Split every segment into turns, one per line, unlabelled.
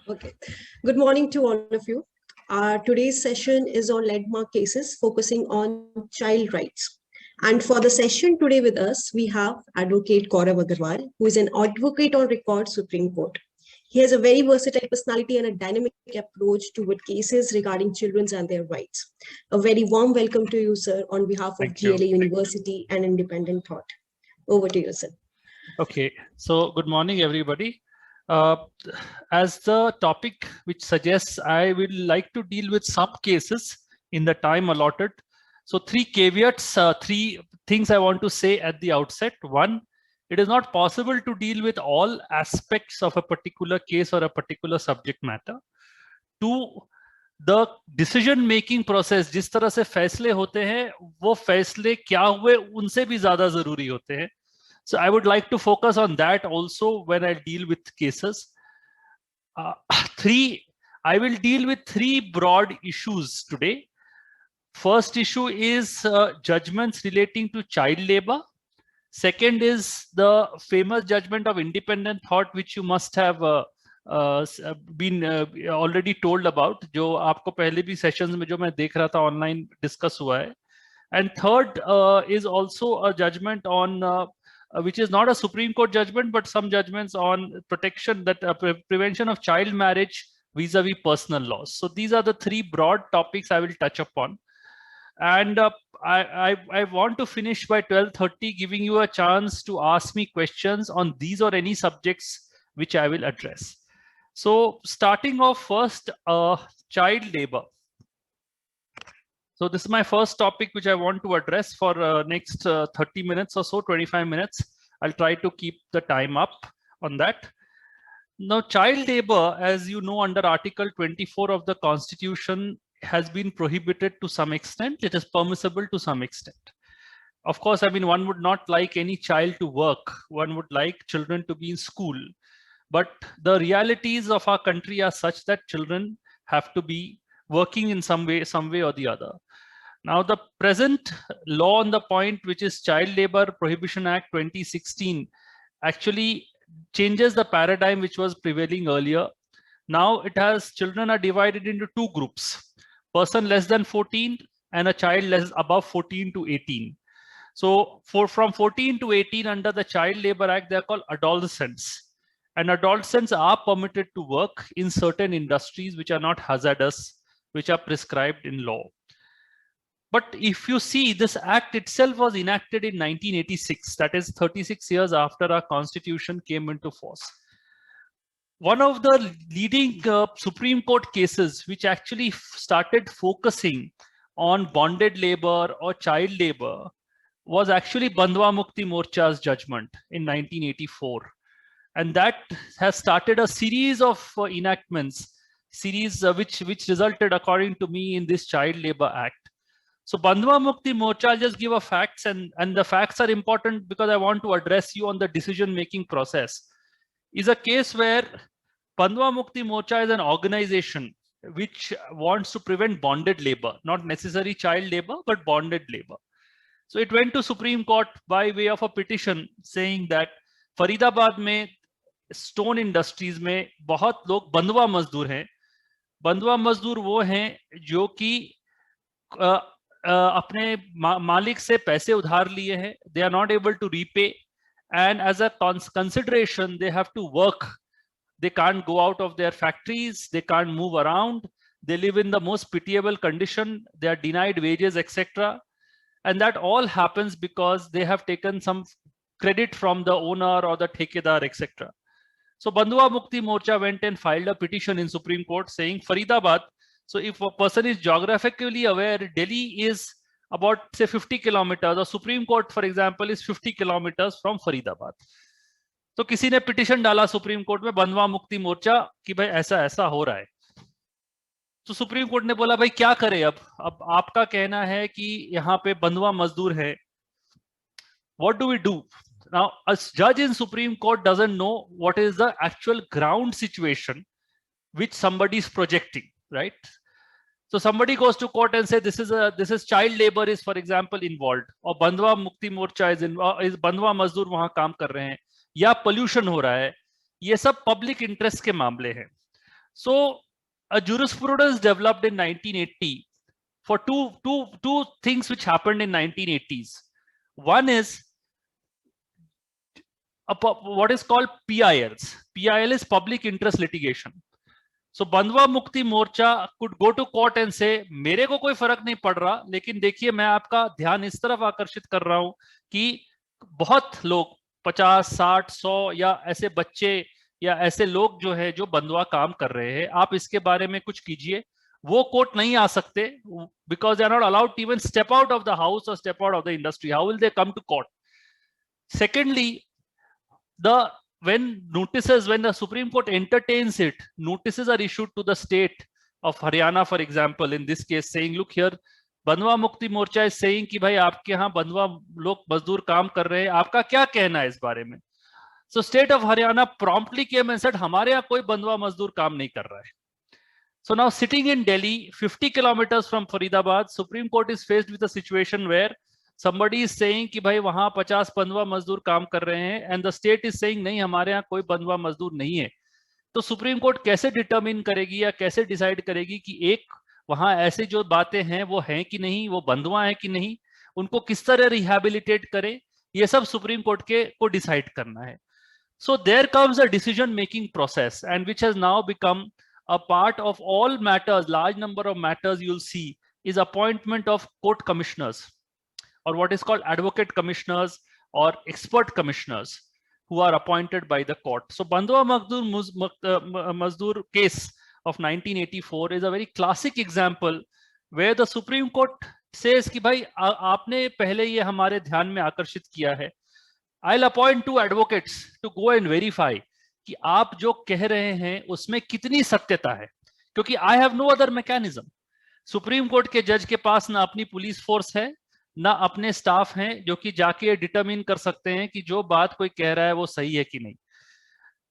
Okay. Good morning to all of you. Today's session is on landmark cases focusing on child rights. And for the session today with us, we have Advocate Gaurav Agarwal, who is an advocate on record Supreme Court. He has a very versatile personality and a dynamic approach toward cases regarding children and their rights. A very warm welcome to you, sir, on behalf of
Thank you.
GLA University and Independent Thought. Over to you, sir.
Okay, so good morning, everybody. As the topic which suggests, I will like to deal with some cases in the time allotted. So three caveats, three things I want to say at the outset. One, it is not possible to deal with all aspects of a particular case or a particular subject matter. Two, the decision making process, जिस तरह से फैसले होते हैं, वो फैसले क्या हुए उनसे भी ज्यादा जरूरी होते हैं. So I would like to focus on that also when I deal with cases. I will deal with three broad issues today. First issue is judgments relating to child labor. Second is the famous judgment of independent thought, which you must have been already told about, जो आपको पहले भी sessions में जो मैं देख रहा था online discuss हुआ है. And third is also a judgment on which is not a Supreme Court judgment, but some judgments on protection, that prevention of child marriage vis-a-vis personal laws. So these are the three broad topics I will touch upon. And I want to finish by 12:30, giving you a chance to ask me questions on these or any subjects which I will address. So starting off first, child labor. So this is my first topic which I want to address for next 30 minutes or so, 25 minutes. I'll try to keep the time up on that. Now, child labor, as you know, under Article 24 of the Constitution has been prohibited to some extent. It is permissible to some extent. Of course, I mean, one would not like any child to work. One would like children to be in school. But the realities of our country are such that children have to be working in some way or the other. Now, the present law on the point, which is Child Labor Prohibition Act 2016, actually changes the paradigm which was prevailing earlier. Now it has, children are divided into two groups, person less than 14 and a child above 14 to 18. So from 14 to 18 under the Child Labor Act, they are called adolescents. And adolescents are permitted to work in certain industries which are not hazardous, which are prescribed in law. But if you see, this act itself was enacted in 1986, that is 36 years after our constitution came into force. One of the leading Supreme Court cases which actually started focusing on bonded labor or child labor was actually Bandhwa Mukti Morcha's judgment in 1984. And that has started a series of enactments, which resulted, according to me, in this Child Labor Act. So Bandhwa Mukti Morcha, I'll just give a facts, and the facts are important because I want to address you on the decision-making process. Is a case where Bandhwa Mukti Morcha is an organization which wants to prevent bonded labor, not necessarily child labor, but bonded labor. So it went to Supreme Court by way of a petition saying that Faridabad में stone industries में बहुत लोग बंधुआ मजदूर हैं. बंधुआ मजदूर वो हैं जो कि अपने मालिक से पैसे उधार लिए हैं. They are not able to repay, and as a consideration they have to work. They can't go out of their factories, they can't move around, they live in the most pitiable condition, they are denied wages, etc. And that all happens because they have taken some credit from the owner or the thekedar, etc. So Bandhwa Mukti Morcha went and filed a petition in Supreme Court saying Faridabad. So if a person is geographically aware, Delhi is about say 50 kilometers, or Supreme Court, for example, is 50 kilometers from Faridabad. तो किसी ने petition डाला supreme court में बंधवा मुक्ति मोर्चा कि भाई ऐसा ऐसा हो रहा है. तो सुप्रीम कोर्ट ने बोला भाई क्या करें, अब आपका कहना है कि यहाँ पे बंधवा मजदूर है. What do we do? Now, a judge in Supreme Court doesn't know what is the actual ground situation which somebody is projecting, right? So somebody goes to court and say this is child labor is, for example, involved, or Bandhwa Mukti Morcha is Bandhwa मजदूर वहां काम कर रहे हैं, या pollution हो रहा है. ये सब public interest के मामले हैं. So a jurisprudence developed in 1980 for two things which happened in 1980s. One is what is called PILs. PIL is public interest litigation. So बंधुआ Mukti Morcha could go to court and say मेरे को कोई फर्क नहीं पड़ रहा, लेकिन देखिए मैं आपका ध्यान इस तरफ आकर्षित कर रहा हूं कि बहुत लोग 50, 60, 100 या ऐसे बच्चे या ऐसे लोग जो है जो बंधुआ काम कर रहे हैं, आप इसके बारे में कुछ कीजिए. वो कोर्ट नहीं आ सकते because they are not allowed to even step out of the house or step out of the industry. How will they come to court? Secondly, when the Supreme Court entertains it, notices are issued to the state of Haryana, for example, in this case, saying, look here, बंधुआ Mukti Morcha is saying कि भाई आपके यहाँ बंधुआ लोग मजदूर काम कर रहे हैं, आपका क्या कहना है इस बारे में? So state of Haryana promptly came and said, हमारे यहाँ कोई बंधुआ मजदूर काम नहीं कर रहा है. So now sitting in Delhi, 50 kilometers from Faridabad, Supreme Court is faced with a situation where somebody is saying कि भाई वहां 50 बंधुआ मजदूर काम कर रहे हैं, and the state is saying नहीं हमारे यहाँ कोई बंधुआ मजदूर नहीं है. तो सुप्रीम कोर्ट कैसे डिटरमिन करेगी या कैसे डिसाइड करेगी कि एक वहां ऐसे जो बातें हैं वो हैं कि नहीं, वो बंधुआ है कि नहीं, उनको किस तरह रिहैबिलिटेट करे, ये सब सुप्रीम कोर्ट को डिसाइड करना है. So there comes a decision making process, and which has now become a part of all matters, large number of matters you'll see is appointment of court commissioners, or what is called advocate commissioners or expert commissioners who are appointed by the court. So Bandhua Mazdoor case of 1984 is a very classic example where the Supreme Court says कि भाई आपने पहले ये हमारे ध्यान में आकर्षित किया है. I'll appoint 2 advocates to go and verify कि आप जो कह रहे हैं उसमें कितनी सत्यता है, क्योंकि I have no other mechanism. Supreme court के जज के पास ना अपनी पुलिस फोर्स है, ना अपने स्टाफ हैं जो कि जाके डिटरमिन कर सकते हैं कि जो बात कोई कह रहा है वो सही है कि नहीं.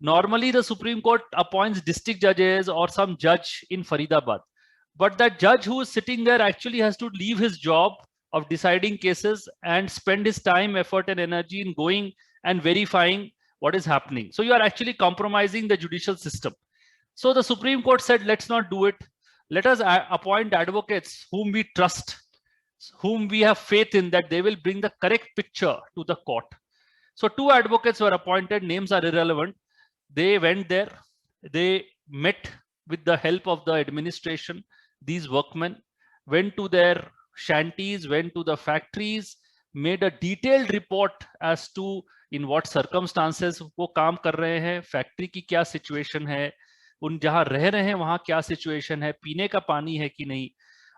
Normally the Supreme Court appoints district judges or some judge in Faridabad, but that judge who is sitting there actually has to leave his job of deciding cases and spend his time, effort and energy in going and verifying what is happening. So you are actually compromising the judicial system. So the Supreme Court said, let's not do it. Let us appoint advocates whom we trust, whom we have faith in that they will bring the correct picture to the court. So 2 advocates were appointed, names are irrelevant. They went there, they met with the help of the administration. These workmen went to their shanties, went to the factories, made a detailed report as to in what circumstances वो काम कर रहे हैं, factory की क्या situation है, उन जहां रह रहे हैं वहां क्या सिचुएशन है, पीने का पानी है कि नहीं.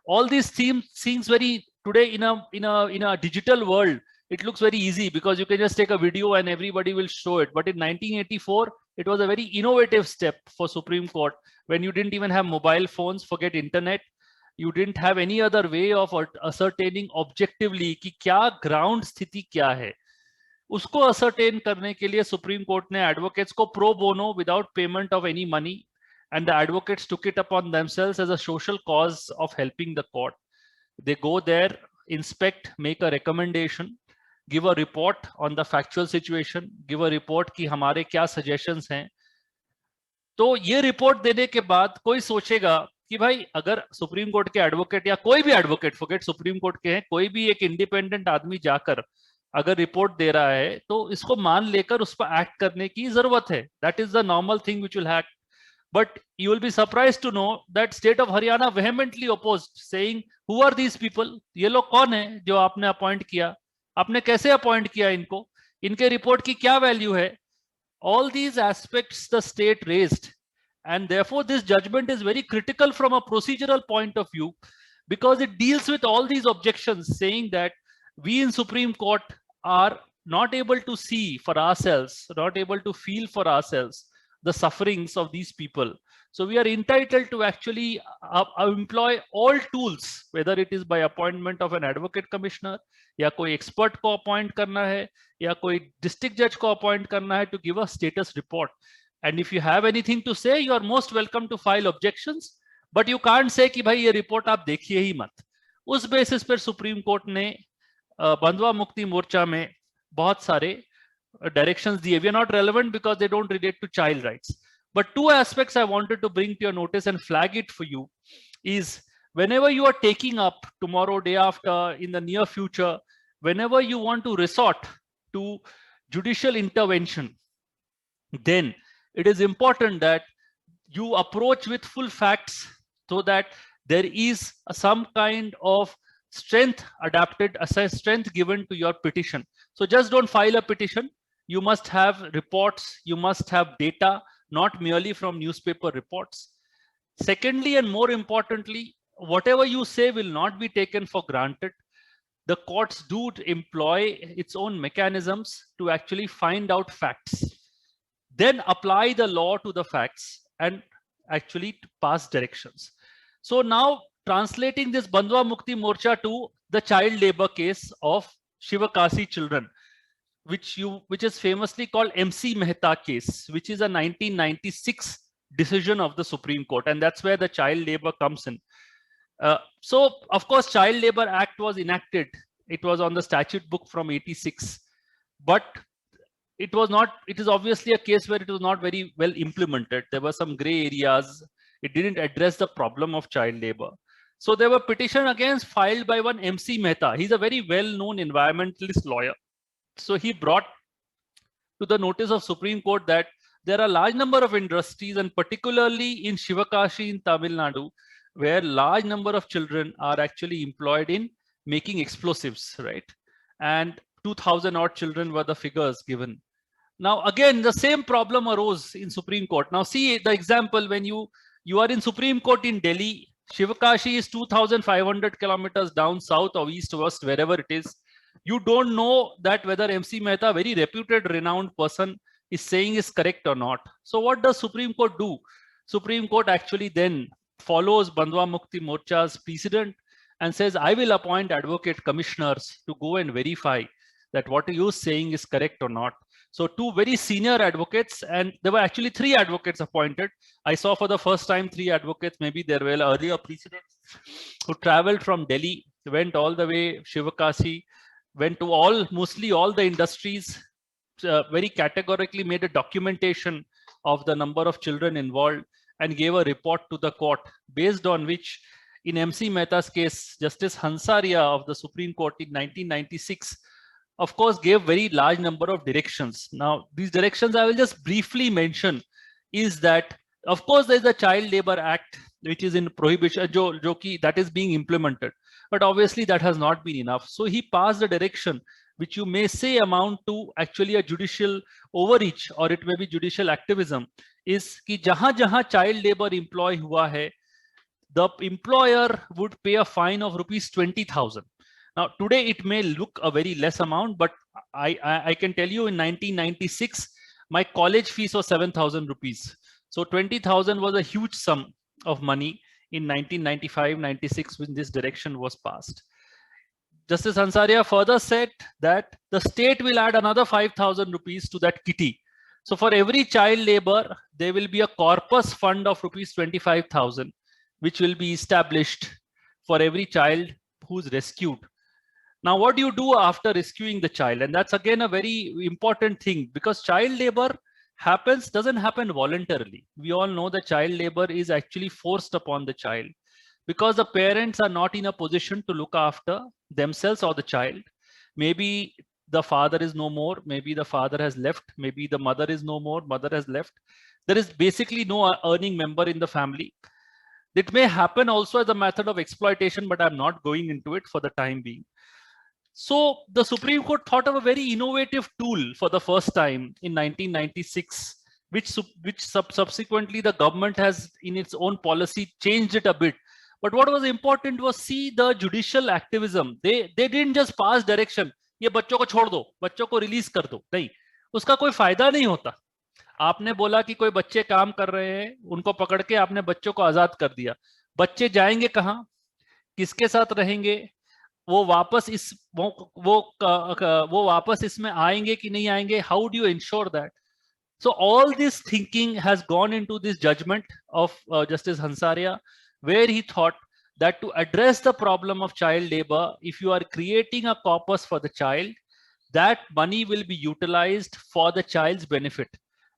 All these themes seems very today in a digital world. It looks very easy because you can just take a video and everybody will show it. But in 1984, it was a very innovative step for Supreme Court when you didn't even have mobile phones, forget internet. You didn't have any other way of ascertaining objectively कि क्या ground स्थिति क्या है. उसको ascertain करने के लिए Supreme Court ने advocates को pro bono without payment of any money, and the advocates took it upon themselves as a social cause of helping the court. They go there, inspect, make a recommendation, give a report on the factual situation, give a report कि हमारे क्या suggestions हैं. तो ये report देने के बाद कोई सोचेगा कि भाई अगर सुप्रीम कोर्ट के एडवोकेट या कोई भी एडवोकेट, फॉरगेट सुप्रीम कोर्ट के हैं, कोई भी एक इंडिपेंडेंट आदमी जाकर अगर रिपोर्ट दे रहा है तो इसको मान लेकर उस पर एक्ट करने की जरूरत है. That is the normal thing which will hack. But you will be surprised to know that state of Haryana vehemently opposed, saying who are these people, ये लोग कौन है जो आपने अपॉइंट किया, आपने कैसे अपॉइंट किया इनको, इनके रिपोर्ट की क्या वैल्यू है. All these aspects the state raised. And therefore, this judgment is very critical from a procedural point of view because it deals with all these objections, saying that we in Supreme Court are not able to see for ourselves, not able to feel for ourselves the sufferings of these people. So we are entitled to actually employ all tools, whether it is by appointment of an advocate commissioner, या कोई expert को appoint करना है, या कोई district judge को appoint करना है to give a status report. And if you have anything to say, you are most welcome to file objections, but you can't say कि भाई ये रिपोर्ट आप देखिए ही मत. उस बेसिस पर सुप्रीम कोर्ट ने बंधुआ मुक्ति मोर्चा में बहुत सारे डायरेक्शंस दिए. We are not relevant because they don't relate to child rights. But two aspects I wanted to bring to your notice and flag it for you is whenever you are taking up tomorrow, day after, in the near future, whenever you want to resort to judicial intervention, then it is important that you approach with full facts so that there is some kind of strength adapted, a strength given to your petition. So just don't file a petition. You must have reports, you must have data, not merely from newspaper reports. Secondly, and more importantly, whatever you say will not be taken for granted. The courts do employ its own mechanisms to actually find out facts, then apply the law to the facts and actually pass directions. So now translating this Bandhwa Mukti Morcha to the child labor case of Shivakasi children, which is famously called MC Mehta case, which is a 1996 decision of the Supreme Court, and that's where the child labor comes in. So of course, Child Labor Act was enacted. It was on the statute book from 86, but it is obviously a case where it was not very well implemented. There were some gray areas. It didn't address the problem of child labor. So there were petition against filed by one MC Mehta. He's a very well-known environmentalist lawyer. So he brought to the notice of Supreme Court that there are a large number of industries, and particularly in Shivakashi in Tamil Nadu, where large number of children are actually employed in making explosives, right? And 2,000 odd children were the figures given. Now, again, the same problem arose in Supreme Court. Now, see the example when you are in Supreme Court in Delhi. Shivakashi is 2,500 kilometers down south or east, west, wherever it is. You don't know that whether MC Mehta, very reputed, renowned person, is saying is correct or not. So what does Supreme Court do? Supreme Court actually then follows Bandhwa Mukti Morcha's precedent and says, I will appoint advocate commissioners to go and verify that what you're saying is correct or not. So two very senior advocates, and there were actually 3 advocates appointed. I saw for the first time 3 advocates, maybe there were earlier precedents, who traveled from Delhi, went all the way Shivakasi, went to mostly all the industries, very categorically made a documentation of the number of children involved and gave a report to the court, based on which in MC Mehta's case, Justice Hansaria of the Supreme Court in 1996, of course, gave very large number of directions. Now, these directions I will just briefly mention is that, of course, there is the Child Labor Act, which is in prohibition, that is being implemented. But obviously that has not been enough. So he passed a direction which you may say amount to actually a judicial overreach, or it may be judicial activism, is कि जहां child labor employ हुआ है, the employer would pay a fine of ₹20,000. Now today it may look a very less amount, but I can tell you in 1996 my college fees was 7,000 rupees. So 20,000 was a huge sum of money in 1995-96 when this direction was passed. Justice Hansaria further said that the state will add another 5,000 rupees to that kitty. So for every child labor, there will be a corpus fund of ₹25,000, which will be established for every child who's rescued. Now, what do you do after rescuing the child? And that's again a very important thing, because child labor doesn't happen voluntarily. We all know that child labor is actually forced upon the child, because the parents are not in a position to look after themselves or the child. Maybe the father is no more, maybe the father has left, maybe the mother is no more, mother has left. There is basically no earning member in the family. It may happen also as a method of exploitation, but I'm not going into it for the time being. So the Supreme Court thought of a very innovative tool for the first time in 1996, which subsequently the government has in its own policy changed it a bit. But what was important was see the judicial activism. They didn't just pass direction, ये बच्चों को छोड़ दो, बच्चों को release कर दो, नहीं, उसका कोई फायदा नहीं होता. आपने बोला कि कोई बच्चे काम कर रहे हैं, उनको पकड़ के आपने बच्चों को आजाद कर दिया. बच्चे जाएंगे कहाँ, किसके साथ रहेंगे, वो वापस इसमें आएंगे कि नहीं आएंगे? How do you ensure that? So all this thinking has gone into this judgment of Justice Hansaria, where he thought that to address the problem of child labor, if you are creating a corpus for the child, that money will be utilized for the child's benefit.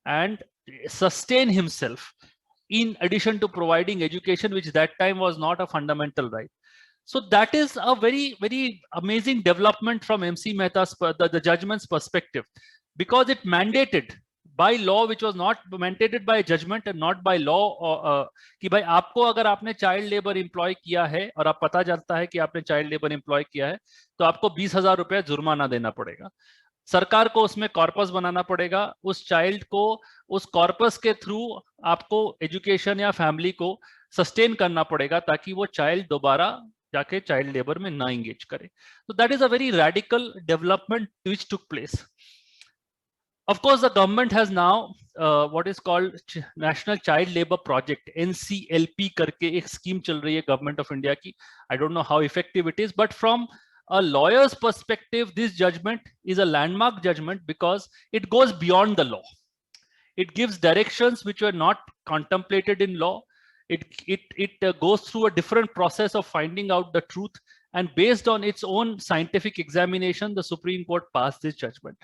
And sustain himself, in addition to providing education, which that time was not a fundamental right. So that is a very, very amazing development from MC Mehta's, the judgment's perspective, because it mandated by law, which was not mandated by judgment and not by law, कि भाई आपको अगर आपने child labour employ किया है और आप पता चलता है कि आपने चाइल्ड लेबर एम्प्लॉय किया है, तो आपको 20,000 रुपए जुर्माना देना पड़ेगा। सरकार को उसमें कॉर्पस बनाना पड़ेगा, उस चाइल्ड को उस कॉर्पस के थ्रू आपको एजुकेशन या फैमिली को सस्टेन करना पड़ेगा, ताकि वो चाइल्ड दोबारा जाके चाइल्ड लेबर में ना इंगेज करे। So that is a very radical development which took place. Of course, the government has now what is called National Child Labor Project, NCLP करके एक scheme चल रही है government of India की. I don't know how effective it is, but from a lawyer's perspective, this judgment is a landmark judgment because it goes beyond the law. It gives directions which were not contemplated in law. It goes through a different process of finding out the truth, and based on its own scientific examination, the Supreme Court passed this judgment.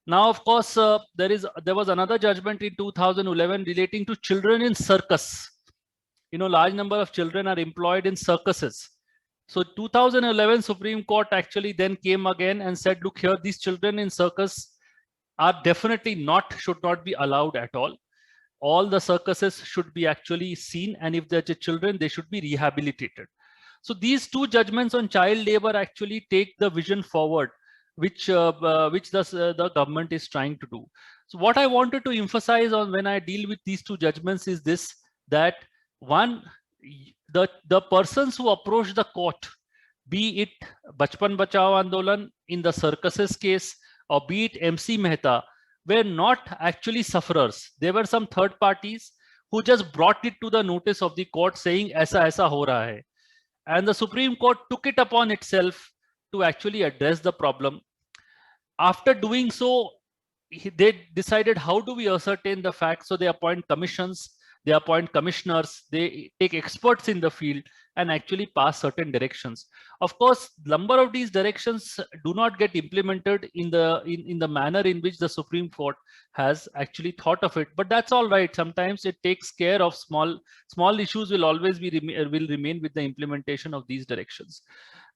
Now, of course, there was another judgment in 2011 relating to children in circus. You know, large number of children are employed in circuses. So 2011 Supreme Court actually then came again and said, look here, these children in circus are definitely should not be allowed at all. All the circuses should be actually seen, and if they're children, they should be rehabilitated. So these two judgments on child labor actually take the vision forward, which the government is trying to do. So what I wanted to emphasize on when I deal with these two judgments is this, that one, the persons who approach the court, be it Bachpan Bachao Andolan in the circuses case, or be it MC Mehta, were not actually sufferers. There were some third parties who just brought it to the notice of the court saying, aisa aisa ho raha hai. And the Supreme Court took it upon itself to actually address the problem. After doing so, they decided, how do we ascertain the facts? So they appoint commissions, they appoint commissioners, they take experts in the field and actually pass certain directions. Of course, number of these directions do not get implemented in the manner in which the Supreme Court has actually thought of it, but that's all right. Sometimes it takes care of small issues will always will remain with the implementation of these directions.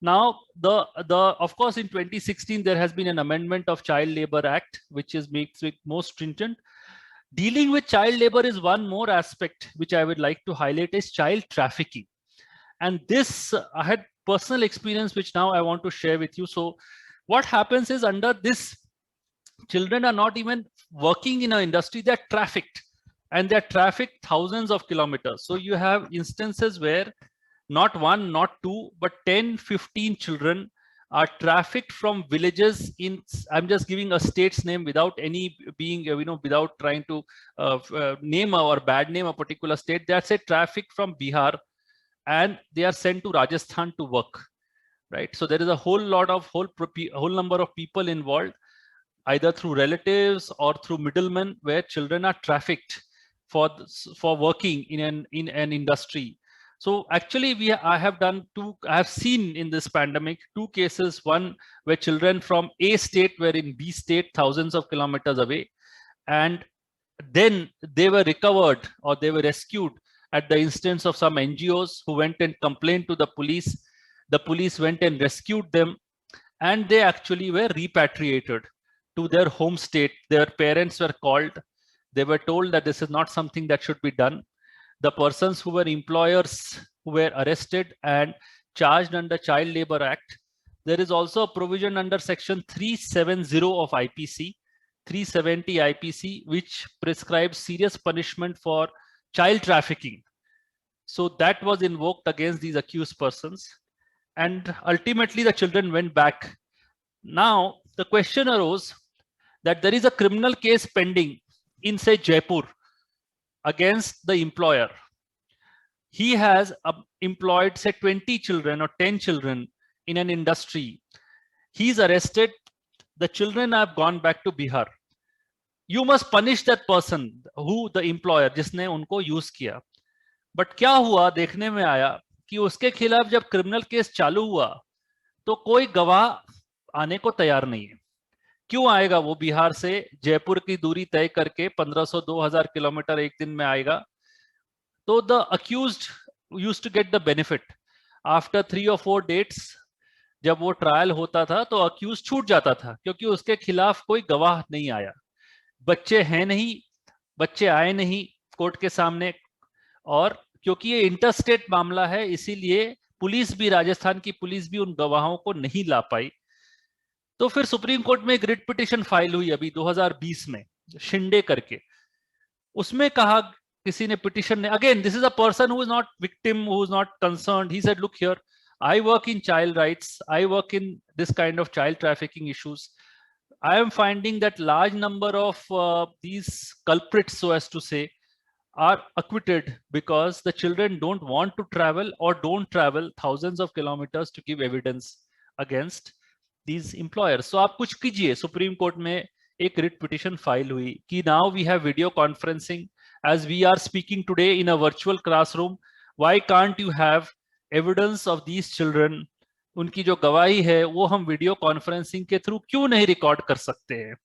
Now, of course, in 2016 there has been an amendment of Child Labor Act, which makes it more stringent. Dealing with child labor is one more aspect which I would like to highlight, is child trafficking. And this, I had personal experience, which now I want to share with you. So what happens is, under this, children are not even working in an industry, they're trafficked, and they're trafficked thousands of kilometers. So you have instances where not one, not two, but 10, 15 children are trafficked from villages in, I'm just giving a state's name without any being, without trying to name or bad name a particular state. That's a traffic from Bihar, and they are sent to Rajasthan to work, right? So there is a whole number of people involved, either through relatives or through middlemen, where children are trafficked for working in an industry. So actually, I have seen in this pandemic 2 cases, one where children from A state were in B state, thousands of kilometers away, and then they were recovered or they were rescued at the instance of some NGOs who went and complained to the police. The police went and rescued them, and they actually were repatriated to their home state. Their parents were called. They were told that this is not something that should be done. The persons who were employers who were arrested and charged under Child Labor Act. There is also a provision under section 370 of IPC, 370 IPC, which prescribes serious punishment for child trafficking. So that was invoked against these accused persons. And ultimately the children went back. Now the question arose that there is a criminal case pending in, say, Jaipur, against the employer. He has employed, say, 20 children or 10 children in an industry. He's arrested. The children have gone back to Bihar. You must punish that person, who the employer, जिसने उनको use किया. But क्या हुआ, देखने में आया कि उसके खिलाफ जब क्रिमिनल केस चालू हुआ तो कोई गवाह आने को तैयार नहीं है. क्यों आएगा वो बिहार से जयपुर की दूरी तय करके 1500-2000 किलोमीटर एक दिन में आएगा? तो the accused used to get the benefit after 3 or 4 dates. जब वो ट्रायल होता था तो अक्यूज छूट जाता था, क्योंकि उसके खिलाफ कोई गवाह नहीं आया, बच्चे हैं नहीं, बच्चे आए नहीं कोर्ट के सामने। और क्योंकि ये इंटरस्टेट मामला है, इसीलिए पुलिस भी, राजस्थान की पुलिस भी उन गवाहों को नहीं ला पाई। तो फिर सुप्रीम कोर्ट में एक रिट पिटिशन फाइल हुई अभी 2020 में, शिंदे करके। उसमें कहा किसी ने, पिटिशन ने, again this is a person who is not victim, who is not concerned, he said look here, I work in child rights, I work in this kind of child trafficking issues. I am finding that large number of these culprits, so as to say, are acquitted because the children don't want to travel or don't travel thousands of kilometers to give evidence against these employers. So आप कुछ कीजिए। Supreme court में एक writ petition file हुई कि now we have video conferencing as we are speaking today in a virtual classroom. Why can't you have evidence of these children? उनकी जो गवाही है वो हम वीडियो कॉन्फ्रेंसिंग के थ्रू क्यों नहीं रिकॉर्ड कर सकते हैं?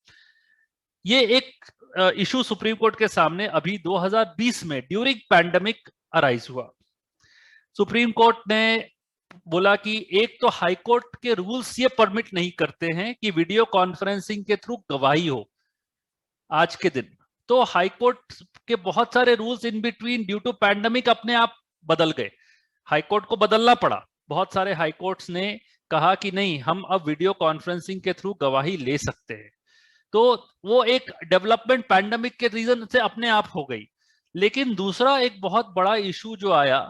ये एक इशू सुप्रीम कोर्ट के सामने अभी 2020 में ड्यूरिंग पैंडेमिक अराइज हुआ। सुप्रीम कोर्ट ने बोला कि एक तो हाई कोर्ट के रूल्स ये परमिट नहीं करते हैं कि वीडियो कॉन्फ्रेंसिंग के थ्रू गवाही हो आज के दिन। तो हाई कोर्ट के बहुत सारे rules in between due to pandemic अपने आप बदल गए, हाईकोर्ट को बदलना पड़ा। बहुत सारे हाईकोर्ट्स ने कहा कि नहीं, हम अब वीडियो कॉन्फ्रेंसिंग के थ्रू गवाही ले सकते हैं। तो वो एक डेवलपमेंट पैंडेमिक के रीजन से अपने आप हो गई। लेकिन दूसरा एक बहुत बड़ा इशू जो आया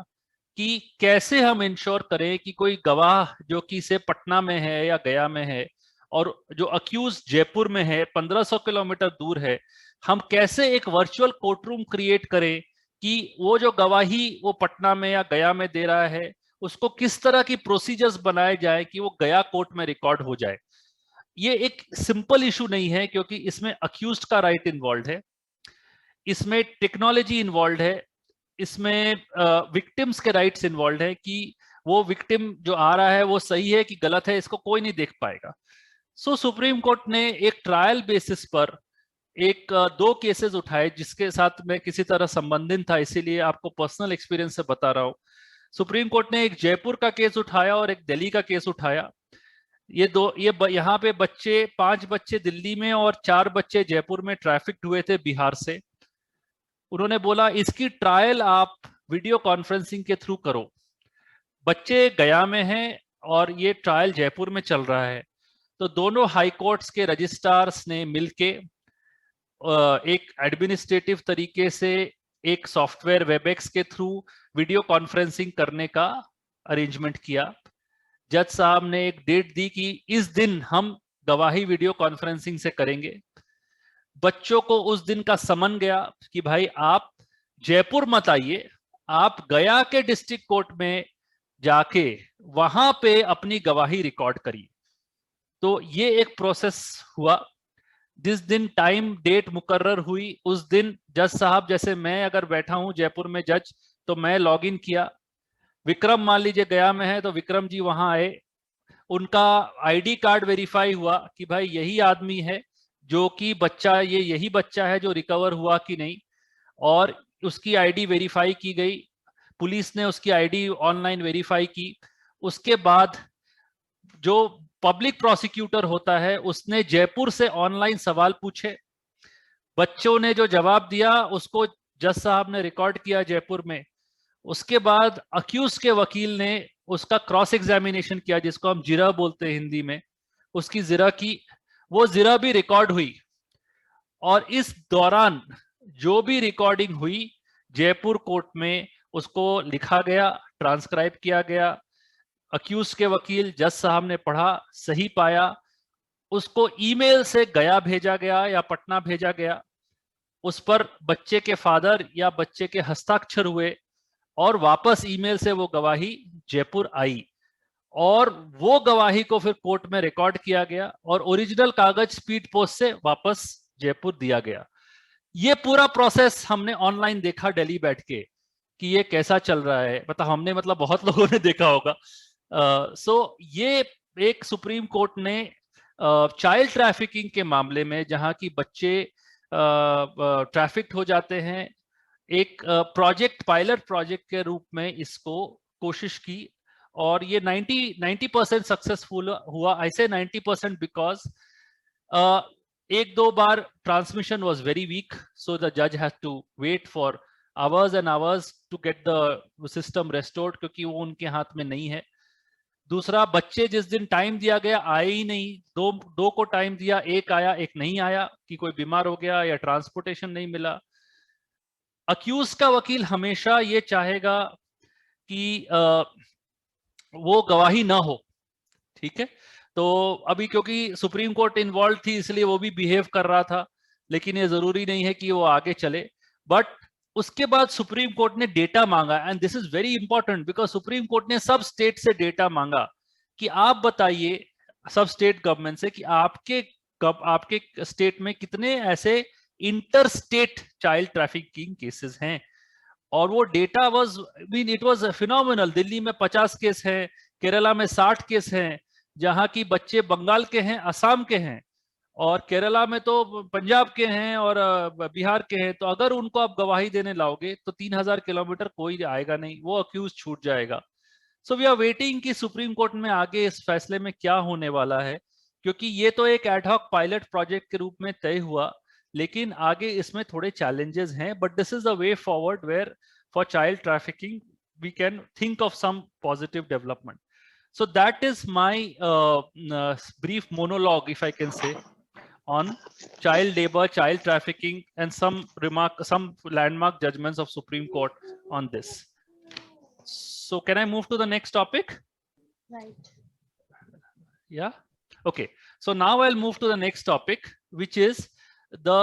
कि कैसे हम इंश्योर करें कि कोई गवाह जो कि से पटना में है या गया में है और जो अक्यूज जयपुर में है, 1500 किलोमीटर दूर है, हम कैसे एक वर्चुअल कोर्ट रूम क्रिएट करें कि वो जो गवाही वो पटना में या गया में दे रहा है, उसको किस तरह की प्रोसीजर्स बनाए जाए कि वो गया कोर्ट में रिकॉर्ड हो जाए। ये एक सिंपल इशू नहीं है, क्योंकि इसमें अक्यूज्ड का राइट इन्वॉल्व है, इसमें टेक्नोलॉजी इन्वॉल्व है, इसमें विक्टिम्स के राइट्स इन्वॉल्व है कि वो विक्टिम जो आ रहा है वो सही है कि गलत है, इसको कोई नहीं देख पाएगा। सो सुप्रीम कोर्ट ने एक ट्रायल बेसिस पर एक 2 केसेस उठाए जिसके साथ मैं किसी तरह संबंधित था, इसीलिए आपको पर्सनल एक्सपीरियंस से बता रहा हूं। सुप्रीम कोर्ट ने एक जयपुर का केस उठाया और एक दिल्ली का केस उठाया। यहाँ पे 5 बच्चे दिल्ली में और 4 बच्चे जयपुर में ट्रैफिक्ड हुए थे बिहार से। उन्होंने बोला इसकी ट्रायल आप वीडियो कॉन्फ्रेंसिंग के थ्रू करो। बच्चे गया में हैं और ये ट्रायल जयपुर में चल रहा है। तो दोनों हाई कोर्ट्स के रजिस्ट्रार्स ने मिलके एक एडमिनिस्ट्रेटिव तरीके से एक सॉफ्टवेयर वेबएक्स के थ्रू वीडियो कॉन्फ्रेंसिंग करने का अरेंजमेंट किया। जज साहब ने एक डेट दी कि इस दिन हम गवाही वीडियो कॉन्फ्रेंसिंग से करेंगे। बच्चों को उस दिन का समन गया कि भाई आप जयपुर मत आइए, आप गया के डिस्ट्रिक्ट कोर्ट में जाके वहां पे अपनी गवाही रिकॉर्ड करिए। तो ये एक प्रोसेस हुआ। जिस दिन टाइम डेट मुकर्रर हुई उस दिन जज साहब, जैसे मैं अगर बैठा हूं जयपुर में जज, तो मैं लॉग इन किया। विक्रम मान लीजिए गया में है तो विक्रम जी वहां आए, उनका आईडी कार्ड वेरीफाई हुआ कि भाई यही आदमी है जो कि बच्चा, ये यही बच्चा है जो रिकवर हुआ कि नहीं, और उसकी आईडी वेरीफाई की गई। पुलिस ने उसकी आईडी ऑनलाइन वेरीफाई की। उसके बाद जो पब्लिक प्रोसिक्यूटर होता है उसने जयपुर से ऑनलाइन सवाल पूछे, बच्चों ने जो जवाब दिया उसको जज साहब ने रिकॉर्ड किया जयपुर में। उसके बाद अक्यूज के वकील ने उसका क्रॉस एग्जामिनेशन किया, जिसको हम जिरा बोलते हैं हिंदी में, उसकी जिरा की, वो जिरा भी रिकॉर्ड हुई। और इस दौरान जो भी रिकॉर्डिंग हुई जयपुर कोर्ट में उसको लिखा गया, ट्रांसक्राइब किया गया। अक्यूज के वकील जज साहब ने पढ़ा, सही पाया, उसको ईमेल से गया भेजा गया या पटना भेजा गया। उस पर बच्चे के फादर या बच्चे के हस्ताक्षर हुए और वापस ईमेल से वो गवाही जयपुर आई और वो गवाही को फिर कोर्ट में रिकॉर्ड किया गया और ओरिजिनल कागज स्पीड पोस्ट से वापस जयपुर दिया गया। ये पूरा प्रोसेस हमने ऑनलाइन देखा दिल्ली बैठ के कि ये कैसा चल रहा है। हमने बहुत लोगों ने देखा होगा। सो ये एक सुप्रीम कोर्ट ने चाइल्ड ट्रैफिकिंग के मामले में जहां की बच्चे ट्रैफिक्ड हो जाते हैं, एक प्रोजेक्ट, पायलट प्रोजेक्ट के रूप में इसको कोशिश की और ये 90% सक्सेसफुल हुआ। आई से 90% बिकॉज एक दो बार transmission was very weak, so the जज has to wait for hours and hours to get the system restored, क्योंकि वो उनके हाथ में नहीं है। दूसरा, बच्चे जिस दिन टाइम दिया गया आए ही नहीं, दो को टाइम दिया, एक आया एक नहीं आया, कि कोई बीमार हो गया या ट्रांसपोर्टेशन नहीं मिला। अक्यूज का वकील हमेशा ये चाहेगा कि वो गवाही ना हो, ठीक है। तो अभी क्योंकि सुप्रीम कोर्ट इन्वॉल्व थी इसलिए वो भी बिहेव कर रहा था, लेकिन ये जरूरी नहीं है कि वो आगे चले। बट उसके बाद सुप्रीम कोर्ट ने डेटा मांगा, and this is very important because supreme Court ने सब स्टेट से डेटा मांगा कि आप बताइए, सब स्टेट गवर्नमेंट से, कि आपके स्टेट में कितने ऐसे inter state child trafficking cases हैं। और वो data was it was phenomenal. Delhi में 50 केस हैं, केरला में 60 केस हैं, जहां की बच्चे बंगाल के हैं, असम के हैं, और केरला में तो पंजाब के हैं और बिहार के हैं। तो अगर उनको आप गवाही देने लाओगे तो 3000 किलोमीटर कोई आएगा नहीं, वो अक्यूज छूट जाएगा। सो वी आर वेटिंग कि सुप्रीम कोर्ट में आगे इस फैसले में क्या होने वाला है, क्योंकि ये तो एक एडहॉक पायलट प्रोजेक्ट के रूप में तय हुआ, लेकिन आगे इसमें थोड़े चैलेंजेस हैं। But this is the way forward where for child trafficking we can think of some positive development. So that is my brief monologue, if I can say, on child labor, child trafficking, and some landmark judgments of Supreme Court on this. So can I move to the next topic?
Right.
Yeah. Okay. So now I'll move to the next topic, which is the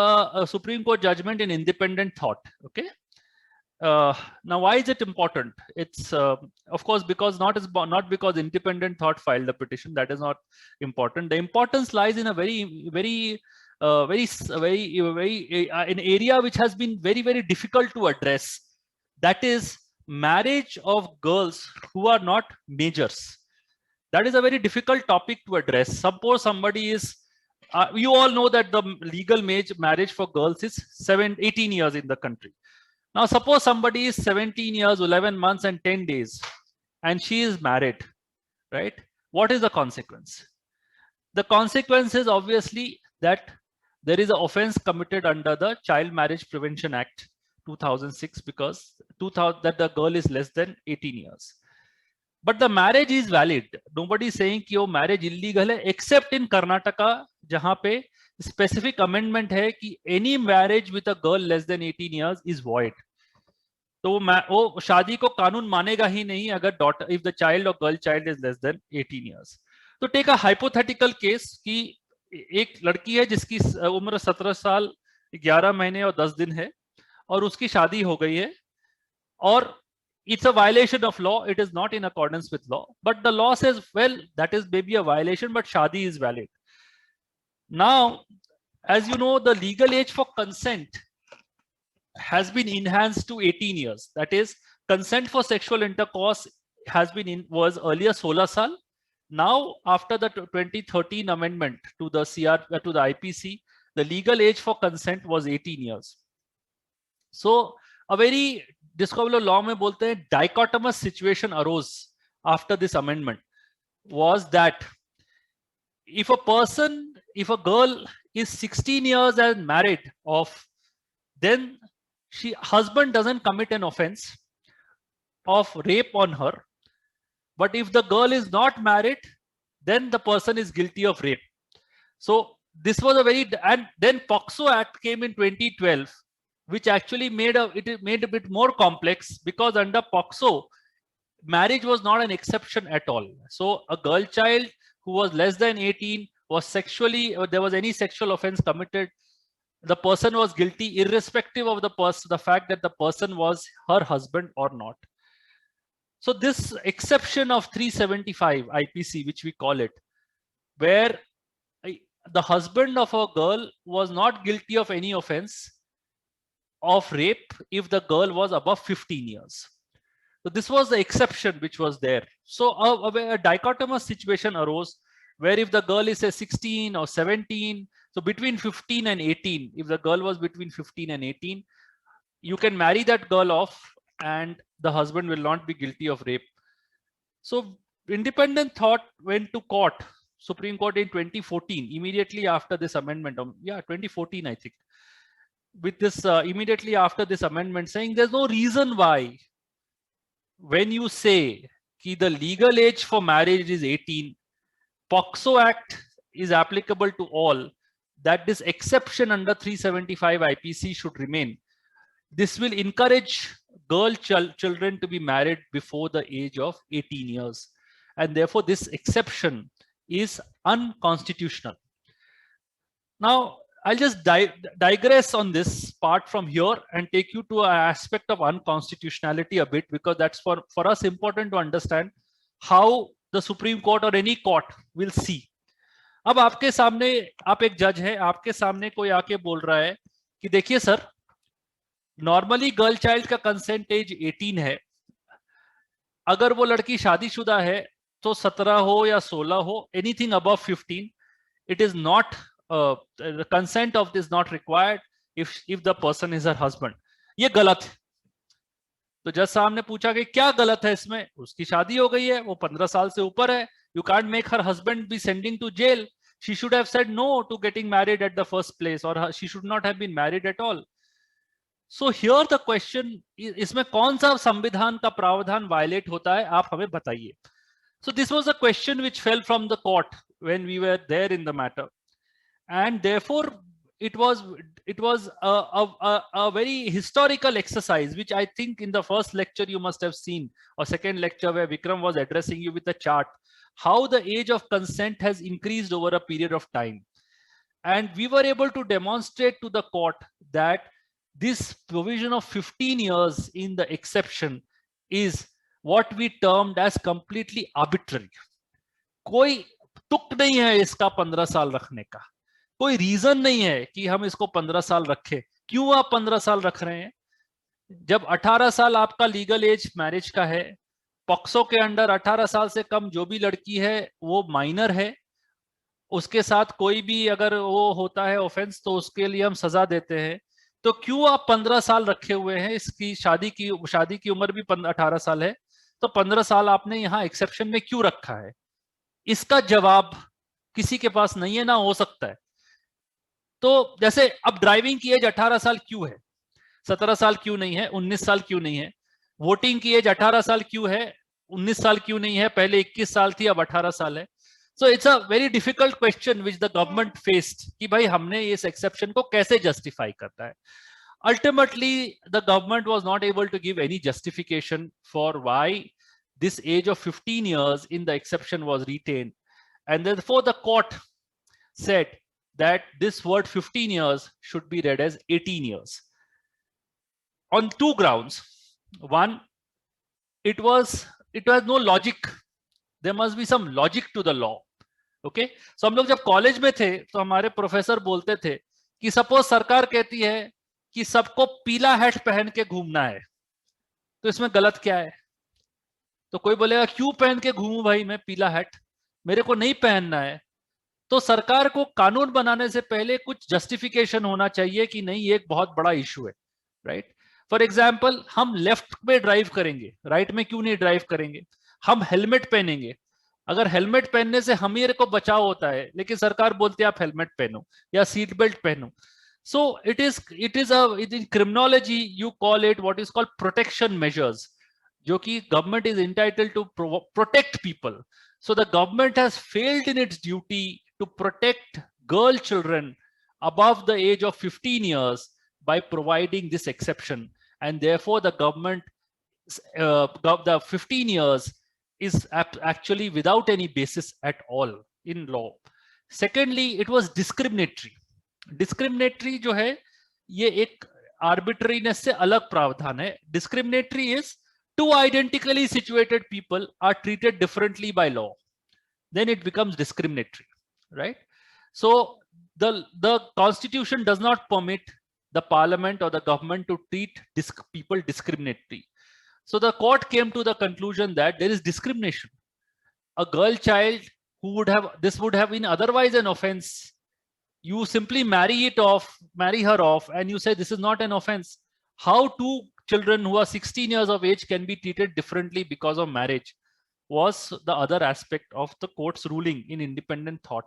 Supreme Court judgment in independent thought. Okay. Now, why is it important? It's of course because not because independent thought filed the petition. That is not important. The importance lies in a very an area which has been very difficult to address. That is marriage of girls who are not majors. That is a very difficult topic to address. Suppose somebody is you all know that the legal marriage for girls is 18 years in the country. Now, suppose somebody is 17 years, 11 months, and 10 days, and she is married, right? What is the consequence? The consequence is obviously that there is an offense committed under the Child Marriage Prevention Act 2006, because that the girl is less than 18 years. But the marriage is valid. Nobody is saying कि वो marriage illegal है, except in Karnataka, जहाँ पे specific amendment है कि any marriage with a girl less than 18 years is void. तो वो शादी को कानून मानेगा ही नहीं अगर daughter, if the child or girl child is less than 18 years. तो take a hypothetical case कि एक लड़की है जिसकी उम्र 17 साल 11 महीने और 10 दिन है और उसकी शादी हो गई है, और it's a violation of law. It is not in accordance with law, but the law says, well, that is maybe a violation, but shadi is valid. Now, as you know, the legal age for consent has been enhanced to 18 years. That is, consent for sexual intercourse was earlier 16 saal. Now, after the 2013 amendment to the to the IPC, the legal age for consent was 18 years. So, a very, जिसको हम लोग law में बोलते हैं dichotomous situation arose after this amendment, was that if a girl is 16 years and married off, then husband doesn't commit an offense of rape on her. But if the girl is not married, then the person is guilty of rape. So this was and then POCSO Act came in 2012, which actually made a bit more complex, because under POCSO, marriage was not an exception at all. So a girl child who was less than 18 was there was any sexual offense committed, the person was guilty irrespective of the fact that the person was her husband or not. So this exception of 375 IPC, which we call it, where the husband of a girl was not guilty of any offense of rape if the girl was above 15 years. So this was the exception which was there. So a dichotomous situation arose where if the girl is say 16 or 17, so between 15 and 18, if the girl was between 15 and 18, you can marry that girl off and the husband will not be guilty of rape. So independent thought went to court, Supreme Court in 2014, immediately after this amendment. 2014, I think. With this, immediately after this amendment, saying there's no reason why, when you say that the legal age for marriage is 18, POCSO Act is applicable to all, that this exception under 375 IPC should remain. This will encourage children to be married before the age of 18 years. And therefore, this exception is unconstitutional. Now, I'll just digress on this part from here and take you to an aspect of unconstitutionality a bit, because that's for us important to understand how the Supreme Court or any court will see. अब आपके सामने, आप एक जज है, आपके सामने कोई आके बोल रहा है कि देखिए सर, नॉर्मली गर्ल चाइल्ड का कंसेंट एज 18 है, अगर वो लड़की शादीशुदा है तो 17 हो या 16 हो, anything above 15, it is not the consent of this not required if the person is her husband. ये गलत है. तो जज साहब ने पूछा कि क्या गलत है इसमें? उसकी शादी हो गई है, वो 15 साल से ऊपर है. You can't make her husband be sending to jail. She should have said no to getting married at the first place, or she should not have been married at all. So here the question is, इसमें कौन सा संविधान का प्रावधान violate होता है, आप हमें बताइए. So this was a question which fell from the court when we were there in the matter, and therefore it was a very historical exercise, which I think in the first lecture you must have seen, or second lecture where Vikram was addressing you with a chart, how the age of consent has increased over a period of time. And we were able to demonstrate to the court that this provision of 15 years in the exception is what we termed as completely arbitrary. कोई तुक नहीं है इसका 15 साल रखने का, कोई reason नहीं है कि हम इसको 15 साल रखें. क्यों आप 15 साल रख रहे हैं? जब 18 साल आपका लीगल एज मैरिज का है, पॉक्सो के अंडर 18 साल से कम जो भी लड़की है वो माइनर है, उसके साथ कोई भी अगर वो होता है ऑफेंस तो उसके लिए हम सजा देते हैं. तो क्यों आप 15 साल रखे हुए हैं? इसकी शादी की उम्र भी 18 साल है, तो 15 साल आपने यहाँ एक्सेप्शन में क्यों रखा है? इसका जवाब किसी के पास नहीं है, ना हो सकता है. तो जैसे अब ड्राइविंग की एज 18 साल क्यों है, 17 साल क्यों नहीं है, 19 साल क्यों नहीं है? वोटिंग की एज 18 साल क्यों है, 19 साल क्यों नहीं है? पहले 21 साल थी, अब 18 साल है. So it's a very difficult question which the government faced कि भाई हमने इस exception को कैसे justify करता है. Ultimately, the government was not able to give any justification for why this age of 15 years in the exception was retained. And therefore, the court said that this word 15 years should be read as 18 years. On two grounds. One, it has no logic. There must be some logic to the law. Okay, so हम लोग जब college में थे तो हमारे professor बोलते थे कि सपोज सरकार कहती है कि सबको पीला हैट पहन के घूमना है, तो इसमें गलत क्या है? तो कोई बोलेगा क्यों पहन के घूमूं भाई मैं पीला हैट, मेरे को नहीं पहनना है. तो सरकार को कानून बनाने से पहले कुछ जस्टिफिकेशन होना चाहिए कि नहीं ये एक बहुत बड़ा इशू है, राइट? फॉर एग्जाम्पल, हम लेफ्ट में ड्राइव करेंगे, राइट में क्यों नहीं ड्राइव करेंगे? हम हेलमेट पहनेंगे, अगर हेलमेट पहनने से हमीर को बचाव होता है, लेकिन सरकार बोलती है आप हेलमेट पहनो या सीट बेल्ट पहनो. So it is in criminology you call it what is called protection measures, जो कि government is entitled to protect people. So the government has failed in its duty to protect girl children above the age of 15 years by providing this exception, and therefore the government the 15 years is actually without any basis at all in law. Secondly, it was discriminatory. Discriminatory जो है ये एक arbitrariness से अलग प्रावधान है. Discriminatory is two identically situated people are treated differently by law, then it becomes discriminatory, right? So the constitution does not permit the parliament or the government to treat people discriminatorily. So the court came to the conclusion that there is discrimination. A girl child this would have been otherwise an offense. You simply marry her off, and you say this is not an offense. How two children who are 16 years of age can be treated differently because of marriage was the other aspect of the court's ruling in independent thought.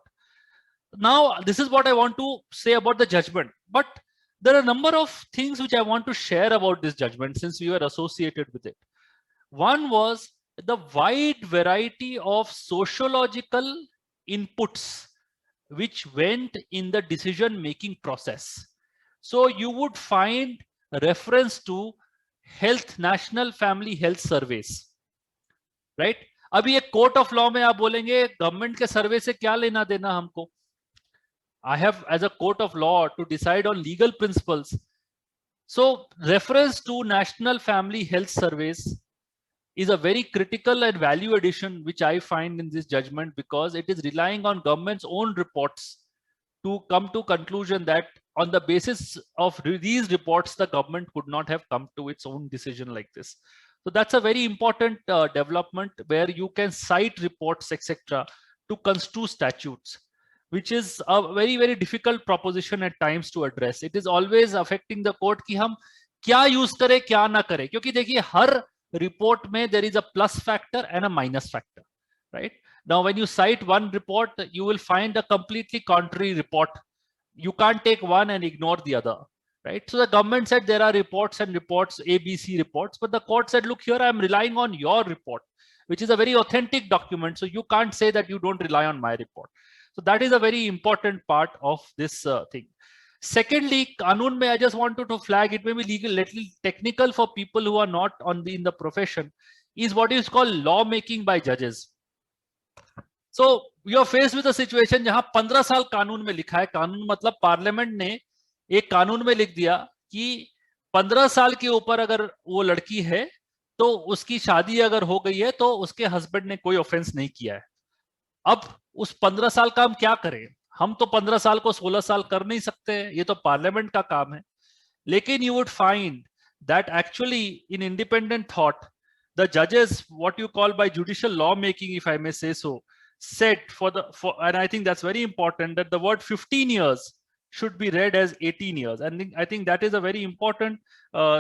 Now, this is what I want to say about the judgment, but there are a number of things which I want to share about this judgment since we were associated with it. One was the wide variety of sociological inputs which went in the decision-making process. So you would find a reference to National Family Health Surveys, right? अभी एक court of law में आप बोलेंगे government के सर्वे से क्या लेना देना हमको. I have as a court of law to decide on legal principles. So reference to National Family Health Surveys is a very critical and value addition which I find in this judgment, because it is relying on government's own reports to come to conclusion that on the basis of these reports, the government could not have come to its own decision like this. So that's a very important development where you can cite reports, etc., to construe statutes, which is a very, very difficult proposition at times to address. It is always affecting the court कि हम क्या use करें, क्या ना करें, क्योंकि देखिए हर report में there is a plus factor and a minus factor, right? Now, when you cite one report, you will find a completely contrary report. You can't take one and ignore the other, right? So the government said there are reports and reports, ABC reports, but the court said, look, here I am relying on your report, which is a very authentic document. So you can't say that you don't rely on my report. So that is a very important part of this thing. Secondly, Kanun mein, I just wanted to flag, it may be legal, little technical for people who are not in the profession, is what is called lawmaking by judges. So you are faced with a situation जहां 15 साल कानून में लिखा है. कानून मतलब parliament ने एक कानून में लिख दिया कि 15 साल के ऊपर अगर वो लड़की है तो उसकी शादी अगर हो गई है तो उसके हस्बैंड ने कोई ऑफेंस नहीं किया है. अब उस 15 साल का हम क्या करें? हम तो 15 साल को 16 साल कर नहीं सकते, ये तो पार्लियामेंट का काम है. लेकिन you would find that actually in independent thought, the judges, what you call by judicial lawmaking, if I may say so, said and I think that's very important, that the word 15 years should be read as 18 years. And I think that is a very important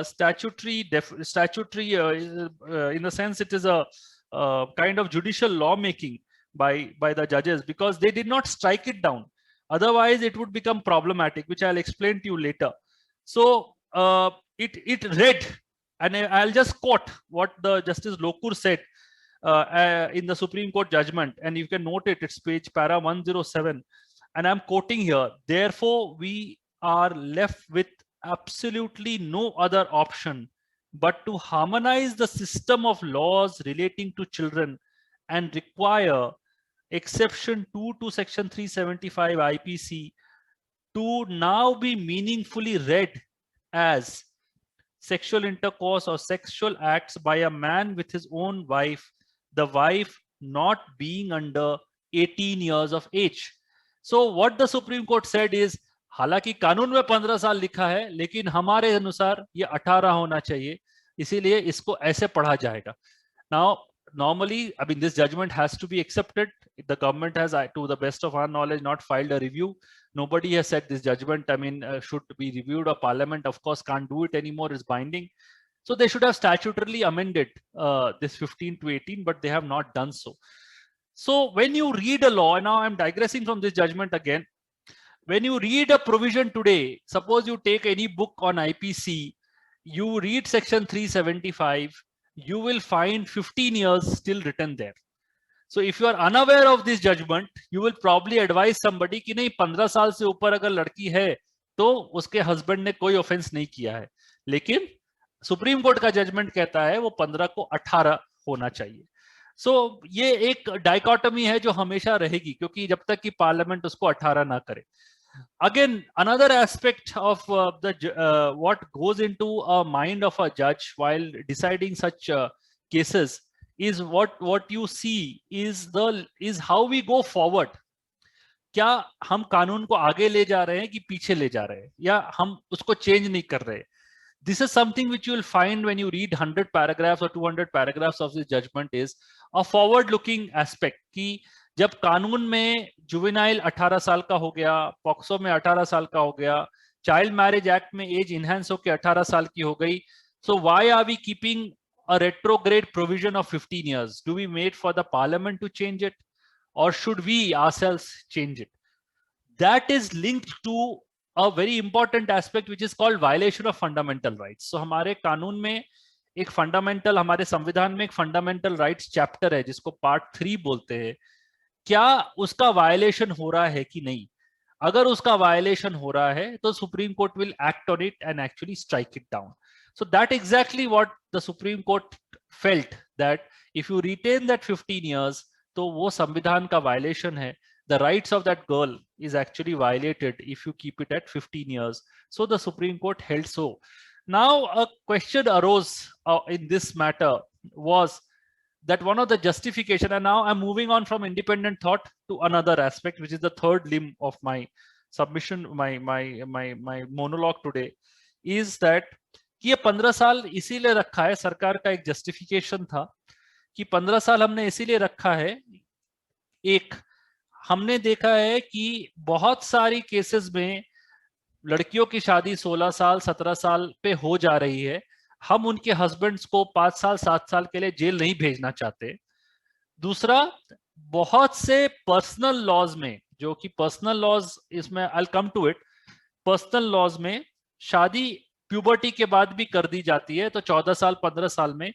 statutory in the sense it is a kind of judicial lawmaking by the judges, because they did not strike it down. Otherwise, it would become problematic, which I'll explain to you later. So it read, and I'll just quote what the Justice Lokur said in the Supreme Court judgment, and you can note it, it's page para 107, and I'm quoting here. Therefore, we are left with absolutely no other option but to harmonize the system of laws relating to children and require exception 2 to section 375 IPC to now be meaningfully read as sexual intercourse or sexual acts by a man with his own wife, the wife not being under 18 years of age. So what the Supreme Court said is, हालांकि कानून में 15 साल लिखा है, लेकिन हमारे अनुसार ये 18 होना चाहिए, इसीलिए इसको ऐसे पढ़ा जाएगा. Now, normally, I mean, this judgment has to be accepted. The government has, to the best of our knowledge, not filed a review. Nobody has said this judgment, I mean, should be reviewed, or Parliament, of course, can't do it anymore, is binding. So they should have statutorily amended this 15 to 18, but they have not done so. So when you read a law, and now I'm digressing from this judgment again, when you read a provision today, suppose you take any book on IPC, you read section 375, you will find 15 years still written there. So if you are unaware of this judgment, you will probably advise somebody कि नहीं 15 साल से ऊपर अगर लड़की है तो उसके हस्बैंड ने कोई ऑफेंस नहीं किया है. लेकिन सुप्रीम कोर्ट का जजमेंट कहता है वो 15 को 18 होना चाहिए. सो ये एक डाइकोटमी है जो हमेशा रहेगी, क्योंकि जब तक कि पार्लियामेंट उसको 18 ना करे. Again, another aspect of what goes into a mind of a judge while deciding such cases is what you see is how we go forward. क्या हम कानून को आगे ले जा रहे हैं कि पीछे ले जा रहे हैं, या हम उसको चेंज नहीं कर रहे. This is something which you will find when you read 100 paragraphs or 200 paragraphs of this judgment, is a forward looking aspect कि जब कानून में जुवेनाइल 18 साल का हो गया, पॉक्सो में 18 साल का हो गया, चाइल्ड मैरिज एक्ट में एज इनहेंस होकर 18 साल की हो गई, so why are we keeping a retrograde provision of 15 years? Do we wait for the parliament to change it, or should we ourselves change it? That is linked to a very important aspect which is called violation of fundamental rights. So हमारे कानून में एक fundamental, हमारे संविधान में एक fundamental rights chapter है जिसको पार्ट 3 बोलते हैं. क्या उसका वायलेशन हो रहा है कि नहीं? अगर उसका वायलेशन हो रहा है तो supreme court will act on it and actually strike it down. So that exactly what the Supreme Court felt, that if you retain that 15 years, तो वो संविधान का violation है. The rights of that girl is actually violated if you keep it at 15 years. So the Supreme Court held so. Now a question arose in this matter was that one of the justification, and now I'm moving on from independent thought to another aspect, which is the third limb of my submission, my monologue today, is that कि ये 15 साल इसीलिए रखा है. सरकार का एक justification था कि 15 साल हमने इसीलिए रखा है. एक, हमने देखा है कि बहुत सारी केसेस में लड़कियों की शादी 16 साल 17 साल पे हो जा रही है. हम उनके हस्बैंड्स को 5 साल 7 साल के लिए जेल नहीं भेजना चाहते. दूसरा, बहुत से पर्सनल लॉज में, जो कि पर्सनल लॉज, इसमें I will come to it, personal laws में शादी प्यूबर्टी के बाद भी कर दी जाती है. तो 14 साल 15 साल में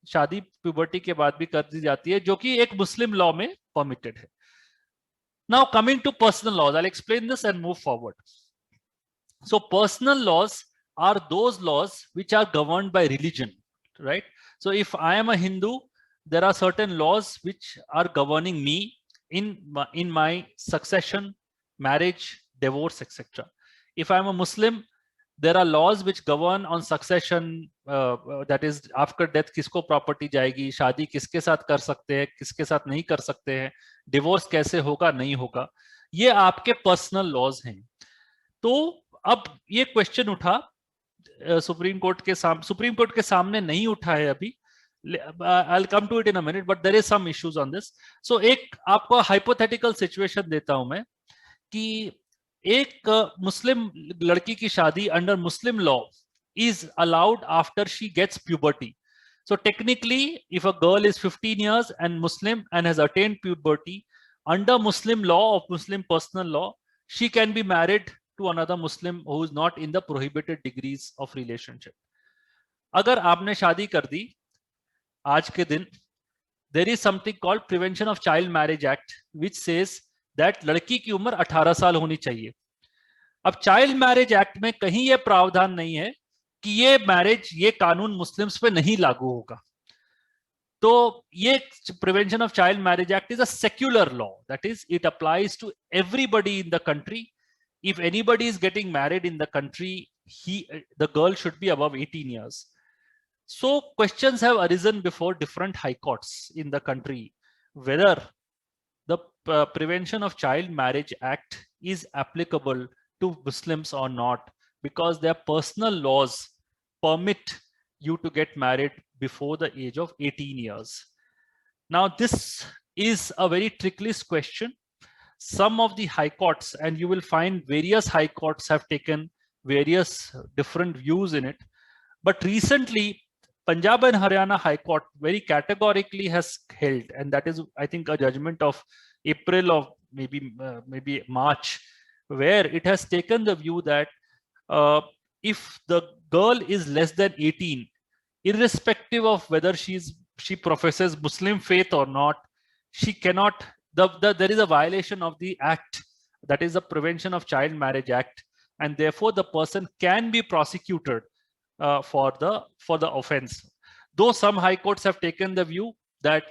शादी प्यूबर्टी के बाद भी कर दी जाती है, जो कि एक मुस्लिम लॉ में परमिटेड है. Now coming to personal laws, I will explain this and move forward. So personal laws are those laws which are governed by religion, right? So if I am a Hindu, there are certain laws which are governing me in my succession, marriage, divorce, etc. If I am a Muslim, there are laws which govern on succession, that is after death किसको property जाएगी, शादी किसके साथ कर सकते हैं, किसके साथ नहीं कर सकते हैं, डिवोर्स कैसे होगा नहीं होगा, ये आपके पर्सनल लॉज हैं. तो अब ये क्वेश्चन उठा सुप्रीम कोर्ट के सामने नहीं उठा है अभी. I'll come to it in a minute, but there is some issues on this. So एक आपको hypothetical situation देता हूं मैं कि एक मुस्लिम लड़की की शादी under Muslim law is allowed after she gets puberty. So technically, if a girl is 15 years and Muslim and has attained puberty, under Muslim law of Muslim personal law, she can be married to another Muslim who is not in the prohibited degrees of relationship. अगर आपने शादी कर दी आज के दिन, there is something called Prevention of Child Marriage Act, which says that लड़की की उम्र 18 साल होनी चाहिए. अब चाइल्ड मैरिज एक्ट में कहीं ये प्रावधान नहीं है कि ये मैरिज, ये कानून मुस्लिम्स पे नहीं लागू होगा. तो ये prevention of child marriage act is a secular law, that is it applies to everybody in the country. If anybody is getting married in the country, the girl should be above 18 years. So questions have arisen before different high courts in the country whether the Prevention of Child Marriage Act is applicable to Muslims or not, because their personal laws permit you to get married before the age of 18 years. Now this is a very tricky question. Some of the high courts, and you will find various high courts have taken various different views in it, but recently Punjab and Haryana High Court very categorically has held, and that is, I think, a judgment of April of maybe March, where it has taken the view that if the girl is less than 18, irrespective of whether she professes Muslim faith or not, she cannot. There is a violation of the act, that is the Prevention of Child Marriage Act, and therefore the person can be prosecuted for the offense. Though some high courts have taken the view that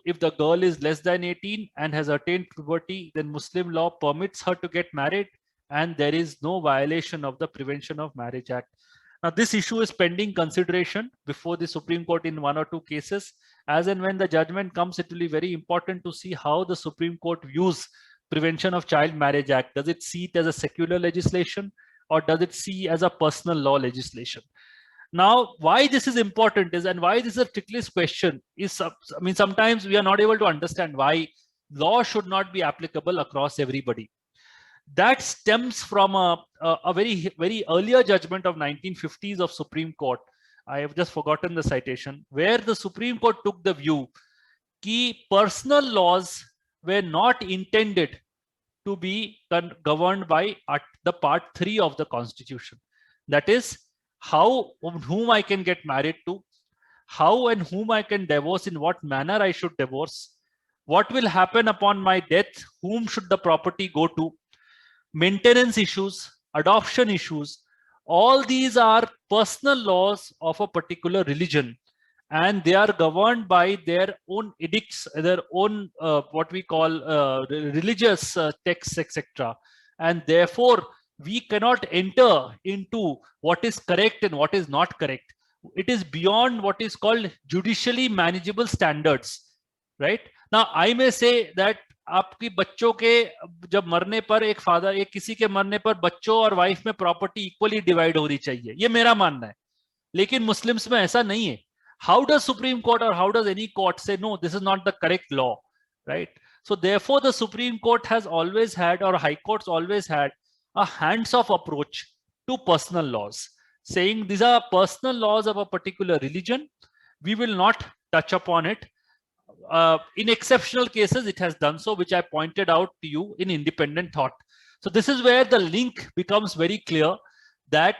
if the girl is less than 18 and has attained puberty, then Muslim law permits her to get married, and there is no violation of the Prevention of Marriage Act. Now, this issue is pending consideration before the Supreme Court in 1 or 2 cases. As and when the judgment comes, it will be very important to see how the Supreme Court views Prevention of Child Marriage Act. Does it see it as a secular legislation, or does it see as a personal law legislation? Now, why this is important is, and why this is a tricky question is, I mean, sometimes we are not able to understand why law should not be applicable across everybody. That stems from a very earlier judgment of 1950s of Supreme Court. I have just forgotten the citation, where the Supreme Court took the view that personal laws were not intended to be governed by the part 3 of the Constitution. That is, how whom I can get married to, how and whom I can divorce, in what manner I should divorce, what will happen upon my death, whom should the property go to, maintenance issues, adoption issues. All these are personal laws of a particular religion, and they are governed by their own edicts, their own what we call religious texts, etc. And therefore, we cannot enter into what is correct and what is not correct. It is beyond what is called judicially manageable standards, right? Now, I may say that आपकी बच्चों के जब मरने पर एक father एक किसी के मरने पर बच्चों और वाइफ में प्रॉपर्टी इक्वली डिवाइड होनी चाहिए, ये मेरा मानना है, लेकिन मुस्लिम्स में ऐसा नहीं है. How does Supreme Court or how does any court say no, this is not the correct law, right? So therefore, the Supreme Court has always had, or High Courts always had, a hands-off approach to personal laws, saying these are personal laws of a particular religion. We will not touch upon it. In exceptional cases, it has done so, which I pointed out to you in Independent Thought. So this is where the link becomes very clear, that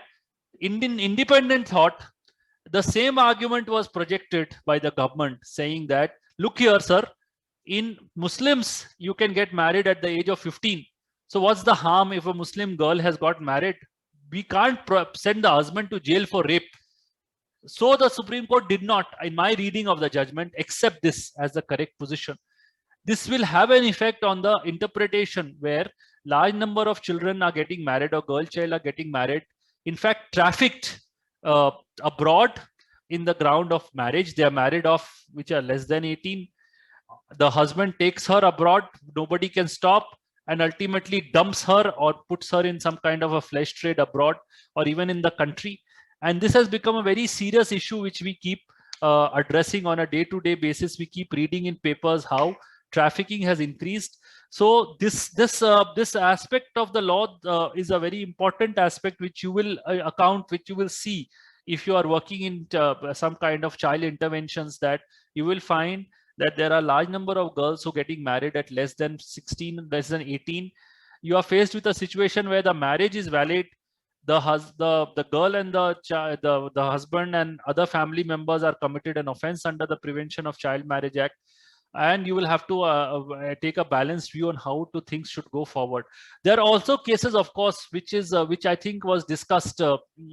in Independent Thought, the same argument was projected by the government, saying that, look here, sir, in Muslims, you can get married at the age of 15. So what's the harm if a Muslim girl has got married? We can't send the husband to jail for rape. So the Supreme Court did not, in my reading of the judgment, accept this as the correct position. This will have an effect on the interpretation, where large number of children are getting married, or girl child are getting married, in fact trafficked abroad in the ground of marriage. They are married off which are less than 18. The husband takes her abroad, nobody can stop, and ultimately dumps her or puts her in some kind of a flesh trade abroad or even in the country. And this has become a very serious issue which we keep addressing on a day-to-day basis. We keep reading in papers how trafficking has increased. So this aspect of the law is a very important aspect which you will which you will see if you are working in some kind of child interventions, that you will find that there are a large number of girls who are getting married at less than 16, less than 18. You are faced with a situation where the marriage is valid, the girl and the husband and other family members are committed an offense under the Prevention of Child Marriage Act, and you will have to take a balanced view on how things should go forward. There are also cases, of course, which I think was discussed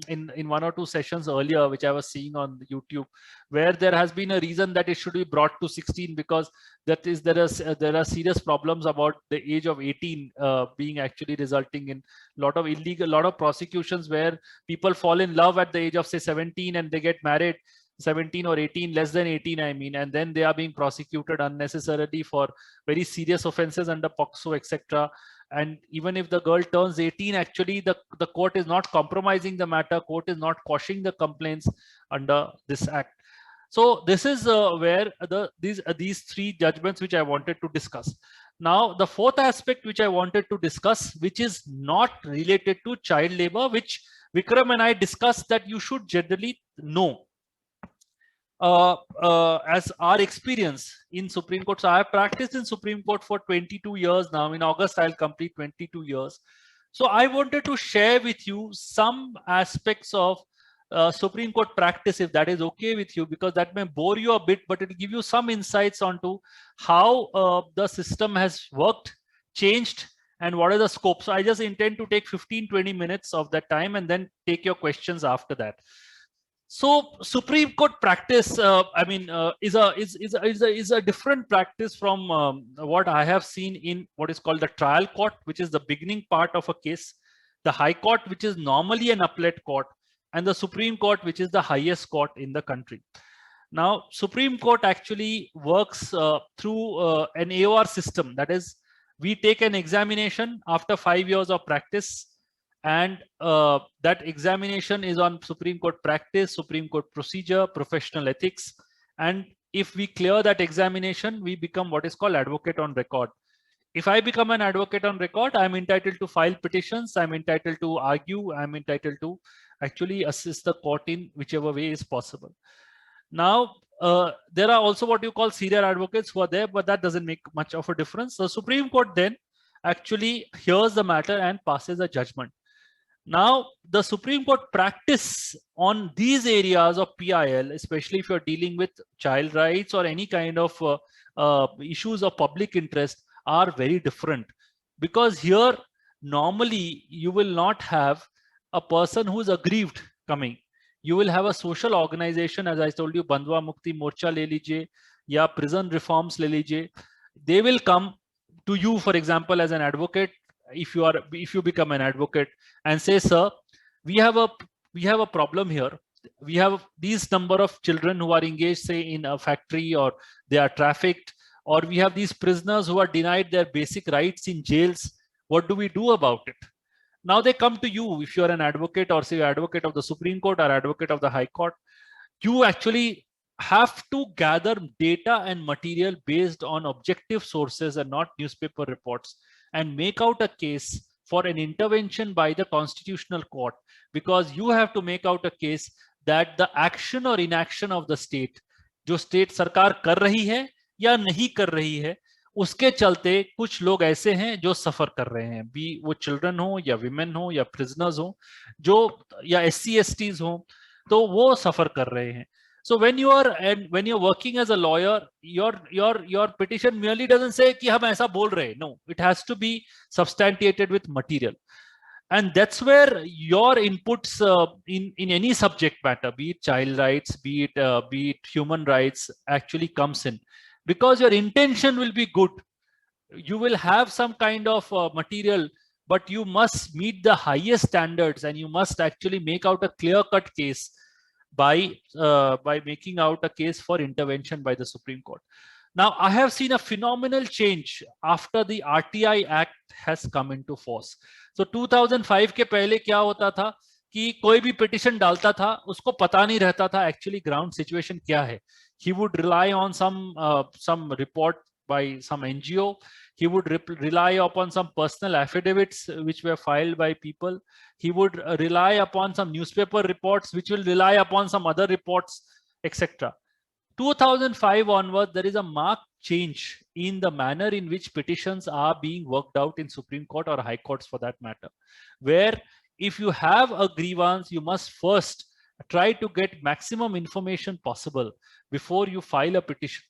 in one or two sessions earlier, which I was seeing on YouTube, where there has been a reason that it should be brought to 16, because there are serious problems about the age of 18 being actually resulting in a lot of prosecutions where people fall in love at the age of say 17 and they get married 17 or 18, less than 18, I mean, and then they are being prosecuted unnecessarily for very serious offenses under POCSO, etc. And even if the girl turns 18, actually the court is not compromising the matter, court is not quashing the complaints under this act. So this is where these three judgments which I wanted to discuss. Now, the fourth aspect which I wanted to discuss, which is not related to child labor, which Vikram and I discussed that you should generally know. As our experience in Supreme Court. So I have practiced in Supreme Court for 22 years now. In August, I'll complete 22 years. So I wanted to share with you some aspects of Supreme Court practice, if that is okay with you, because that may bore you a bit, but it will give you some insights onto how the system has worked, changed, and what is the scope. So I just intend to take 15-20 minutes of that time and then take your questions after that. So Supreme Court practice, I mean, is a different practice from what I have seen in what is called the trial court, which is the beginning part of a case, the High Court, which is normally an appellate court, and the Supreme Court, which is the highest court in the country. Now, Supreme Court actually works through an AOR system. That is, we take an examination after 5 years of practice, and that examination is on Supreme Court practice, Supreme Court procedure, professional ethics, and if we clear that examination, we become what is called advocate on record. If I become an advocate on record, I'm entitled to file petitions, I'm entitled to argue, I'm entitled to actually assist the court in whichever way is possible. Now, there are also what you call senior advocates who are there, but that doesn't make much of a difference. The Supreme Court then actually hears the matter and passes a judgment. Now, the Supreme Court practice on these areas of PIL, especially if you're dealing with child rights or any kind of issues of public interest, are very different. Because here, normally, you will not have a person who is aggrieved coming. You will have a social organization, as I told you, Bandhwa Mukti Morcha le lijiye, ya prison reforms le lijiye. They will come to you, for example, as an advocate, if you become an advocate, and say, sir, we have a problem here. We have these number of children who are engaged, say, in a factory, or they are trafficked, or we have these prisoners who are denied their basic rights in jails. What do we do about it? Now they come to you. If you're an advocate, or say advocate of the Supreme Court or advocate of the High Court, you actually have to gather data and material based on objective sources and not newspaper reports, and make out a case for an intervention by the Constitutional Court, because you have to make out a case that the action or inaction of the state, जो state सरकार कर रही है या नहीं कर रही है, उसके चलते कुछ लोग ऐसे हैं जो सफर कर रहे हैं, भी वो चिल्ड्रन हो या विमेन हो या प्रिजनर्स हो, जो या SC/STs हो, तो वो सफर कर रहे हैं. So when you're working as a lawyer, your petition merely doesn't say कि हम ऐसा बोल रहे. No, it has to be substantiated with material. And that's where your inputs in any subject matter, be it child rights, be it human rights, actually comes in. Because your intention will be good. You will have some kind of material, but you must meet the highest standards, and you must actually make out a clear-cut case by making out a case for intervention by the Supreme Court. Now, I have seen a phenomenal change after the RTI Act has come into force. So 2005 के पहले क्या होता था कि कोई भी petition डालता था, उसको पता नहीं रहता था actually ground situation क्या है. He would rely on some report by some NGO. He would rely upon some personal affidavits which were filed by people. He would rely upon some newspaper reports which will rely upon some other reports, etc. 2005 onward, there is a marked change in the manner in which petitions are being worked out in Supreme Court or High Courts for that matter, where if you have a grievance, you must first try to get maximum information possible before you file a petition.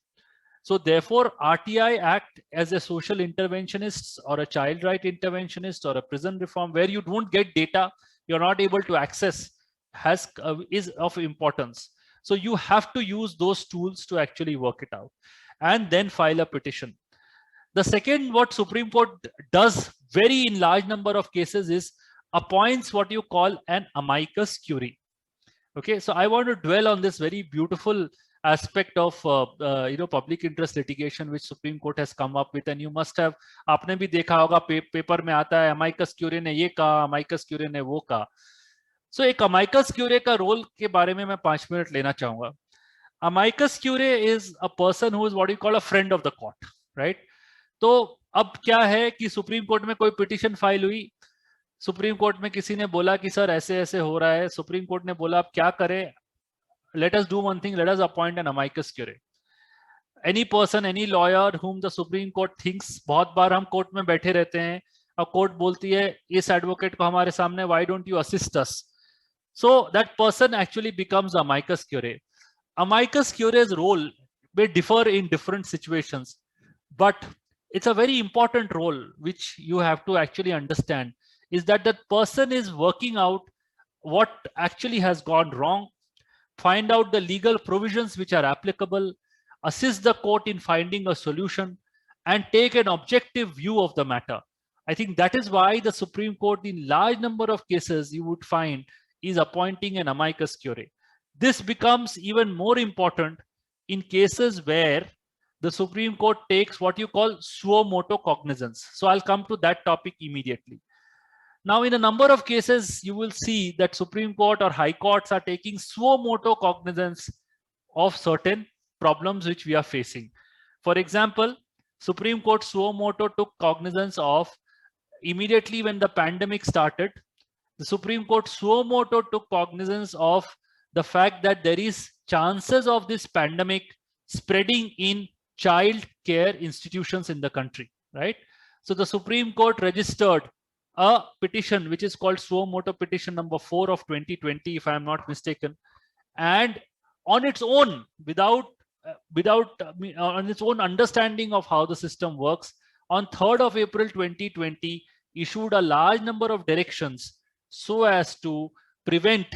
So therefore, RTI Act as a social interventionist or a child right interventionist or a prison reform where you don't get data, you're not able to access, is of importance. So you have to use those tools to actually work it out and then file a petition. The second, what Supreme Court does very in large number of cases is appoints what you call an amicus curiae. Okay, so I want to dwell on this very beautiful aspect of public interest litigation which Supreme Court has come up with, and you must have, आपने भी देखा होगा paper में आता है amicus curiae ने ये कहा, amicus curiae ने वो कहा. So एक amicus curiae का रोल के बारे में मैं 5 मिनट लेना चाहूंगा. Amicus curiae is a person who is what you call a friend of the court, right? तो अब क्या है कि सुप्रीम कोर्ट में कोई पिटीशन फाइल हुई, सुप्रीम कोर्ट में किसी ने बोला कि सर ऐसे ऐसे हो रहा है, सुप्रीम कोर्ट ने बोला अब क्या करें, let us do one thing, let us appoint an amicus curiae. Any person, any lawyer whom the Supreme Court thinks, बहुत बार हम कोर्ट में बैठे रहते हैं और कोर्ट बोलती है इस एडवोकेट को हमारे सामने, why don't you assist us? So that person actually becomes amicus curiae. Amicus curiae's role may differ in different situations, but it's a very important role which you have to actually understand, is that that person is working out what actually has gone wrong, find out the legal provisions which are applicable, assist the court in finding a solution, and take an objective view of the matter. I think that is why the Supreme Court in large number of cases you would find is appointing an amicus curiae. This becomes even more important in cases where the Supreme Court takes what you call suo motu cognizance. So I'll come to that topic immediately. Now, in a number of cases, you will see that Supreme Court or High Courts are taking suo motu cognizance of certain problems which we are facing. For example, Supreme Court suo moto took cognizance of immediately when the pandemic started. The Supreme Court suo moto took cognizance of the fact that there is chances of this pandemic spreading in child care institutions in the country, right? So the Supreme Court registered a petition which is called suo moto petition number 4 of 2020, if I am not mistaken, and on its own, without on its own understanding of how the system works, on 3rd of April 2020 issued a large number of directions so as to prevent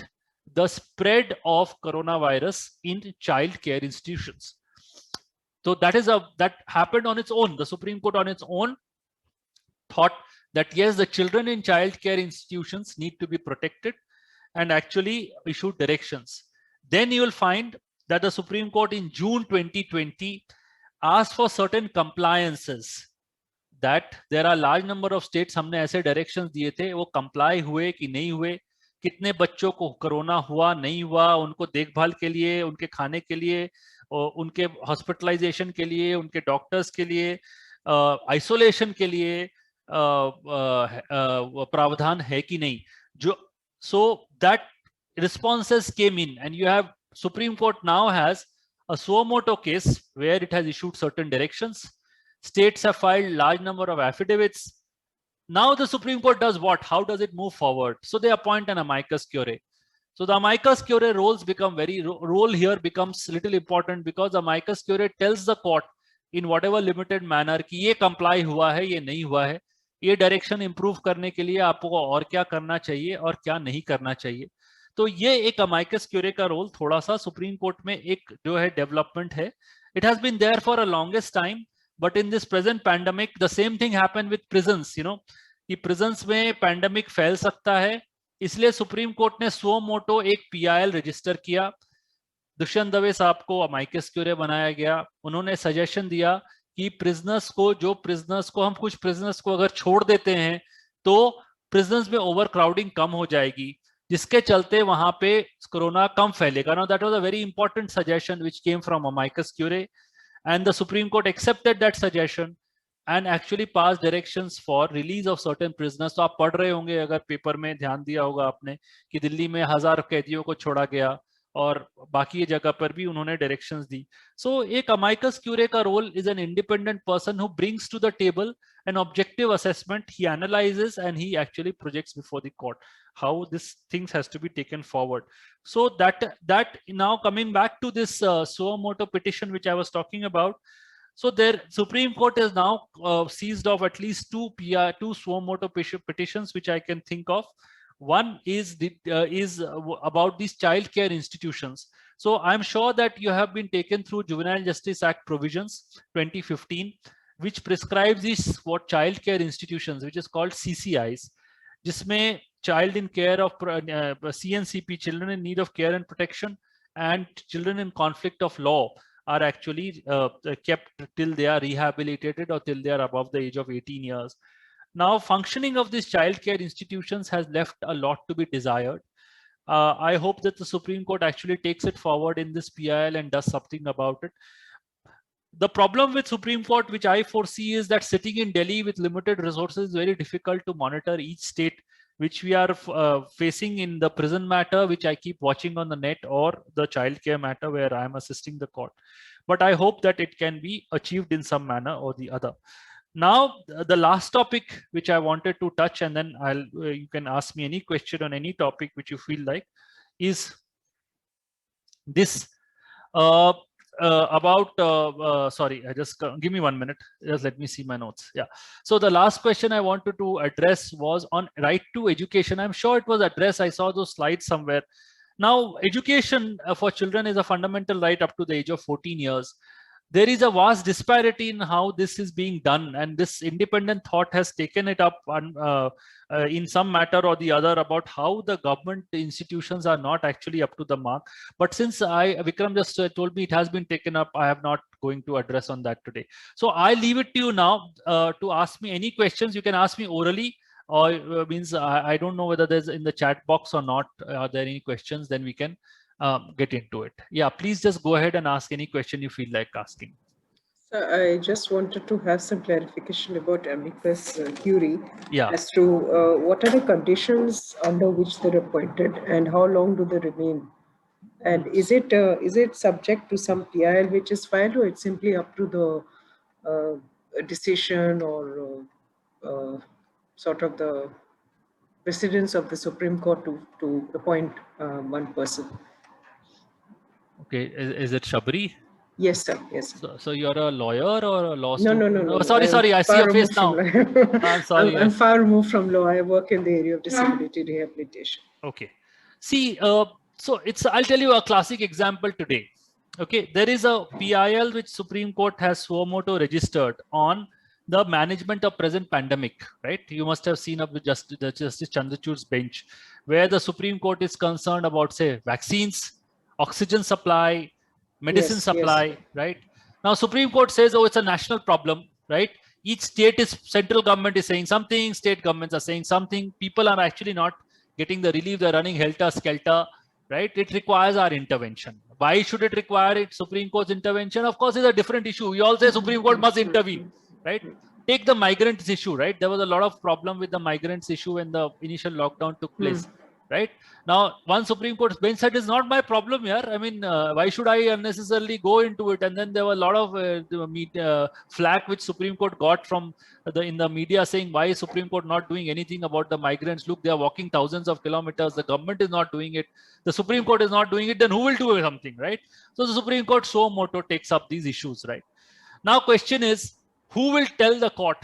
the spread of coronavirus in child care institutions. So that happened on its own. The Supreme Court on its own thought that yes, the children in child care institutions need to be protected and actually issued directions. Then you will find that the Supreme Court in June 2020 asked for certain compliances, that there are large number of states, हमने ऐसे directions दिए थे, वो comply हुए कि नहीं हुए, कितने बच्चों को कोरोना हुआ नहीं हुआ, उनको देखभाल के लिए, उनके खाने के लिए, उनके हॉस्पिटलाइजेशन के लिए, उनके डॉक्टर्स के लिए, आइसोलेशन के लिए प्रावधान है कि नहीं. जो so that responses came in, and you have Supreme Court now has a suo moto case where it has issued certain directions. States have filed large number of affidavits. Now the Supreme Court does what? How does it move forward? So they appoint an amicus curiae. So the amicus curiae role here becomes little important, because the amicus curiae tells the court in whatever limited manner कि ये comply हुआ है, ये नहीं हुआ है, ये direction improve करने के लिए आपको और क्या करना चाहिए और क्या नहीं करना चाहिए. तो ये एक amicus curiae का रोल थोड़ा सा सुप्रीम कोर्ट में एक जो है डेवलपमेंट है. It has been there for a longest time, but in this present pandemic the same thing happened with prisons. You know, कि prisons में pandemic फैल सकता है, इसलिए सुप्रीम कोर्ट ने suo moto एक PIL रजिस्टर किया. दुष्यंत दवे साहब को amicus curiae बनाया गया. उन्होंने सजेशन दिया कि प्रिजनर्स को, जो प्रिजनर्स को हम कुछ प्रिजनर्स को अगर छोड़ देते हैं तो प्रिजनर्स में ओवर क्राउडिंग कम हो जाएगी, जिसके चलते वहां पे कोरोना कम फैलेगा. Now that was a very important suggestion which came from amicus curiae, and the Supreme Court accepted that suggestion and actually passed directions for release of certain prisoners. तो आप पढ़ रहे होंगे, अगर पेपर में ध्यान दिया होगा आपने, कि दिल्ली में 1000 कैदियों को छोड़ा गया और बाकी जगह पर भी उन्होंने डायरेक्शंस दी. सो एक amicus curiae का role is an independent person who brings to the table an objective assessment. He analyzes and he actually projects before the court how this things has to be taken forward. So that now coming back to this suo moto petition which I was talking about. So there Supreme Court has now seized of at least two suo moto petitions which I can think of. One is about these child care institutions. So I'm sure that you have been taken through Juvenile Justice Act provisions 2015, which prescribes these what child care institutions, which is called CCIs, जिसमें child in care of CNCP, children in need of care and protection, and children in conflict of law are actually kept till they are rehabilitated or till they are above the age of 18 years. Now, functioning of these child care institutions has left a lot to be desired. I hope that the Supreme Court actually takes it forward in this PIL and does something about it. The problem with Supreme Court, which I foresee, is that sitting in Delhi with limited resources is very difficult to monitor each state, which we are facing in the prison matter, which I keep watching on the net, or the child care matter where I am assisting the court. But I hope that it can be achieved in some manner or the other. Now, the last topic which I wanted to touch, and then you can ask me any question on any topic which you feel like, is this sorry, give me 1 minute. Just let me see my notes. Yeah. So the last question I wanted to address was on right to education. I'm sure it was addressed. I saw those slides somewhere. Now, education for children is a fundamental right up to the age of 14 years. There is a vast disparity in how this is being done, and this independent thought has taken it up in some matter or the other about how the government institutions are not actually up to the mark. But since Vikram just told me it has been taken up, I am not going to address on that today. So I leave it to you now to ask me any questions. You can ask me orally, or means I don't know whether there's in the chat box or not. Are there any questions? Then we can get into it. Yeah, please just go ahead and ask any question you feel like asking.
So I just wanted to have some clarification about amicus curiae
Yeah.
as to what are the conditions under which they're appointed and how long do they remain? And is it subject to some PIL which is filed, or it's simply up to the decision or sort of the precedence of the Supreme Court to appoint one person?
Okay, is it Shabri?
Yes, sir. Yes, sir.
So you're a lawyer or a law
No,
student?
no, no, no.
Sorry, sorry. I see
far
your face
removed from
now.
law.
I'm sorry.
I'm far removed from law. I work in the area of disability rehabilitation.
Okay. See, so I'll tell you a classic example today. Okay, there is a PIL which Supreme Court has suo motu registered on the management of present pandemic, right? You must have seen up with Justice Chandrachud's bench, where the Supreme Court is concerned about, say, vaccines, oxygen supply, medicine
Yes,
supply,
yes.
right? Now, Supreme Court says, oh, it's a national problem, right? Each central government is saying something, state governments are saying something. People are actually not getting the relief, they're running helter-skelter, right? It requires our intervention. Why should it require it? Supreme Court's intervention, of course, is a different issue. We all say Supreme Court must intervene, right? Take the migrants issue, right? There was a lot of problem with the migrants issue when the initial lockdown took place, right? Now, one Supreme Court bench said, it's not my problem here. I mean, why should I unnecessarily go into it? And then there were a lot of flack which Supreme Court got from in the media saying, why is Supreme Court not doing anything about the migrants? Look, they are walking thousands of kilometers. The government is not doing it. The Supreme Court is not doing it. Then who will do something, right? So the Supreme Court suo motu takes up these issues, right? Now, question is, who will tell the court?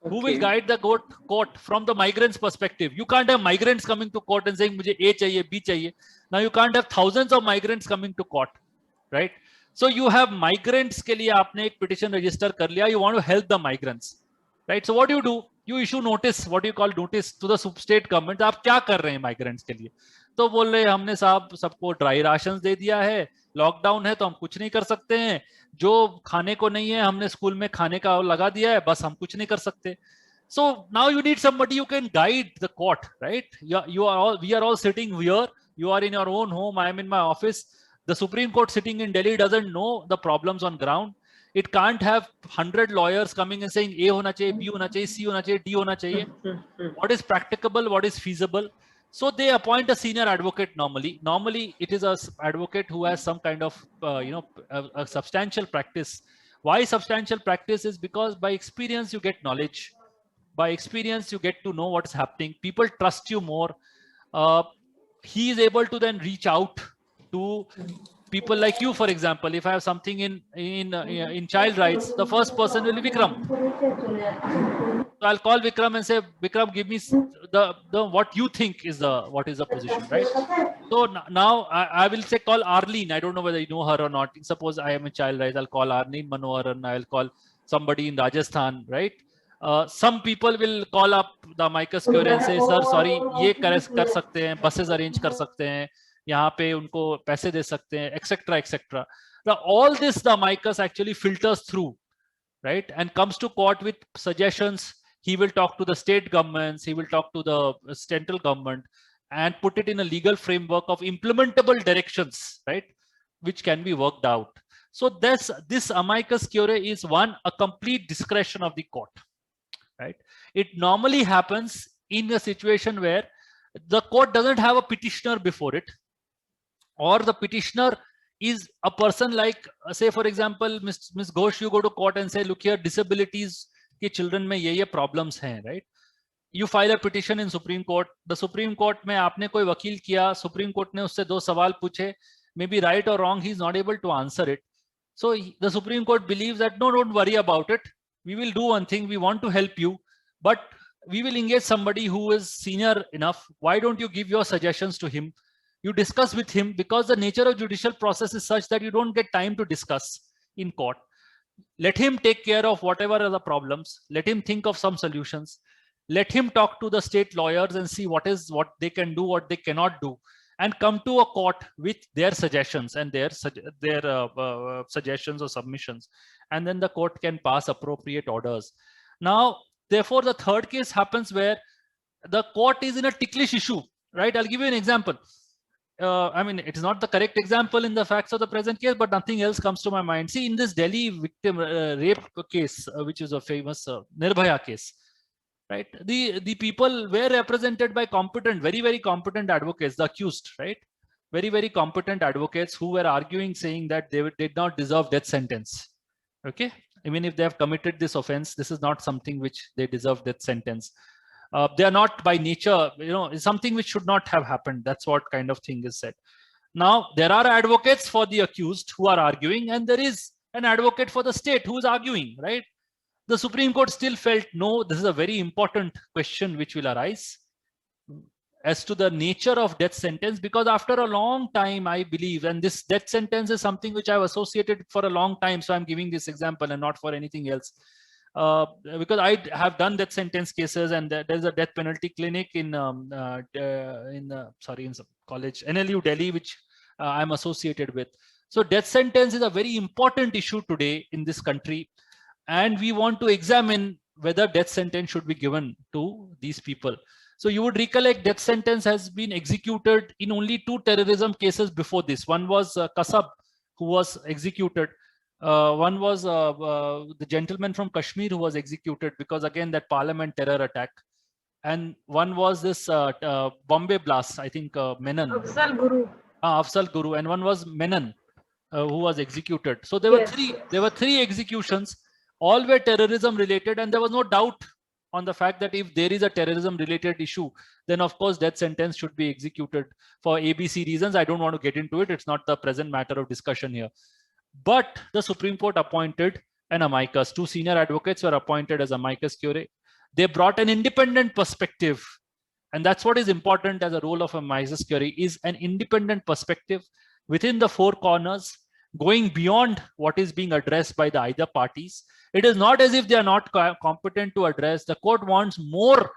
Okay. Who will guide the court from the migrants' perspective? You can't have migrants coming to court and saying, "Mujhe A chahiye, B chahiye." Now you can't have thousands of migrants coming to court, right? So you have migrants ke liye aapne ek petition register kar liya. You want to help the migrants, right? So what do? You issue notice, what you call notice to the state government. आप क्या कर रहे हैं migrants के लिए? तो बोल रहे हमने साहब सबको ड्राई राशन दे दिया है, लॉकडाउन है तो हम कुछ नहीं कर सकते हैं, जो खाने को नहीं है हमने स्कूल में खाने का लगा दिया है, बस हम कुछ नहीं कर सकते. So now you need somebody who can guide the court, right? We are all sitting here. You are in your own home. I am in my office. The Supreme Court sitting in Delhi doesn't know the problems on ground. It can't have 100 lawyers coming and saying A hona chahiye, B hona chahiye, C hona chahiye, D hona chahiye. What is practicable? What is feasible? So they appoint a senior advocate normally. Normally, it is an advocate who has some kind of, a substantial practice. Why substantial practice is because by experience, you get knowledge. By experience, you get to know what's happening. People trust you more. He is able to then reach out to people like you, for example. If I have something in child rights, the first person will be Vikram. So I'll call Vikram and say, Vikram, give me the what you think is what is the position, right? So now I will say call Arlene. I don't know whether you know her or not. Suppose I am a child rights, I'll call Arlene Manoharan. I'll call somebody in Rajasthan, right? Some people will call up the amicus curiae and say, sir, sorry, ये कर सकते हैं, buses arrange कर सकते हैं, यहाँ पे उनको पैसे दे सकते हैं, etc., etc. Now all this the amicus actually filters through, right, and comes to court with suggestions. He will talk to the state governments, he will talk to the central government, and put it in a legal framework of implementable directions, right, which can be worked out. So this amicus curiae is a complete discretion of the court. Right? It normally happens in a situation where the court doesn't have a petitioner before it, or the petitioner is a person like, say, for example, Ms. Ghosh, you go to court and say, look here, disabilities ke children mein ye problems hain, right? You file a petition in Supreme Court. The Supreme Court mein aapne koi vakil kiya, Supreme Court ne usse 2 sawal puche, maybe right or wrong, he's not able to answer it. So the Supreme Court believes that, no, don't worry about it. We will do one thing. We want to help you, but we will engage somebody who is senior enough. Why don't you give your suggestions to him? You discuss with him, because the nature of judicial process is such that you don't get time to discuss in court. Let him take care of whatever are the problems. Let him think of some solutions. Let him talk to the state lawyers and see what they can do, what they cannot do, and come to a court with their suggestions and their suggestions or submissions. And then the court can pass appropriate orders. Now, therefore, the third case happens where the court is in a ticklish issue, right? I'll give you an example. I mean, it is not the correct example in the facts of the present case, but nothing else comes to my mind. See, in this Delhi victim rape case, which is a famous Nirbhaya case, right? The people were represented by competent, very competent advocates, the accused, right? Very competent advocates who were arguing, saying that they did not deserve death sentence. Okay, even if they have committed this offense, this is not something which they deserve death sentence. They are not by nature, it's something which should not have happened. That's what kind of thing is said. Now, there are advocates for the accused who are arguing, and there is an advocate for the state who is arguing, right? The Supreme Court still felt, no, this is a very important question which will arise as to the nature of death sentence, because after a long time, I believe, and this death sentence is something which I've associated for a long time, so I'm giving this example and not for anything else. Because I have done death sentence cases, and there's a death penalty clinic in some college, NLU Delhi, which I'm associated with. So death sentence is a very important issue today in this country, and we want to examine whether death sentence should be given to these people. So you would recollect death sentence has been executed in only 2 terrorism cases before this. One was Kasab, who was executed. One was the gentleman from Kashmir who was executed because, again, that parliament terror attack. And one was this Bombay blast, I think Menon.
Afzal Guru.
Afzal Guru. And one was Menon, who was executed. So there were three executions. All were terrorism related, and there was no doubt on the fact that if there is a terrorism related issue, then of course death sentence should be executed for ABC reasons. I don't want to get into it. It's not the present matter of discussion here. But the Supreme Court appointed an amicus. 2 senior advocates were appointed as amicus curiae. They brought an independent perspective. And that's what is important as a role of amicus curiae, is an independent perspective within the 4 corners, going beyond what is being addressed by the either parties. It is not as if they are not competent to address. The court wants more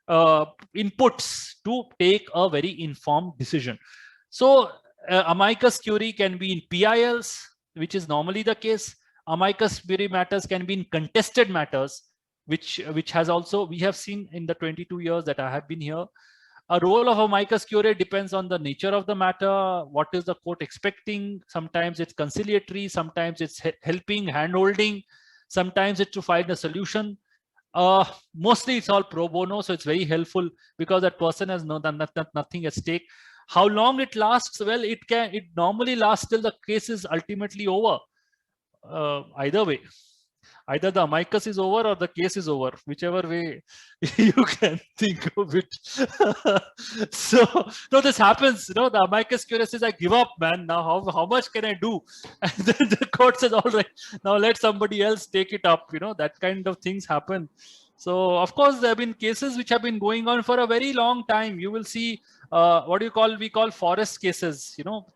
inputs to take a very informed decision. So amicus curiae can be in PILs, which is normally the case. Amicus curiae matters can be in contested matters, which has also, we have seen in the 22 years that I have been here. A role of amicus curiae depends on the nature of the matter. What is the court expecting? Sometimes it's conciliatory, sometimes it's helping, hand-holding, sometimes it's to find a solution. Mostly it's all pro bono, so it's very helpful because that person has nothing at stake. How long it lasts? Well, it normally lasts till the case is ultimately over. Either way, either the amicus is over or the case is over, whichever way you can think of it. So no, this happens. The amicus curiae says, I give up, man. Now how much can I do? And then the court says, all right, now let somebody else take it up. That kind of things happen. So of course there have been cases which have been going on for a very long time. You will see we call forest cases,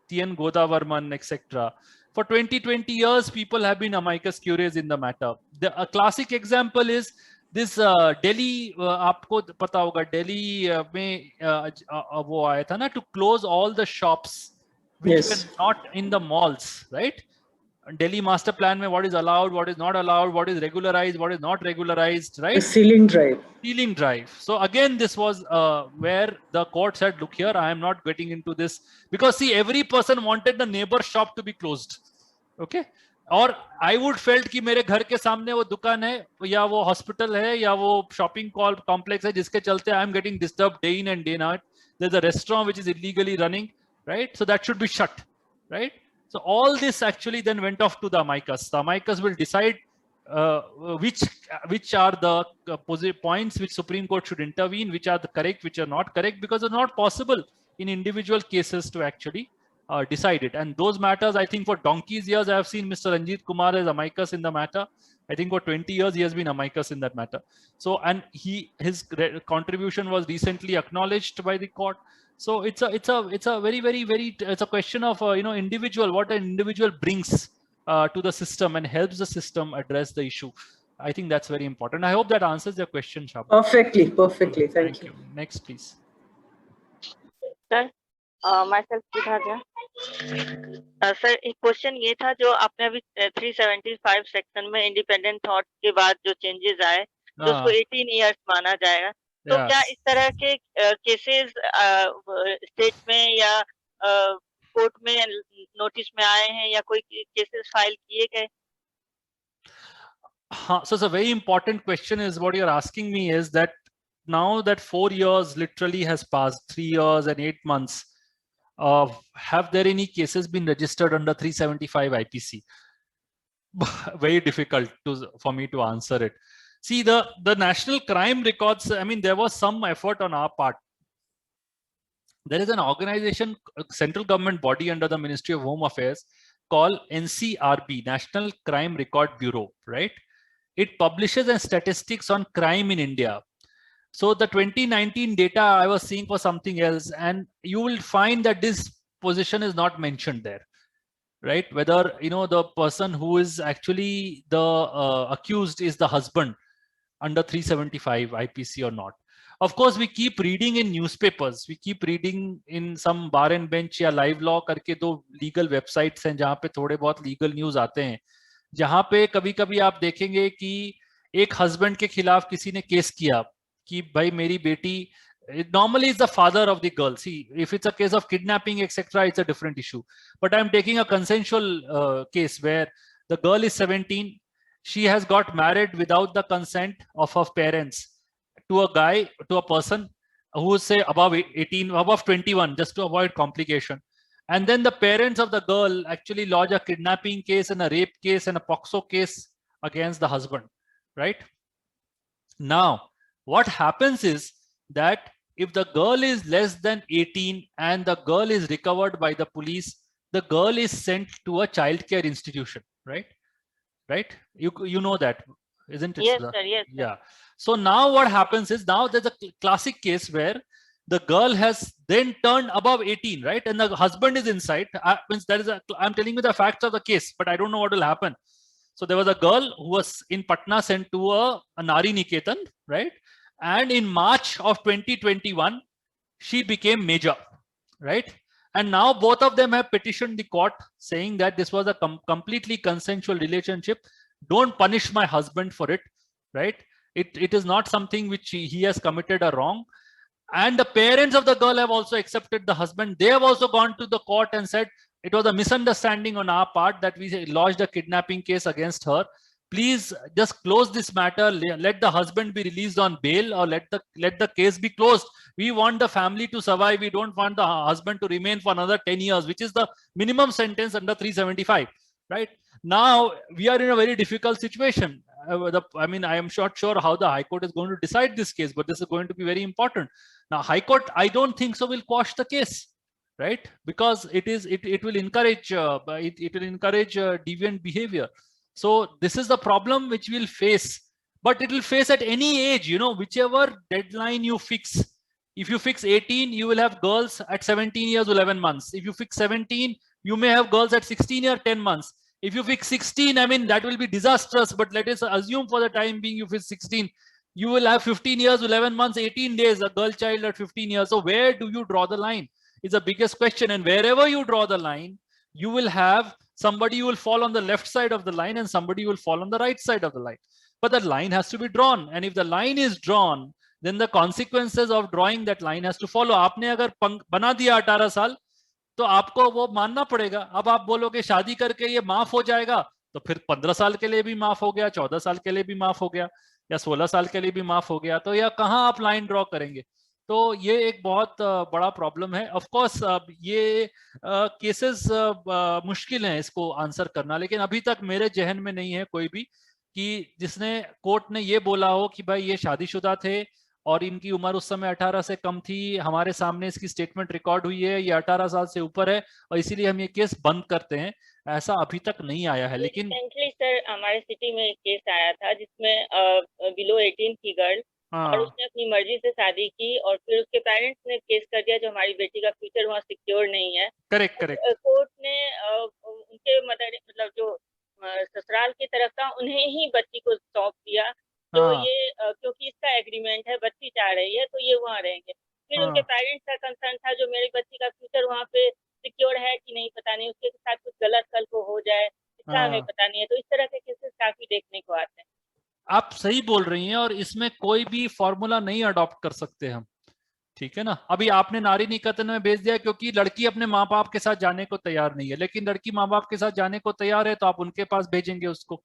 T.N. Godavarman, etc. For 20 years, people have been amicus curiae in the matter. A classic example is this Delhi, आपको पता होगा, Delhi में वो आया था ना, to close all the shops which were not in the malls, right? Delhi master plan mein what is allowed, what is not allowed, what is regularized, what is not regularized, right?
The sealing drive.
Sealing drive. So again, this was where the court said, look here, I am not getting into this, because see, every person wanted the neighbor shop to be closed. Okay. और I would felt कि मेरे घर के सामने वो दुकान है या वो हॉस्पिटल है या वो शॉपिंग कॉम्प्लेक्स है जिसके चलते I am getting disturbed day in and day out. There's a restaurant which is illegally running, right? So that should be shut, right? So all this actually then went off to the amicus. The amicus will decide which are the points which Supreme Court should intervene, which are the correct, which are not correct, because it's not possible in individual cases to actually decide it. And those matters, I think for donkey's years, I have seen Mr. Ranjit Kumar as amicus in the matter. I think for 20 years, he has been amicus in that matter. So, and his contribution was recently acknowledged by the court. So it's a very, it's a question of, individual, what an individual brings to the system and helps the system address the issue. I think that's very important. I hope that answers your question, Shaba.
Perfectly. Thank you.
Next, please.
Sir, myself Siddhartha. Sir एक question ये था, जो आपने अभी 375 section में independent thought के बाद जो चेंजेस आए, तो उसको 18 इयर्स माना जाएगा, तो क्या इस तरह के केसेस स्टेट में या कोर्ट में नोटिस में आए हैं या कोई केसेस फाइल किए गए?
So it's a very important question is what you're asking me is that now that 4 years literally has passed, 3 years and 8 months, have there any cases been registered under 375 IPC? Very difficult for me to answer it. See, the national crime records, I mean, there was some effort on our part. There is an organization, a central government body under the Ministry of Home Affairs called NCRB, National Crime Record Bureau, right? It publishes a statistics on crime in India. So the 2019 data I was seeing for something else, and you will find that this position is not mentioned there, right? Whether, you know, the person who is actually the accused is the husband under 375 IPC or not. Of course, we keep reading in newspapers, we keep reading in some bar and bench या live law करके दो legal websites हैं जहाँ पे थोड़े बहुत legal news आते हैं, जहाँ पे कभी कभी आप देखेंगे कि एक हस्बैंड के खिलाफ किसी ने केस किया कि भाई मेरी बेटी, normally is the father of the girl. See, if it's a case of kidnapping etc, it's a different issue, but I'm taking a consensual case where the girl is 17, she has got married without the consent of her parents to a guy, to a person who is say above 18, above 21, just to avoid complication. And then the parents of the girl actually lodge a kidnapping case and a rape case and a POXO case against the husband, right? Now, what happens is that if the girl is less than 18 and the girl is recovered by the police, the girl is sent to a child care institution, right? Right? You know that, isn't it?
Yes, sir. Yes, sir.
Yeah. So now what happens is, now there's a classic case where the girl has then turned above 18, right? And the husband is inside. Means that is I'm telling you the facts of the case, but I don't know what will happen. So there was a girl who was in Patna sent to a Nari Niketan, right? And in March of 2021, she became major, right? And now both of them have petitioned the court saying that this was a completely consensual relationship. Don't punish my husband for it, right? It is not something which he has committed a wrong. And the parents of the girl have also accepted the husband. They have also gone to the court and said it was a misunderstanding on our part that we lodged a kidnapping case against her. Please just close this matter. Let the husband be released on bail, or let the case be closed. We want the family to survive. We don't want the husband to remain for another 10 years, which is the minimum sentence under 375, right? Now we are in a very difficult situation. I mean, I am not sure how the High Court is going to decide this case, but this is going to be very important. Now, High Court, I don't think so will quash the case, right? Because it will encourage deviant behavior. So this is the problem which we'll face, but it will face at any age, you know, whichever deadline you fix. If you fix 18, you will have girls at 17 years, 11 months. If you fix 17, you may have girls at 16 years, 10 months. If you fix 16, I mean, that will be disastrous, but let us assume for the time being you fix 16, you will have 15 years, 11 months, 18 days, a girl child at 15 years. So where do you draw the line is the biggest question. And wherever you draw the line, you will have somebody who will fall on the left side of the line and somebody will fall on the right side of the line. But that line has to be drawn. And if the line is drawn, then the consequences of drawing that line has to follow. आपने अगर बना दिया 18 साल, तो आपको वो मानना पड़ेगा. अब आप बोलोगे शादी करके ये माफ हो जाएगा, तो फिर 15 साल के लिए भी माफ हो गया, 14 साल के लिए भी माफ हो गया, या 16 साल के लिए भी माफ हो गया. तो या कहाँ आप लाइन ड्रॉ करेंगे? तो ये एक बहुत बड़ा प्रॉब्लम है. ऑफ कोर्स ये केसेस मुश्किल हैं इसको आंसर करना, लेकिन अभी तक मेरे जहन में नहीं है कोई भी कि जिसने कोर्ट ने ये बोला हो कि भाई ये शादीशुदा थे और इनकी उम्र उस समय 18 से कम थी, हमारे सामने इसकी स्टेटमेंट रिकॉर्ड हुई है, ये 18 साल से ऊपर है और इसीलिए हम ये केस बंद करते हैं, ऐसा अभी तक नहीं आया है. लेकिन
सर हमारे सिटी में एक केस आया था जिसमें बिलो 18 की गर्ल और उसने अपनी मर्जी से शादी की और फिर उसके पेरेंट्स ने केस कर दिया जो हमारी बेटी का फ्यूचर वहाँ सिक्योर नहीं है.
करेक्ट.
कोर्ट ने उनके मतलब जो ससुराल की तरफ था उन्हें ही बच्ची को सौंप दिया. तो ये क्योंकि इसका एग्रीमेंट है, बच्ची चाह रही है तो ये वहाँ रहेंगे. फिर उनके पेरेंट्स का कंसर्न था जो मेरी बच्ची का फ्यूचर वहाँ पे सिक्योर है कि नहीं पता नहीं, उसके साथ कुछ गलत कल को हो जाए इसका हमें पता नहीं है. तो इस तरह के केसेस काफी देखने को आते हैं.
आप सही बोल रही हैं और इसमें कोई भी फॉर्मूला नहीं अडॉप्ट कर सकते हम, ठीक है ना। अभी आपने नारी निकेतन में भेज दिया क्योंकि लड़की अपने माँ बाप के साथ जाने को तैयार नहीं है, लेकिन लड़की माँ बाप के साथ जाने को तैयार है तो आप उनके पास भेजेंगे उसको,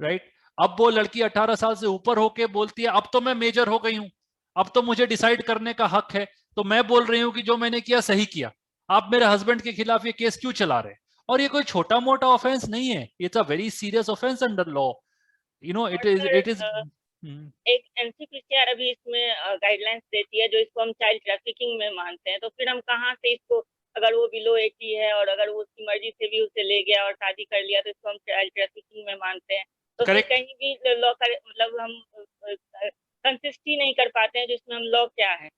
राइट। अब वो लड़की 18 साल से ऊपर होके बोलती है अब तो मैं मेजर हो गई हूं, अब तो मुझे डिसाइड करने का हक है, तो मैं बोल रही हूं कि जो मैंने किया सही किया, आप मेरे हस्बैंड के खिलाफ ये केस क्यों चला रहे हैं। और ये कोई छोटा मोटा ऑफेंस नहीं है, it's a very serious offence under law, you know, it is
एक एनसीपीसीआर अभी इसमें गाइडलाइंस देती है जो इसको हम चाइल्ड ट्रैफिकिंग में मानते हैं, तो फिर हम कहाँ से इसको, अगर वो बिलो 80 है और अगर वो उसकी मर्जी से भी उसे ले गया और शादी कर लिया तो इसको हम चाइल्ड ट्रैफिकिंग में मानते हैं। तो फिर कहीं भी लॉ का मतलब हम कंसिस्ट ही नहीं कर पाते हैं जिसमें हम लॉ क्या है।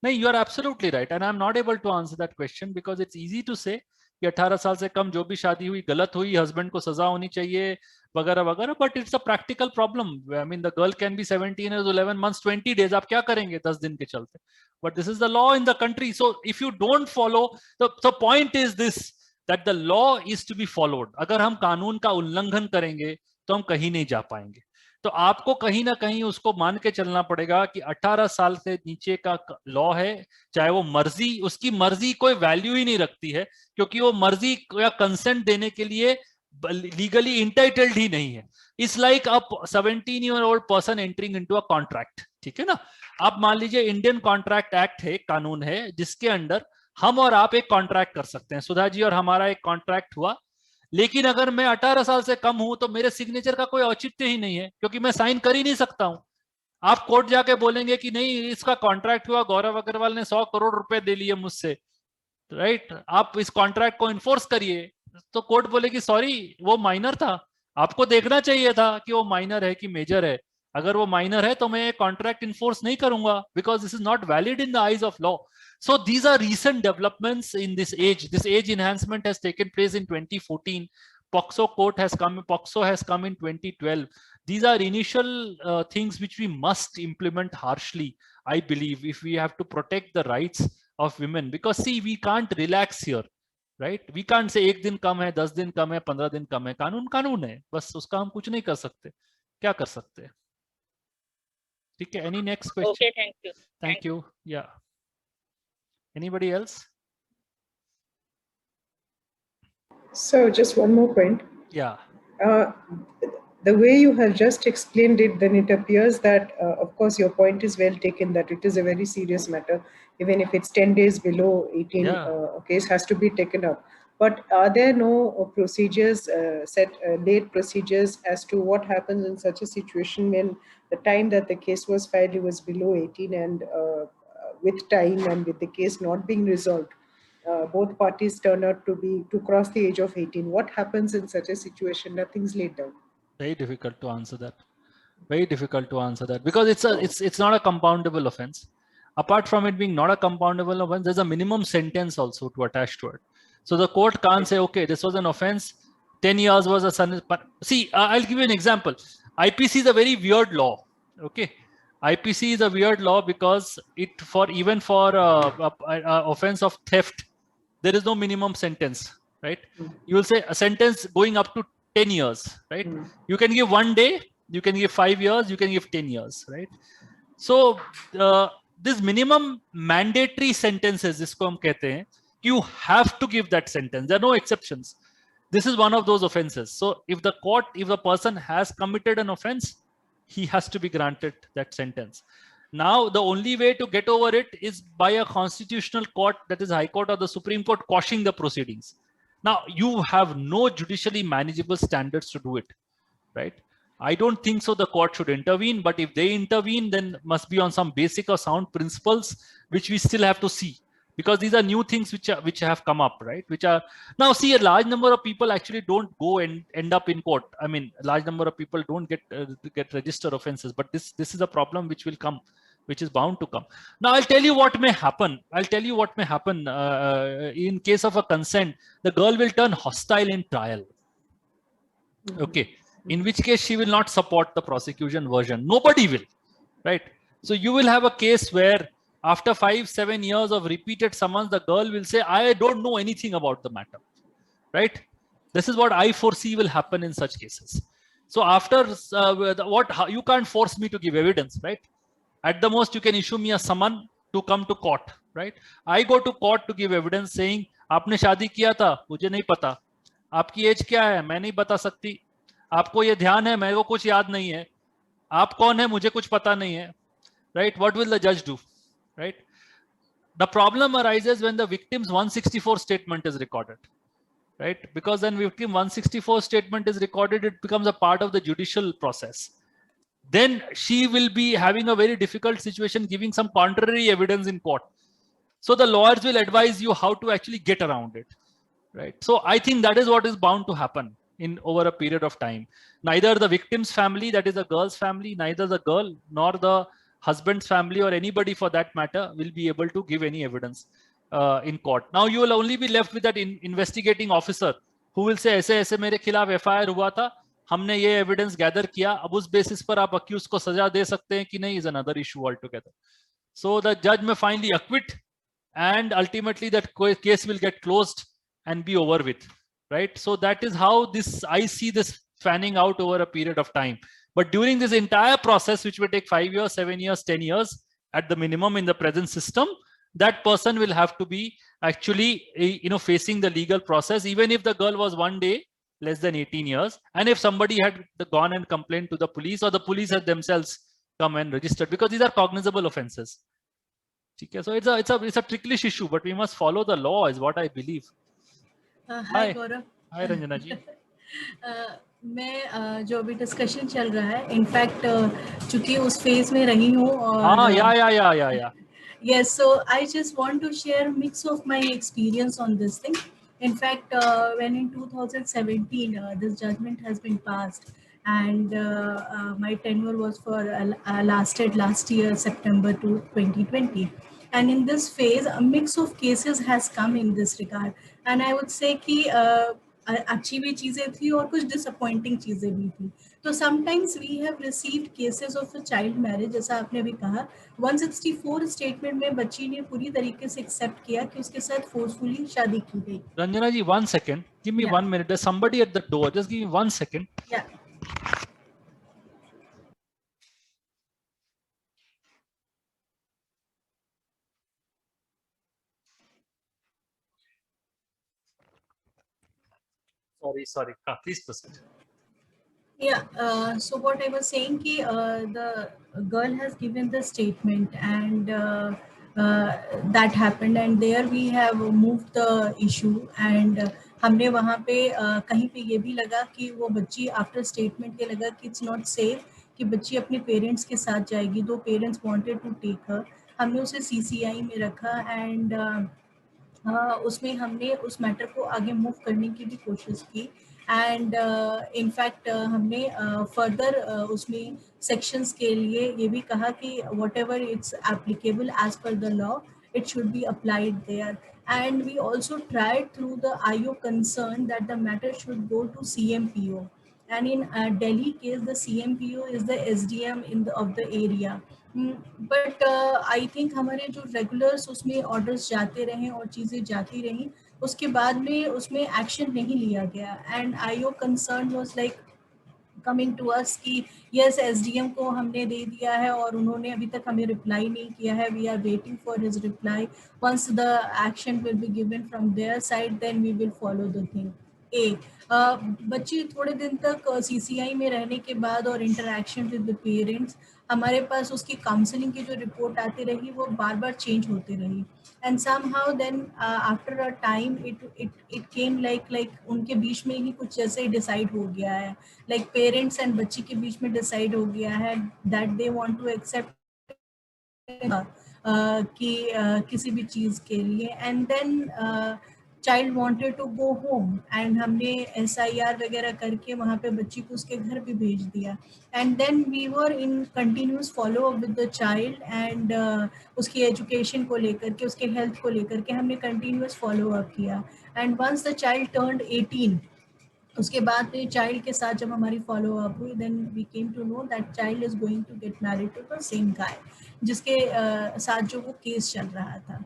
नहीं, you are absolutely right and I am not able to answer that question because it's easy to say कि 18 साल से कम जो भी शादी हुई गलत हुई, हस्बैंड को सजा होनी चाहिए वगैरह वगैरह, but it's a practical problem. I mean the girl can be 17 years 11 months 20 days, आप क्या करेंगे 10 दिन के चलते, but this is the law in the country. So if you don't follow the point is this that the law is to be followed. अगर हम कानून का उल्लंघन करेंगे तो हम कहीं नहीं जा पाएंगे। तो आपको कहीं ना कहीं उसको मान के चलना पड़ेगा कि 18 साल से नीचे का लॉ है, चाहे वो मर्जी, उसकी मर्जी कोई वैल्यू ही नहीं रखती है क्योंकि वो मर्जी या कंसेंट देने के लिए लीगली इंटाइटल्ड ही नहीं है। It's like a 17-year-old person entering into a contract, ठीक है ना। आप मान लीजिए इंडियन कॉन्ट्रैक्ट एक्ट है, कानून है जिसके अंडर हम और आप एक कॉन्ट्रैक्ट कर सकते हैं। सुधा जी और हमारा एक कॉन्ट्रैक्ट हुआ, लेकिन अगर मैं 18 साल से कम हूं तो मेरे सिग्नेचर का कोई औचित्य ही नहीं है क्योंकि मैं साइन कर ही नहीं सकता हूं। आप कोर्ट जाके बोलेंगे कि नहीं इसका कॉन्ट्रैक्ट हुआ, गौरव अग्रवाल ने 100 करोड़ रुपए दे लिए मुझसे, राइट, आप इस कॉन्ट्रैक्ट को इन्फोर्स करिए, तो कोर्ट बोलेगी सॉरी वो माइनर था, आपको देखना चाहिए था कि वो माइनर है कि मेजर है। अगर वो माइनर है तो मैं कॉन्ट्रैक्ट इन्फोर्स नहीं करूंगा because this is not valid in the eyes of law. So these are recent developments in this age. This age enhancement has taken place in 2014. POXO has come in 2012. These are initial things which we must implement harshly, I believe, if we have to protect the rights of women. Because see, we can't relax here, right? We can't say एक दिन कम है, 10 दिन कम है, 15 दिन कम है, कानून कानून है, बस उसका हम कुछ नहीं कर सकते। क्या कर सकते हैं? ठीक है, any next question?
Okay, thank you.
Thank you. Yeah. Anybody else?
So just one more point.
Yeah.
The way you have just explained it, then it appears that, of course, your point is well taken, that it is a very serious matter. Even if it's 10 days below 18,
Yeah.
a case has to be taken up. But are there no procedures, late procedures as to what happens in such a situation when the time that the case was filed, it was below 18 and with time and with the case not being resolved, both parties turn out to cross the age of 18. What happens in such a situation? Nothing's laid down.
Very difficult to answer that. Very difficult to answer that because it's not a compoundable offense. Apart from it being not a compoundable offense, there's a minimum sentence also to attach to it. So the court can't say, okay, this was an offense, 10 years was a sentence. But see, I'll give you an example. IPC is a very weird law. Okay. IPC is a weird law because even for offense of theft, there is no minimum sentence, right? You will say a sentence going up to 10 years, right? You can give 1 day, you can give 5 years, you can give 10 years, right? So this minimum mandatory sentences, जिसको हम कहते हैं, you have to give that sentence. There are no exceptions. This is one of those offenses. So if the person has committed an offense, he has to be granted that sentence. Now, the only way to get over it is by a constitutional court, that is High Court or the Supreme Court, quashing the proceedings. Now, you have no judicially manageable standards to do it, right? I don't think so the court should intervene, but if they intervene, then must be on some basic or sound principles, which we still have to see. Because these are new things which have come up, right? Which are now, see, a large number of people actually don't go and end up in court. I mean, a large number of people don't get registered offenses, but this is a problem which will come, which is bound to come. Now, I'll tell you what may happen. In case of a consent, the girl will turn hostile in trial. Okay, in which case she will not support the prosecution version. Nobody will, right? So you will have a case where after 5-7 years of repeated summons, the girl will say, I don't know anything about the matter, right? This is what I foresee will happen in such cases. So after you can't force me to give evidence, right? At the most, you can issue me a summon to come to court, right? I go to court to give evidence saying आपने शादी किया था, मुझे नहीं पता, आपकी as क्या है, मैं नहीं बता सकती, आपको ये ध्यान है, मेरे को कुछ याद नहीं है, आप कौन है, मुझे कुछ पता नहीं है, right? What will the judge do, right? The problem arises when the victim's 164 statement is recorded, right? Because then victim 164 statement is recorded, it becomes a part of the judicial process. Then she will be having a very difficult situation giving some contrary evidence in court. So the lawyers will advise you how to actually get around it, right? So I think that is what is bound to happen in over a period of time. Neither the victim's family, that is the girl's family, neither the girl nor the husband's family or anybody for that matter will be able to give any evidence in court. Now you will only be left with that investigating officer who will say ऐसे ऐसे मेरे खिलाफ FIR हुआ था, हमने ये evidence gather किया, अब उस बेसिस पर आप अक्यूज को सजा दे सकते हैं कि नहीं, is another issue altogether. So the judge may finally acquit and ultimately that case will get closed and be over with, right? So that is how this, I see this fanning out over a period of time. But during this entire process, which will take 5 years, 7 years, 10 years at the minimum in the present system, that person will have to be actually, facing the legal process, even if the girl was one day less than 18 years. And if somebody had gone and complained to the police, or the police had themselves come and registered, because these are cognizable offenses. Okay, so it's a ticklish issue, but we must follow the law, is what I believe.
Hi Gaurav.
Hi Ranjana ji.
मैं जो अभी discussion चल रहा है, in fact चूंकि उस phase में रही हूँ और
yeah.
Yes, so I just want to share a mix of my experience on this thing. In fact, when in 2017 this judgment has been passed, and my tenure was for lasted last year September to 2020, and in this phase a mix of cases has come in this regard, and I would say कि अच्छी भी चीजें थी और कुछ disappointing चीजें भी थी. तो sometimes we have received cases of child marriage, जैसा आपने अभी कहा. 164 स्टेटमेंट में बच्ची ने पूरी तरीके से एक्सेप्ट किया कि उसके साथ फोर्सफुली शादी की गई.
Ranjana ji, 1 second, give me 1 minute. There's somebody at the door. Just give me 1 second.
Yeah.
Sorry. Please proceed.
Yeah, so what I was saying कि the girl has given the statement, and that happened, and there we have moved the issue, and हमने वहाँ पे कहीं पे ये भी लगा कि वो बच्ची आफ्टर स्टेटमेंट के लगा कि इट्स नॉट सेफ कि बच्ची अपने पेरेंट्स के साथ जाएगी. Though parents wanted to take her. हमने उसे CCI में रखा, एंड उसमें हमने उस मैटर को आगे मूव करने की भी कोशिश की. एंड इनफैक्ट हमने फर्दर उसमें सेक्शंस के लिए ये भी कहा कि whatever it's applicable as per the law, it should be applied there. And we also tried through the IO concern that the matter should go to CMPO. And in Delhi case, the CMPO is the SDM of the area. But I think हमारे जो regulars उसमें orders जाते रहे और चीज़ें जाती रहीं, उसके बाद में उसमें एक्शन नहीं लिया गया. And IO concern was like coming to us कि यस SDM को हमने दे दिया है और उन्होंने अभी तक हमें रिप्लाई नहीं किया है. We are waiting for his reply. Once the action will be given from their side, then we will follow the thing. बच्ची थोड़े दिन तक CCI में रहने के बाद और इंटरेक्शन विद द पेरेंट्स, हमारे पास उसकी काउंसलिंग की जो रिपोर्ट आती रही वो बार बार चेंज होती रही. And somehow then after a time it came like उनके बीच में ही कुछ जैसे डिसाइड हो गया है, like पेरेंट्स एंड बच्ची के बीच में डिसाइड हो गया है that they want to accept कि किसी भी चीज़ के लिए. And then child wanted to go home, and हमने SIR वगैरह करके वहाँ पे बच्ची को उसके घर भी भेज दिया. And then we were in continuous follow up with the child, and उसकी एजुकेशन को लेकर के, उसके हेल्थ को लेकर के हमने कंटिन्यूस फॉलो अप किया. And once the child turned 18, उसके बाद में चाइल्ड के साथ जब हमारी फॉलो अप हुई, then we came to know that child is going to get married to the same guy जिसके साथ जो वो केस चल रहा था.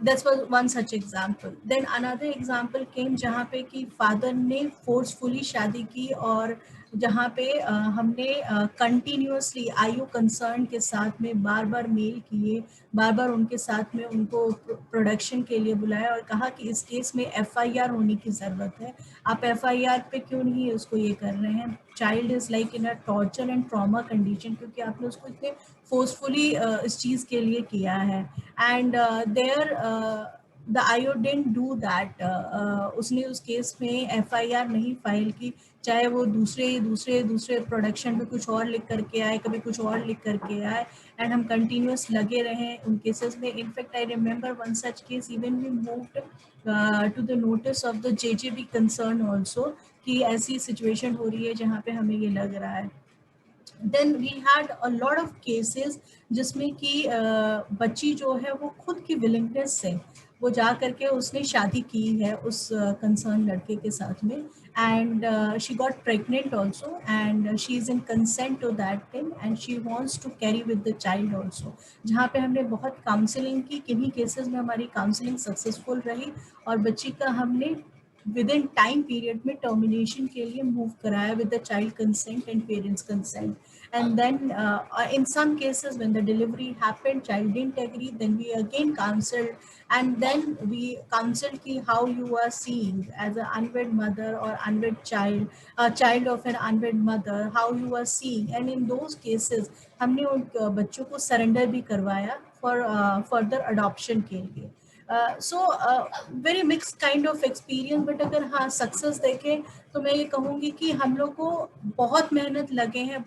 That was one such example. Then another example came जहाँ पे कि फादर ने फोर्सफुली शादी की और जहाँ पे हमने कंटिन्यूसली आयु कंसर्न के साथ में बार बार मेल किए, बार बार उनके साथ में उनको प्रोडक्शन के लिए बुलाया और कहा कि इस केस में FIR होने की ज़रूरत है, आप FIR पे क्यों नहीं उसको ये कर रहे हैं। Child is like in a torture and trauma condition, क्योंकि आपने उसको इतने फोर्सफुली इस चीज़ के लिए किया है। And there the IO didn't do that, उसने उस केस में FIR नहीं फाइल की, चाहे वो दूसरे प्रोडक्शन में कुछ और लिख करके आए, कभी कुछ और लिख करके आए, एंड हम कंटिन्यूस लगे रहे उन केसेस में। In fact I remember one such case even we moved to the notice of the JJB concern also, कि ऐसी सिचुएशन हो रही है जहाँ पे हमें ये लग रहा है। Then we had a lot of cases जिसमें कि बच्ची जो है वो खुद की विलिंगनेस से वो जा करके उसने शादी की है उस कंसर्न लड़के के साथ में, and she got pregnant also, and she is in consent to that thing, and she wants to carry with the child also. जहाँ पे हमने बहुत काउंसलिंग की, किन्हीं केसेस में हमारी काउंसलिंग सक्सेसफुल रही और बच्ची का हमने विद इन टाइम पीरियड में टर्मिनेशन के लिए मूव कराया with the child consent and parents consent. And then in some cases when the delivery happened, child didn't agree, then we again counseled, and then we counseled ki how you are seeing as an unwed mother or unwed child, a child of an unwed mother, how you are seeing, and in those cases हमने उन बच्चों को surrender भी करवाया for further adoption के लिए। So very mix kind of experience, but अगर हाँ सक्सेस देखें तो मैं ये कहूँगी कि हम लोग को बहुत मेहनत लगे हैं,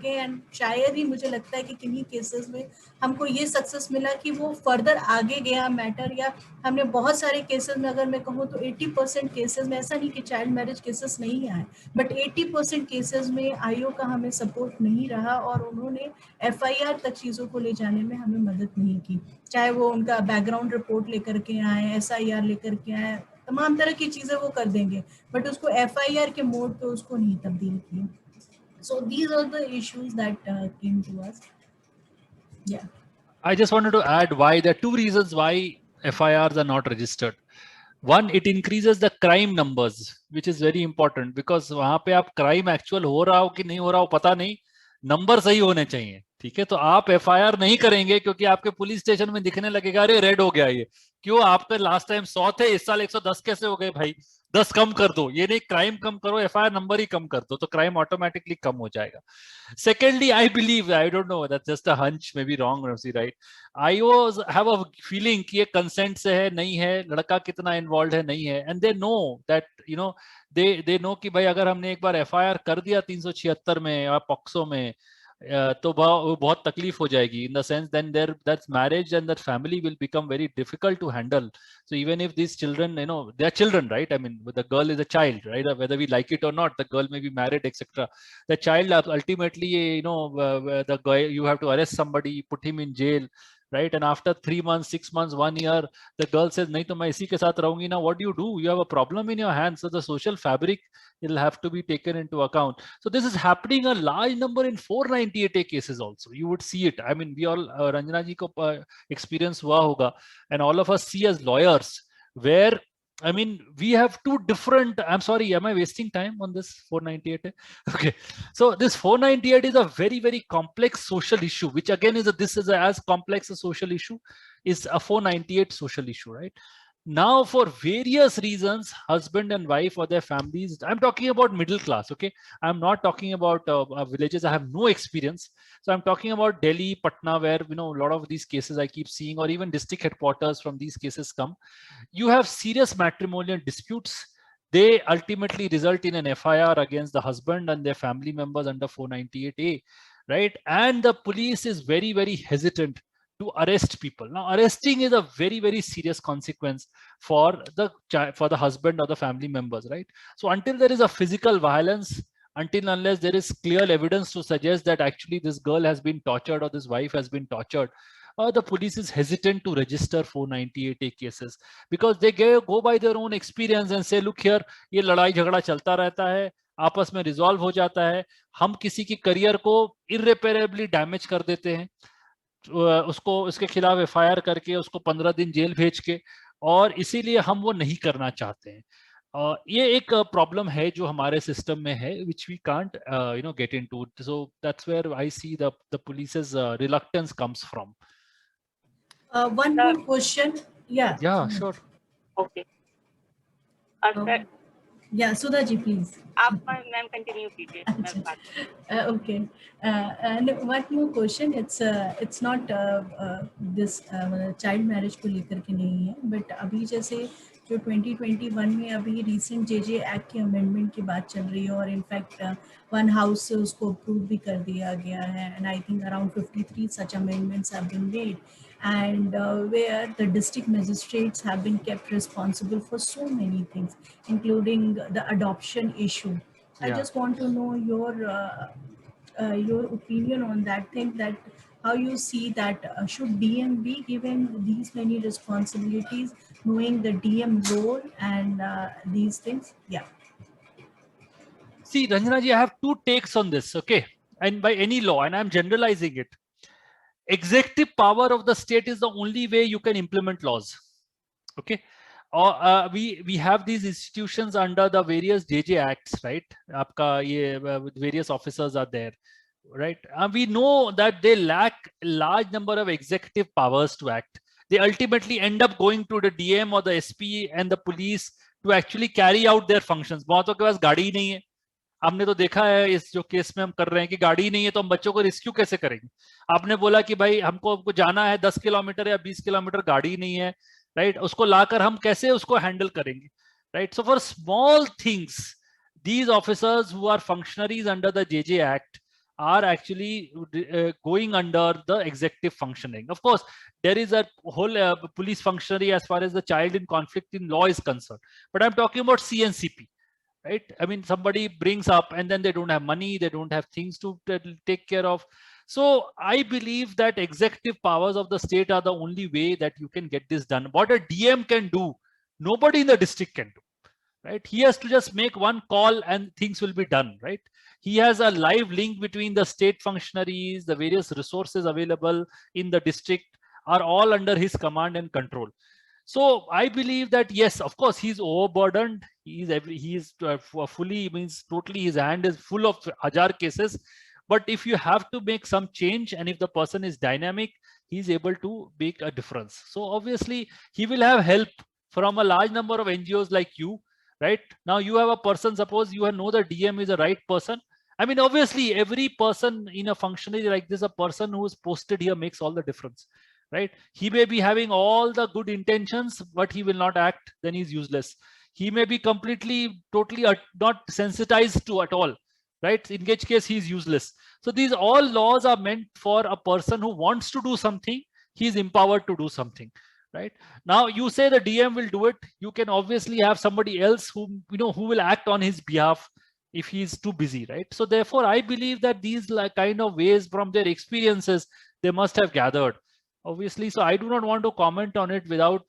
एंड शायद ही मुझे लगता है कि किन्हीं केसेस में हमको ये सक्सेस मिला कि वो फर्दर आगे गया मैटर, या हमने बहुत सारे केसेस में, अगर मैं कहूँ तो 80% केसेस में, ऐसा नहीं कि चाइल्ड मैरिज केसेस नहीं आए, बट 80% केसेस में आईओ का हमें सपोर्ट नहीं रहा और उन्होंने FIR तक चीज़ों को ले जाने में हमें मदद नहीं की, चाहे वो उनका बैकग्राउंड रिपोर्ट लेकर के आए, SIR लेकर के आए, तमाम तरह की चीज़ें वो कर देंगे, बट उसको FIR के मोड पे उसको नहीं तब्दील किया। So these are the issues that came to us. Yeah.
I just wanted to add why there are two reasons why FIRs are not registered. One, it increases the crime numbers, which is very important because वहां पे आप crime actual हो रहा हो कि नहीं हो रहा हो पता नहीं, नंबर सही होने चाहिए, ठीक है। तो आप FIR नहीं करेंगे क्योंकि आपके पुलिस स्टेशन में दिखने लगेगा अरे रेड हो गया ये, क्यों आपका लास्ट टाइम 100 थे इस साल 110 कैसे हो गए भाई, 10 कम कर दो, ये नहीं क्राइम कम करो, FIR नंबर ही कम कर दो, तो क्राइम ऑटोमेटिकली कम हो जाएगा। Secondly, I believe, I don't know, that's just a hunch, maybe wrong, Rosie, right? I have a feeling कि ये consent से है नहीं है, लड़का कितना involved है नहीं है, and they know that, you know, they know कि भाई अगर हमने एक बार FIR कर दिया 376 में या पॉक्सो में, तो बहुत तकलीफ हो जाएगी, in the sense then that's marriage and that family will become very difficult to handle. So even if these children, you know, they are children, right? I mean, the girl is a child, right? Whether we like it or not, the girl may be married, etc. The child ultimately, you know, the guy, you have to arrest somebody, put him in jail, right? And after 3 months, 6 months, 1 year, the girl says, "नहीं तो मैं इसी के साथ रहूंगी ना." What do? You have a problem in your hands. So the social fabric will have to be taken into account. So this is happening a large number in 498A cases also. You would see it. I mean, we all, Ranjana ji ko experience हुआ होगा, and all of us see as lawyers where, I mean, we have two different, I'm sorry, am I wasting time on this 498? Okay. So this 498 is a very, very complex social issue, which again is this is as complex a social issue is a 498 social issue, right? Now, for various reasons, husband and wife or their families, I'm talking about middle class, okay? I'm not talking about villages. I have no experience. So I'm talking about Delhi, Patna, where, you know, a lot of these cases I keep seeing, or even district headquarters from these cases come. You have serious matrimonial disputes. They ultimately result in an FIR against the husband and their family members under 498A, right? And the police is very, very hesitant to arrest people. Now, arresting is a very, very serious consequence for the husband or the family members, right? So until there is a physical violence, until unless there is clear evidence to suggest that actually this girl has been tortured or this wife has been tortured, the police is hesitant to register 498A cases because they go by their own experience and say, look here, ये लड़ाई झगड़ा चलता रहता है, आपस में resolve हो जाता है, हम किसी की करियर को इररिपेरेबली डैमेज कर देते हैं, उसको उसके खिलाफ FIR करके उसको 15 दिन जेल भेज के, और इसीलिए हम वो नहीं करना चाहते हैं। ये एक प्रॉब्लम है जो हमारे सिस्टम में है, which we can't get into. So that's where I see the police's reluctance comes from.
One
Sir.
more question. Yeah.
Yeah, sure.
Okay. Sir,
Yeah, Sudha ji, please.
आप मैम कंटिन्यू कीजिए, मैं बात
Okay. And one more question. It's not this child marriage को लेकर के नहीं है, but अभी जैसे जो 2021 में अभी recent JJ Act के amendment की बात चल रही है, और in fact one house से उसको approve भी कर दिया गया है, and I think around 53 such amendments have been made, and where the district magistrates have been kept responsible for so many things, including the adoption issue. I
Yeah.
just want to know your opinion on that thing, that how you see that should DM be given these many responsibilities, knowing the DM role and these things? Yeah.
See, Ranjana ji, I have two takes on this, okay? And by any law, and I'm generalizing it, executive power of the state is the only way you can implement laws, okay? Or we have these institutions under the various JJ Acts, right? Aapka ye, various officers are there, right? We know that they lack a large number of executive powers to act. They ultimately end up going to the DM or the SP and the police to actually carry out their functions. बहुतों के पास गाड़ी ही नहीं है. हमने तो देखा है इस जो केस में हम कर रहे हैं कि गाड़ी नहीं है तो हम बच्चों को रेस्क्यू कैसे करेंगे. आपने बोला कि भाई हमको जाना है 10 किलोमीटर या 20 किलोमीटर, गाड़ी नहीं है, राइट? उसको लाकर हम कैसे उसको हैंडल करेंगे, right? So for small things, these officers who are functionaries under the JJ Act are actually going under the executive functioning. Of course, there is a whole police functionary as far as the child in conflict in law is concerned, but I'm talking about CNCP. Right? I mean, somebody brings up and then they don't have money, they don't have things to take care of. So I believe that executive powers of the state are the only way that you can get this done. What a DM can do, nobody in the district can do, right? He has to just make one call and things will be done, right? He has a live link between the state functionaries, the various resources available in the district are all under his command and control. So I believe that yes, of course, he's overburdened. He's fully, means totally, his hand is full of hajar cases. But if you have to make some change, and if the person is dynamic, he's able to make a difference. So obviously, he will have help from a large number of NGOs like you, right? Now you have a person, suppose you know the DM is the right person. I mean, obviously, every person in a functionary like this, a person who is posted here makes all the difference. Right? He may be having all the good intentions, but he will not act, then he's useless. He may be completely, totally not sensitized to at all, right? In which case he's useless. So these all laws are meant for a person who wants to do something, he's empowered to do something, right? Now you say the DM will do it. You can obviously have somebody else who will act on his behalf if he's too busy, right? So therefore, I believe that these kind of ways from their experiences, they must have gathered. Obviously, so I do not want to comment on it without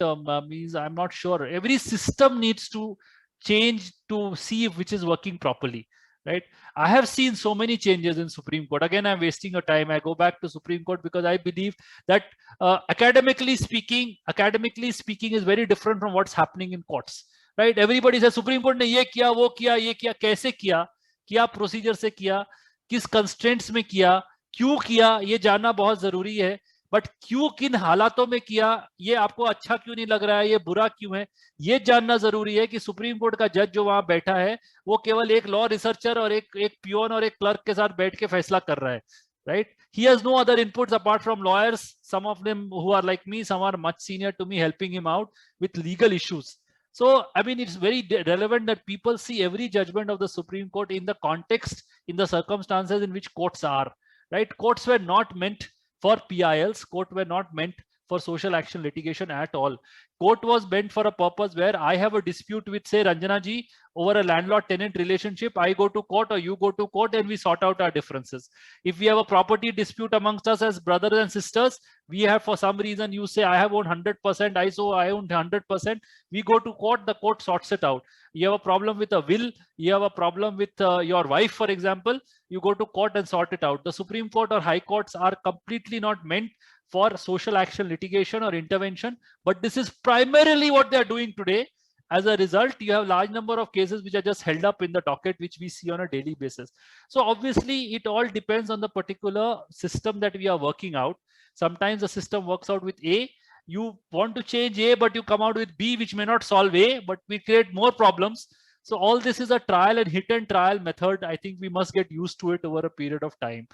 means I'm not sure. Every system needs to change to see which is working properly, right? I have seen so many changes in Supreme Court. Again, I'm wasting your time. I go back to Supreme Court because I believe that academically speaking is very different from what's happening in courts, right? Everybody says Supreme Court ने ये किया, वो किया, ये किया, कैसे किया, क्या प्रोसीजर से किया, किस कंस्ट्रेंट्स में किया, क्यों किया, ये जानना बहुत जरूरी है. बट क्यों, किन हालातों में किया, ये आपको अच्छा क्यों नहीं लग रहा है, ये बुरा क्यों है, ये जानना जरूरी है. कि सुप्रीम कोर्ट का जज जो वहां बैठा है वो केवल एक लॉ रिसर्चर और एक पियोन और एक क्लर्क के साथ बैठ के फैसला कर रहा है, right? He has no other inputs apart from lawyers, some of them who are like me, some are much senior to me, helping him out with legal issues. So I mean, it's very relevant that people see every judgment of the Supreme Court in the context, in the circumstances in which courts are, right? Courts were not meant for PILs, court were not meant for social action litigation at all. Court was meant for a purpose where I have a dispute with, say, Ranjana ji over a landlord-tenant relationship. I go to court or you go to court and we sort out our differences. If we have a property dispute amongst us as brothers and sisters, we have, for some reason, you say I have owned 100%, I own 100%. We go to court, the court sorts it out. You have a problem with a will, you have a problem with your wife, for example, you go to court and sort it out. The Supreme Court or High Courts are completely not meant for social action litigation or intervention, but this is primarily what they are doing today. as a result, you have large number of cases which are just held up in the docket, which we see on a daily basis. So obviously, it all depends on the particular system that we are working out. Sometimes the system works out with A. You want to change A, but you come out with B, which may not solve A, but we create more problems. So all this is a trial and hit and trial method. I think we must get used to it over a period of time.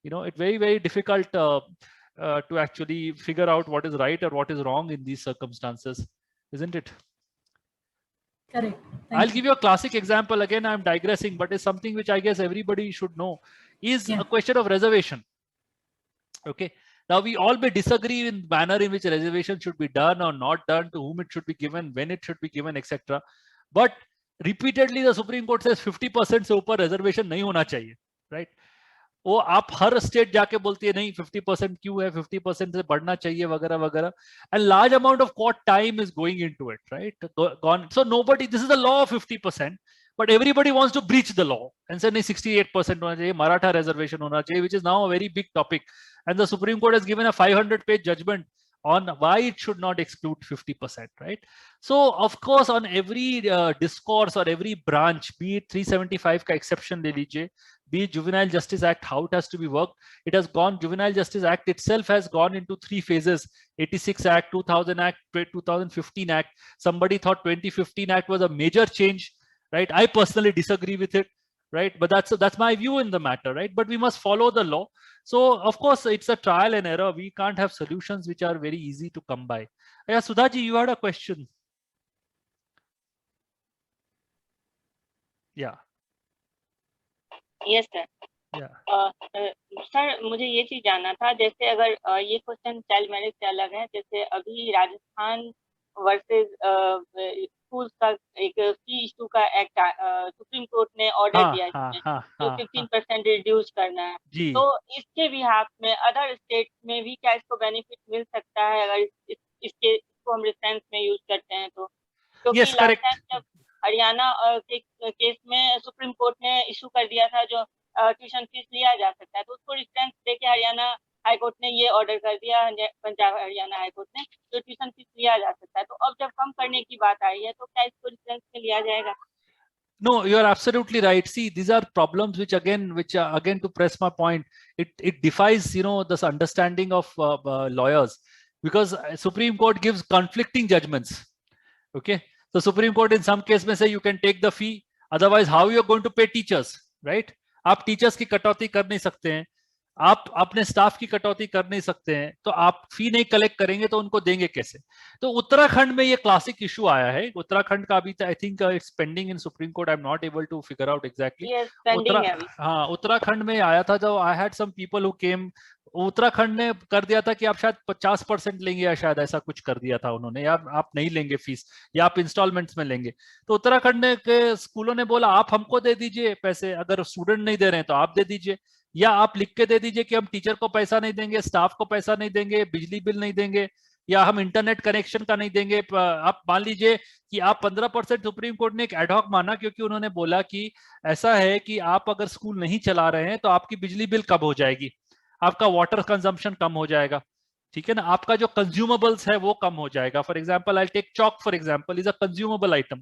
You know, it's very, very difficult to actually figure out what is right or what is wrong in these circumstances, isn't it?
Correct.
I'll give you a classic example. Again, I'm digressing, but it's something which I guess everybody should know, is a question of reservation. Okay. Now, we all may disagree in the manner in which a reservation should be done or not done, to whom it should be given, when it should be given, etc. But repeatedly, the Supreme Court says 50% से ऊपर reservation नहीं होना चाहिए, right? वो आप हर state जाके बोलती है नहीं 50% क्यों है, 50% से बढ़ना चाहिए वगैरह वगैरह, and large amount of court time is going into it, right? Gone. So nobody, this is the law of 50%, but everybody wants to breach the law and say नहीं 68% होना चाहिए, Maratha reservation होना चाहिए, which is now a very big topic, and the Supreme Court has given a 500-page judgment on why it should not exclude 50%, right? So of course, on every discourse or every branch, be it 375 का exception ले लीजिए, be it Juvenile Justice Act, how it has to be worked, it has gone, Juvenile Justice Act itself has gone into 3 phases, 86 Act, 2000 Act, 2015 Act. Somebody thought 2015 Act was a major change, right? I personally disagree with it, right? But that's my view in the matter, right? But we must follow the law. So of course, it's a trial and error. We can't have solutions which are very easy to come by. Yeah, Sudhaji, you had a question. Yeah.
Yes sir. Sir मुझे ये चीज जानना था, जैसे अगर ये question child marriage से अलग है, जैसे अभी राजस्थान वर्सेस स्कूल का एक फी इशू का एक्ट सुप्रीम कोर्ट ने ऑर्डर दिया है जो 15% रिड्यूस करना है, तो इसके भी हाथ में अदर स्टेट में भी क्या इसको बेनिफिट मिल सकता है अगर इसको हम रेफरेंस में यूज करते हैं तो? क्योंकि लास्ट टाइम जब हरियाणा के केस में सुप्रीम कोर्ट ने इशू कर दिया था जो ट्यूशन फीस लिया जा सकता है, तो उसको रेफरेंस देके हरियाणा हाई कोर्ट ने ये ऑर्डर कर दिया, पंजाब हरियाणा हाई कोर्ट ने, जो ट्यूशन फीस लिया जा सकता है, तो अब जब कम करने की बात आई है तो क्या इसको रेफरेंस में लिया जाएगा?
No, you are absolutely right. See, these are problems which again to press my point, it defies, you know, this understanding of lawyers, because Supreme Court gives conflicting judgments. Okay. The Supreme Court in some case may say you can take the fee, otherwise how you are going to pay teachers, right? आप teachers की कटौती कर नहीं सकते हैं, आप अपने staff की कटौती कर नहीं सकते हैं, तो आप फी नहीं कलेक्ट करेंगे तो उनको देंगे कैसे? तो उत्तराखंड में ये क्लासिक इशू आया है. उत्तराखंड का अभी I think it's pending in Supreme Court. I am not able to figure out exactly. हाँ, उत्तराखंड में आया था जब I had some people who came. Uttarakhand ने कर दिया था कि आप शायद 50% लेंगे या शायद ऐसा कुछ कर दिया था उन्होंने, या आप नहीं लेंगे फीस या आप इंस्टॉलमेंट्स में लेंगे. तो उत्तराखंड के स्कूलों ने बोला आप हमको दे दीजिए पैसे, अगर स्टूडेंट नहीं दे रहे हैं तो आप दे दीजिए, या आप लिख के दे दीजिए कि हम टीचर को पैसा नहीं देंगे, स्टाफ को पैसा नहीं देंगे, बिजली बिल नहीं देंगे, या हम इंटरनेट कनेक्शन का नहीं देंगे. आप मान लीजिए कि आप 15%, सुप्रीम कोर्ट ने एक एडहॉक माना क्योंकि उन्होंने बोला कि ऐसा है कि आप अगर स्कूल नहीं चला रहे हैं तो आपकी बिजली बिल कम हो जाएगी, आपका वाटर कंजम्पशन कम हो जाएगा, ठीक है ना, आपका जो कंज्यूमेबल्स है वो कम हो जाएगा. For example I take chalk for example, is a consumable item,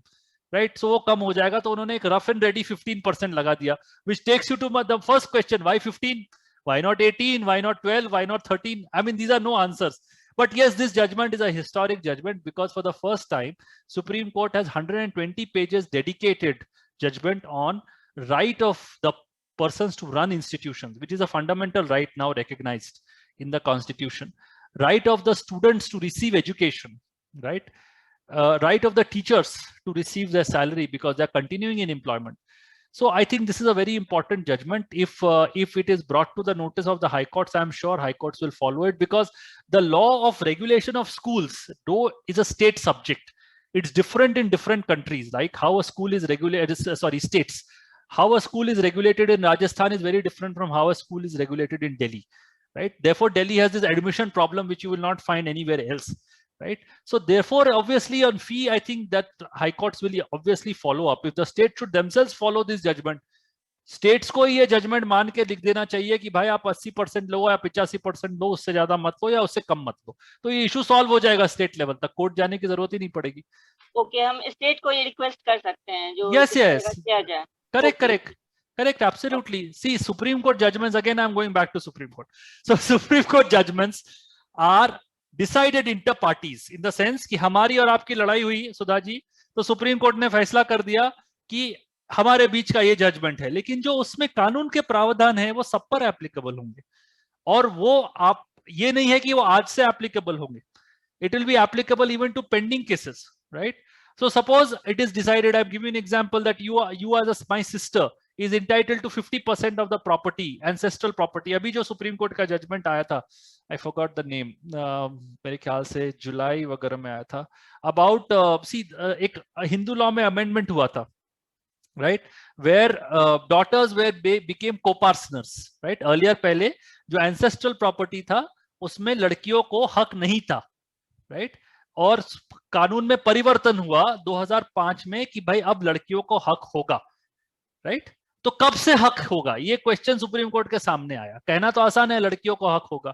right? So वो कम हो जाएगा. तो उन्होंने एक रफ एंड रेडी 15% लगा दिया, which takes you to the first question, why 15? Why not 18? Why not 12? Why not 13? I mean, these are no answers. But yes, this judgment is a historic judgment because for the first time, Supreme Court has 120 pages dedicated judgment on right of the persons to run institutions, which is a fundamental right now recognized in the Constitution. Right of the students to receive education, right? Right of the teachers to receive their salary because they're continuing in employment. So I think this is a very important judgment. If it is brought to the notice of the high courts, I'm sure high courts will follow it, because the law of regulation of schools, though, is a state subject. It's different in different countries, like how a school is regulated, states. How a school is regulated in Rajasthan is very different from how a school is regulated in Delhi, right? Therefore, Delhi has this admission problem which you will not find anywhere else, right? So therefore, obviously on fee, I think that high courts will obviously follow up. If the state should themselves follow this judgment, states को ये judgement मान के लिख देना चाहिए कि भाई आप 80% लो या 85% लो, उससे ज्यादा मत लो या उससे कम मत लो, तो ये इशू सॉल्व हो जाएगा स्टेट लेवल तक, कोर्ट जाने की जरूरत ही नहीं पड़ेगी।
ओके, हम स्टेट को ये रिक्वेस्ट कर सकते हैं जो
Yes,
इस तरह
yes.
का किया जाए।
Correct,
Okay.
correct, absolutely. See, Supreme Court judgments, again I'm going back to Supreme Court. So Supreme Court judgments are decided inter parties in the sense कि हमारी और आपकी लड़ाई हुई सुधा जी, तो सुप्रीम कोर्ट ने फैसला कर दिया कि हमारे बीच का ये जजमेंट है, लेकिन जो उसमें कानून के प्रावधान है वो सब पर एप्लीकेबल होंगे, और वो आप ये नहीं है कि वो आज से एप्लीकेबल होंगे, it will be applicable even to pending cases, right? So suppose it is decided, I've given an example that you as my sister is entitled to 50% of the property, ancestral property. अभी जो supreme court का judgement आया था, I forgot the name, मेरे ख्याल से जुलाई वगैरह में आया था, about एक हिंदू लॉ में अमेंडमेंट हुआ था, right, where daughters became co-partners, right? Earlier पहले जो ancestral property था उसमें लड़कियों को हक नहीं था, राइट, और कानून में परिवर्तन हुआ 2005 में कि भाई अब लड़कियों को हक होगा, राइट? तो कब से हक होगा, ये क्वेश्चन सुप्रीम कोर्ट के सामने आया। कहना तो आसान है लड़कियों को हक होगा,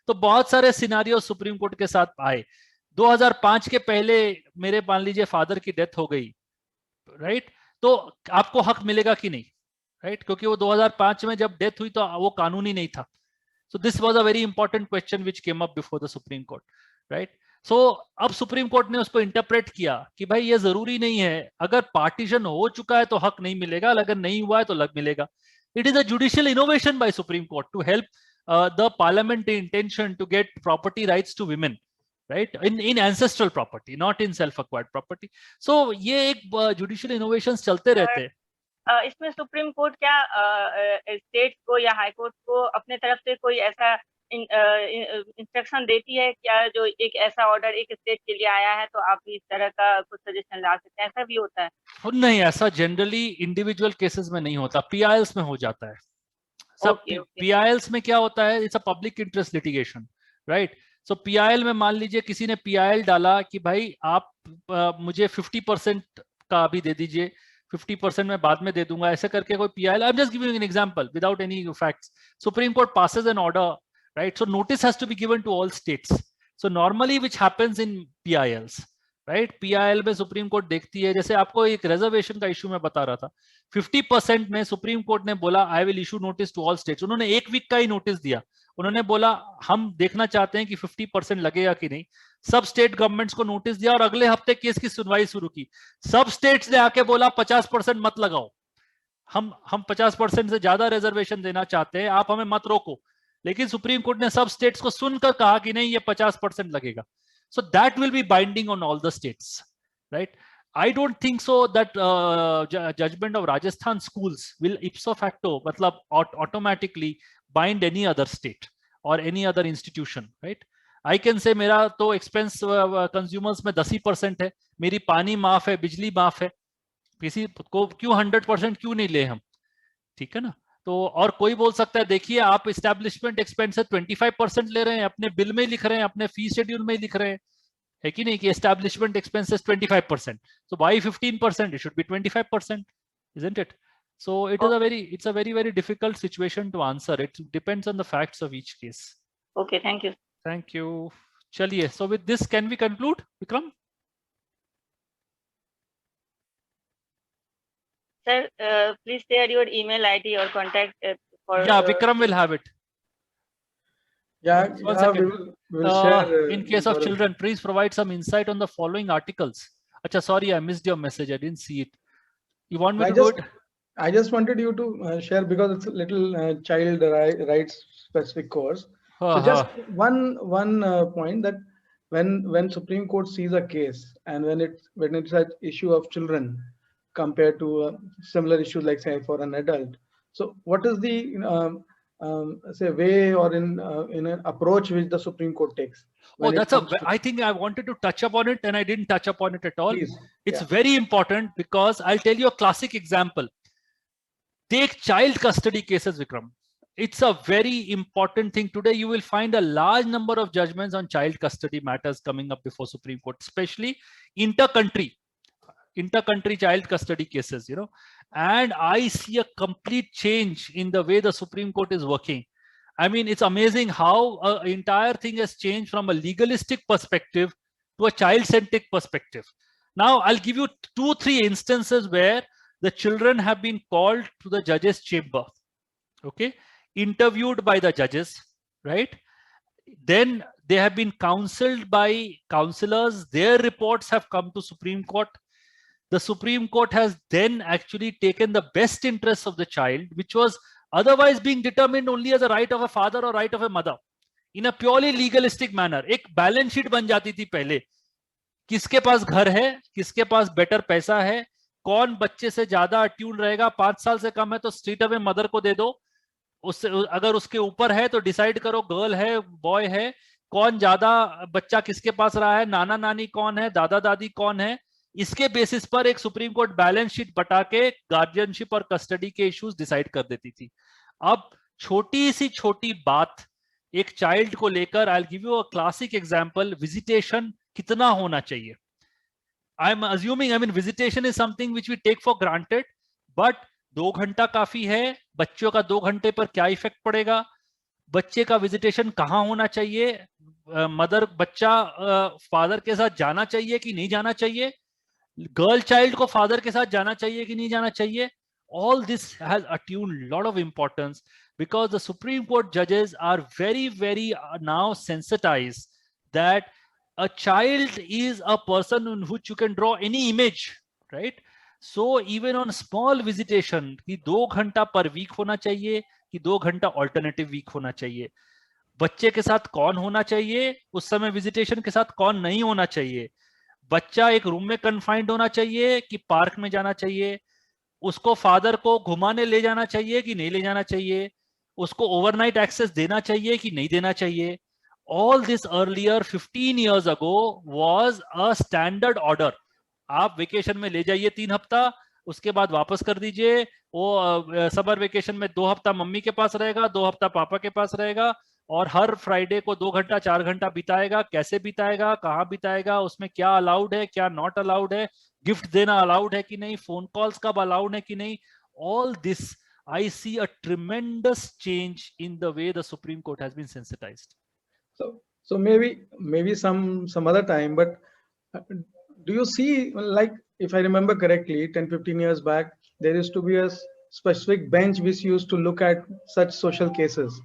तो बहुत सारे सिनारियो सुप्रीम कोर्ट के साथ आए। 2005 के पहले मेरे मान लीजिए फादर की डेथ हो गई, राइट, तो आपको हक मिलेगा कि नहीं, राइट, क्योंकि वो 2005 में जब डेथ हुई तो वो कानूनी नहीं था। So this was a very important question which came up before the Supreme Court, right? So अब सुप्रीम कोर्ट ने उसको इंटरप्रेट किया कि भाई ये जरूरी नहीं है, अगर पार्टीशन हो चुका है तो हक नहीं मिलेगा, अगर नहीं हुआ है तो लग मिलेगा। It is a judicial innovation by Supreme Court to help the parliamentary intention to get property rights to women, right? In ancestral property, not in self-acquired property. So ये एक judicial innovations चलते रहते हैं।
इसमें सुप्रीम कोर्ट क्या state को या high court को अपने तरफ से कोई ऐसा इंस्ट्रक्शन देती है क्या, जो एक ऐसा ऑर्डर एक स्टेट के लिए आया है तो आप भी इस तरह का कुछ सजेशन ला सकते हैं, ऐसा भी होता है?
नहीं, ऐसा जनरली इंडिविजुअल केसेस में नहीं होता, पीआईएल्स में हो जाता है सब। पीआईएल्स में क्या होता है, it's a public interest litigation, right? So PIL में मान लीजिए किसी ने पीआईएल डाला कि भाई आप मुझे 50% का अभी दे दीजिए, 50% मैं बाद में दे दूंगा, ऐसे करके कोई PIL, I am just giving an example without any facts, supreme court passes an order, right? So notice has to be given to all states. So normally which happens in PILs, right? PIL में supreme court देखती है, जैसे आपको एक reservation का issue मैं बता रहा था, 50% में सुप्रीम कोर्ट ने बोला I will issue notice to all states, उन्होंने एक वीक का ही नोटिस दिया, उन्होंने बोला हम देखना चाहते हैं कि 50% लगेगा कि नहीं, सब स्टेट गवर्नमेंट्स को नोटिस दिया और अगले हफ्ते केस की सुनवाई शुरू की। सब स्टेट्स ने आके बोला 50% मत लगाओ, हम 50% से ज्यादा रिजर्वेशन देना चाहते हैं, आप हमें मत रोको। लेकिन सुप्रीम कोर्ट ने सब स्टेट्स को सुनकर कहा कि नहीं ये 50% लगेगा। So that will be binding on all the states, right? I don't think so that judgment of Rajasthan schools will ipso facto मतलब automatically bind any other state or any other institution, right? I can say मेरा तो expense consumers में 10% है, मेरी पानी माफ है, बिजली माफ है, किसी को क्यों 100% क्यों नहीं ले हम, ठीक है ना? तो और कोई बोल सकता है देखिए आप एस्टैब्लिशमेंट एक्सपेंस 25% ले रहे हैं, अपने बिल में लिख रहे हैं, अपने फी शेड्यूल में लिख रहे हैं, है कि नहीं, कि establishment expenses 25%, so why 15%? It should be 25%, isn't it? So it's a very difficult situation to answer. It depends on the facts of each case.
Okay, thank you.
Thank you. Chaliye, so with this can we conclude, Vikram?
Sir, please share your email ID or contact for
Vikram will have it.
We'll share,
in case of children, please provide some insight on the following articles. Acha, sorry, I missed your message. I didn't see it. You want me to do it?
I just wanted you to share because it's a little child rights specific course. So just one point that when Supreme Court sees a case and when it's an issue of children compared to similar issues like say for an adult, so what is the say way or in an approach which the Supreme Court takes?
Oh, I think I wanted to touch upon it and I didn't touch upon it at all.
Please.
It's very important because I'll tell you a classic example. Take child custody cases, Vikram. It's a very important thing. Today, you will find a large number of judgments on child custody matters coming up before Supreme Court, especially inter-country. inter-country child custody cases, you know, and I see a complete change in the way the Supreme Court is working. I mean, it's amazing how an entire thing has changed from a legalistic perspective to a child-centric perspective. Now, I'll give you 2-3 instances where the children have been called to the judge's chamber, okay, interviewed by the judges, right? Then they have been counseled by counselors. Their reports have come to Supreme Court. The Supreme Court has then actually taken the best interests of the child, which was otherwise being determined only as a right of a father or right of a mother, in a purely legalistic manner. एक balance sheet बन जाती थी पहले, किसके पास घर है, किसके पास better पैसा है, कौन बच्चे से ज्यादा अट्यून रहेगा, 5 साल से कम है तो स्ट्रीट अवे मदर को दे दो, उससे अगर उसके ऊपर है तो डिसाइड करो गर्ल है बॉय है, कौन ज्यादा बच्चा किसके पास रहा है, नाना नानी कौन है, दादा दादी कौन है, इसके बेसिस पर एक सुप्रीम कोर्ट बैलेंस शीट बटा के गार्जियनशिप और कस्टडी के इश्यूज डिसाइड कर देती थी. अब छोटी सी छोटी बात एक चाइल्ड को लेकर, I will give you a classic example, visitation कितना होना चाहिए. I am assuming, I mean visitation is something which we take for granted, but 2 घंटा काफी है. बच्चों का 2 घंटे पर क्या इफेक्ट पड़ेगा, बच्चे का विजिटेशन कहाँ होना चाहिए, मदर बच्चा फादर के साथ जाना चाहिए कि नहीं जाना चाहिए, गर्ल चाइल्ड को फादर के साथ जाना चाहिए कि नहीं जाना चाहिए. All this has attuned lot of importance because the Supreme Court judges are very now sensitized that a child is a person in which you can draw any image, right? So even on small visitation, कि 2 घंटा पर week होना चाहिए कि 2 घंटा alternative week होना चाहिए, बच्चे के साथ कौन होना चाहिए, उस समय विजिटेशन के साथ कौन नहीं होना चाहिए, बच्चा एक रूम में कन्फाइंड होना चाहिए कि पार्क में जाना चाहिए, उसको फादर को घुमाने ले जाना चाहिए कि नहीं ले जाना चाहिए, उसको ओवरनाइट एक्सेस देना चाहिए कि नहीं देना चाहिए. All this earlier 15 years ago was a standard order. आप वेकेशन में ले जाइए 3 हफ्ता, उसके बाद वापस कर दीजिए. वो समर वेकेशन में 2 हफ्ता मम्मी के पास रहेगा, 2 हफ्ता पापा के पास रहेगा, और हर फ्राइडे को 2 घंटा 4 घंटा बिताएगा. कैसे बिताएगा, कहाँ बिताएगा, उसमें क्या अलाउड है, क्या नॉट अलाउड है, गिफ्ट देना अलाउड है कि नहीं, फोन कॉल्स कब अलाउड है कि नहीं. All this I see a tremendous change in the way the Supreme Court has been sensitized.
So maybe some other time, but do you see, like, if I remember correctly, 10-15 years back, there used to be a specific bench which used to look at such social cases.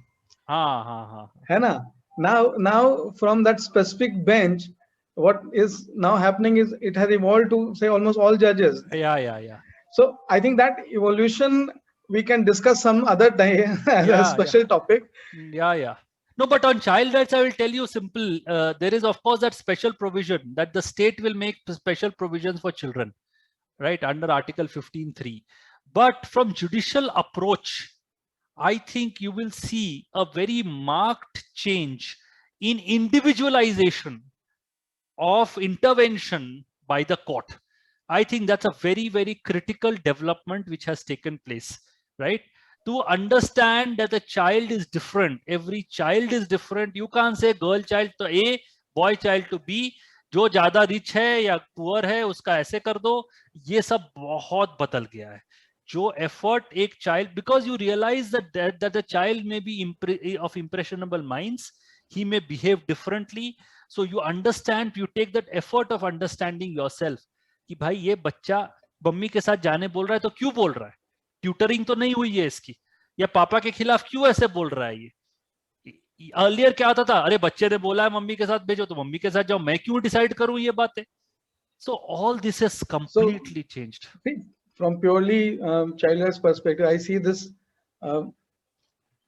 है ना? Now from that specific bench, what is now happening is it has evolved to say almost all judges.
Yeah.
So I think that evolution we can discuss some other day as a special topic.
Yeah. No, but on child rights, I will tell you simple. There is, of course, that special provision that the state will make special provisions for children, right, under Article 15(3). But from judicial approach, I think you will see a very marked change in individualization of intervention by the court. I think that's a very critical development which has taken place, right? To understand that the child is different, every child is different. You can't say girl child to A, boy child to B. जो ज्यादा rich है या poor है उसका ऐसे कर दो. ये सब बहुत बदल गया है. जो effort एक child, because you realize that the child may be of impressionable minds, he may behave differently. So you understand, you take that effort of understanding yourself कि भाई ये बच्चा मम्मी के साथ जाने बोल रहा है तो क्यों बोल रहा है, ट्यूटरिंग तो नहीं हुई है इसकी, या पापा के खिलाफ क्यों ऐसे बोल रहा है. ये अर्लियर क्या आता था, अरे बच्चे ने बोला है मम्मी के साथ भेजो तो मम्मी के साथ जाओ, मैं क्यों डिसाइड करूं ये बातें. So all this has completely changed.
From purely child rights perspective, I see this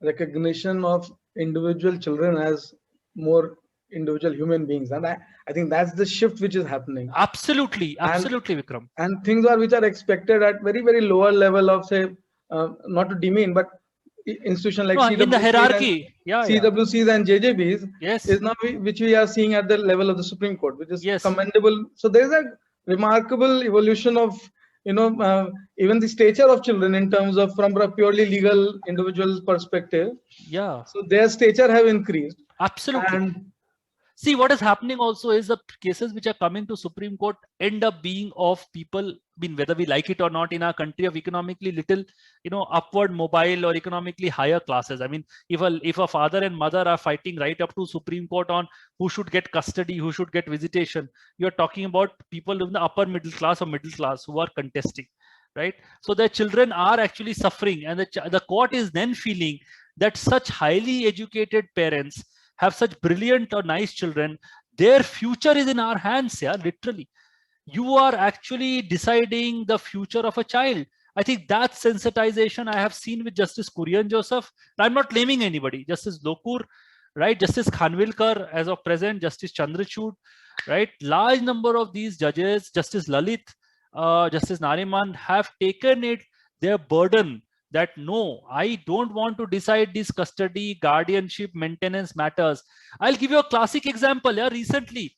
recognition of individual children as more individual human beings, and I think that's the shift which is happening.
Absolutely, Vikram.
And things which are expected at very lower level of, say, not to demean, but institution like CWCs,
in the hierarchy,
CWCs and JJBs,
yes,
is now which we are seeing at the level of the Supreme Court, which is commendable. So there is a remarkable evolution of, even the stature of children in terms of from a purely legal individual perspective.
Yeah.
So their stature have increased.
Absolutely.
And
See, what is happening also is the cases which are coming to Supreme Court end up being of people, I mean, whether we like it or not, in our country, of economically little, upward mobile or economically higher classes. I mean, if a father and mother are fighting right up to Supreme Court on who should get custody, who should get visitation, you're talking about people in the upper middle class or middle class who are contesting, right? So their children are actually suffering, and the court is then feeling that such highly educated parents have such brilliant or nice children, their future is in our hands. Yeah, literally, you are actually deciding the future of a child. I think that sensitization I have seen with Justice Kurian Joseph. I'm not blaming anybody. Justice Lokur, right? Justice Khanwilkar, as of present, Justice Chandrachud, right? Large number of these judges, Justice Lalit, Justice Nariman, have taken it their burden that no, I don't want to decide these custody, guardianship, maintenance matters. I'll give you a classic example. Yeah, recently,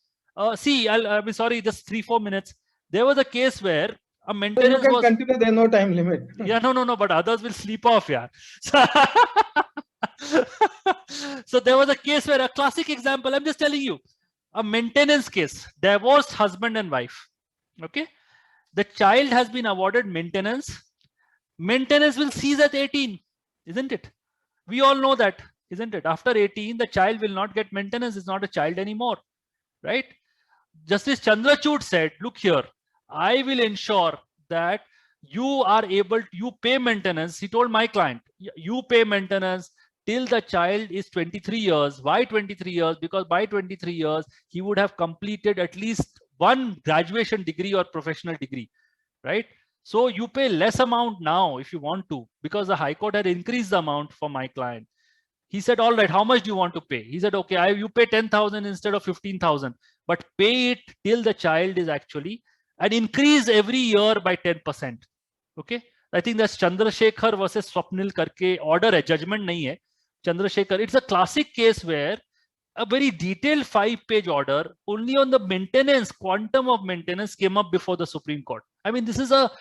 see, I'm sorry, just 3-4 minutes. There was a case where a maintenance
was. Continue. There's no time limit.
Yeah, no, but others will sleep off. Yeah. So there was a case where, a classic example, I'm just telling you, a maintenance case, divorced husband and wife. Okay, the child has been awarded maintenance. Maintenance will cease at 18, isn't it? We all know that, isn't it? After 18, the child will not get maintenance. It's not a child anymore, right? Justice Chandrachud said, look here, I will ensure that you are able, you pay maintenance. He told my client, you pay maintenance till the child is 23 years. Why 23 years? Because by 23 years, he would have completed at least one graduation degree or professional degree, right? So you pay less amount now if you want to, because the High Court had increased the amount for my client. He said, all right, how much do you want to pay? He said, okay, you pay 10,000 instead of 15,000, but pay it till the child is actually, and increase every year by 10%. Okay. I think that's Chandrasekhar versus Swapnil karke order hai, judgment nahi hai. Chandrasekhar, it's a classic case where a very detailed 5-page order only on the maintenance, quantum of maintenance came up before the Supreme Court. I mean, this is a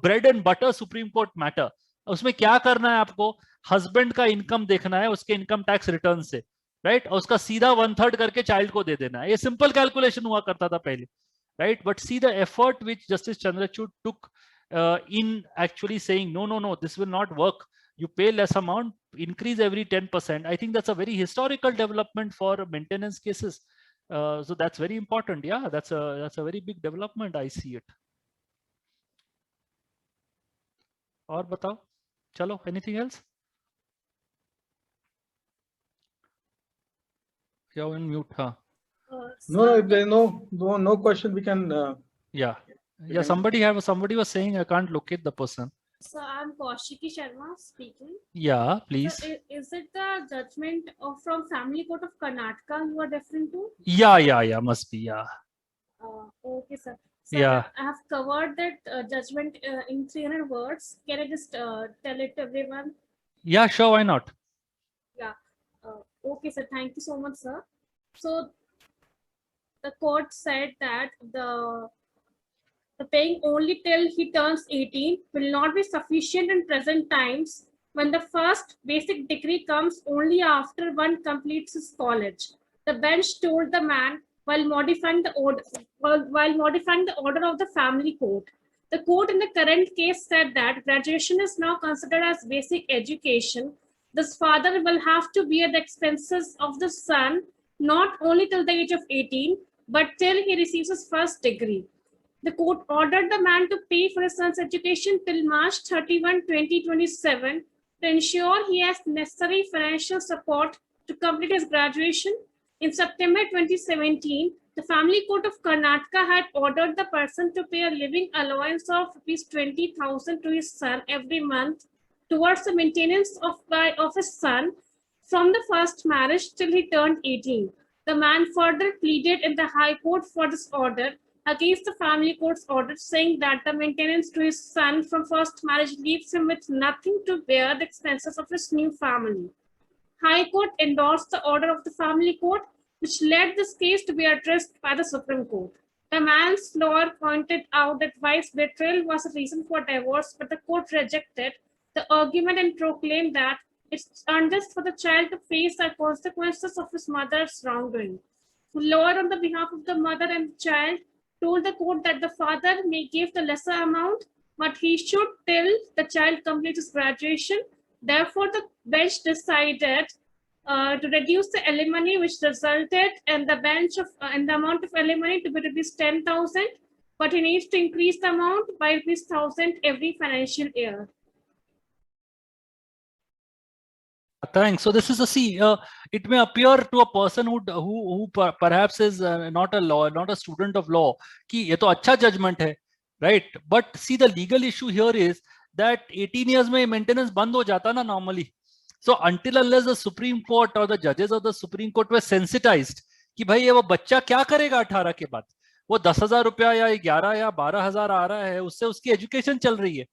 bread and butter Supreme Court matter. उसमें क्या करना है आपको? Husband का income देखना है, उसके income tax return से, राइट? और उसका सीधा 1/3 करके चाइल्ड को दे देना है. ये सिंपल कैलकुलेशन हुआ करता था पहले, right? But see the effort which justice Chandrachud took in actually saying no, this will not work. You pay less amount, increase every 10%. I think that's a very historical development for maintenance cases. So that's very important. Yeah, that's a very big development. I see it. और बताओ, चलो, anything else? You're on mute, huh?
No, if there's no question, we can.
Yeah. Somebody was saying, I can't locate the person.
So I'm Kaushiki Sharma speaking.
Yeah, please.
So is it the judgment from Family Court of Karnataka you are referring to?
Yeah, must be, yeah.
Okay, sir. So
yeah.
I have covered that judgment in 300 words. Can I just tell it to everyone?
Yeah, sure, why not?
Yeah. Okay, sir. Thank you so much, sir. So the court said that the paying only till he turns 18 will not be sufficient in present times when the first basic degree comes only after one completes his college. The bench told the man while modifying the order of the family court. The court in the current case said that graduation is now considered as basic education. This father will have to bear the expenses of the son not only till the age of 18, but till he receives his first degree. The court ordered the man to pay for his son's education till March 31, 2027 to ensure he has necessary financial support to complete his graduation. In September 2017, the Family Court of Karnataka had ordered the person to pay a living allowance of ₹20,000 to his son every month towards the maintenance of his son from the first marriage till he turned 18. The man further pleaded in the High Court for this order against the Family Court's order, saying that the maintenance to his son from first marriage leaves him with nothing to bear the expenses of his new family. High Court endorsed the order of the Family Court, which led this case to be addressed by the Supreme Court. The man's lawyer pointed out that wife's betrayal was a reason for divorce, but the court rejected the argument and proclaimed that It's unjust for the child to face the consequences of his mother's wrongdoing. The lawyer on the behalf of the mother and the child told the court that the father may give the lesser amount, but he should till the child completes his graduation. Therefore, the bench decided to reduce the alimony, which resulted in the in the amount of alimony to be reduced 10,000, but he needs to increase the amount by rupees 1,000 every financial year.
Thanks. So this is a it may appear to a person who perhaps is not a student of law कि ये तो अच्छा judgment है, right? But see, the legal issue here is that 18 years में maintenance बंद हो जाता ना normally. So until unless the Supreme Court or the judges of the Supreme Court were sensitized कि भाई ये वो बच्चा क्या करेगा 18 के बाद, वो 10,000 रुपया या 11 या 12,000 आ रहा है, उससे उसकी एजुकेशन चल रही है,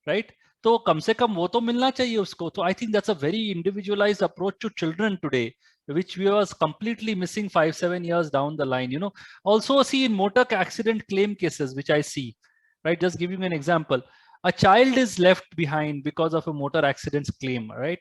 right? तो कम से कम वो तो मिलना चाहिए उसको. तो I think that's a very individualized approach to children today, which we was completely missing 5-7 years down the line. You know, also see in motor accident claim cases, which I see, right? Just giving you an example, a child is left behind because of a motor accidents claim, right?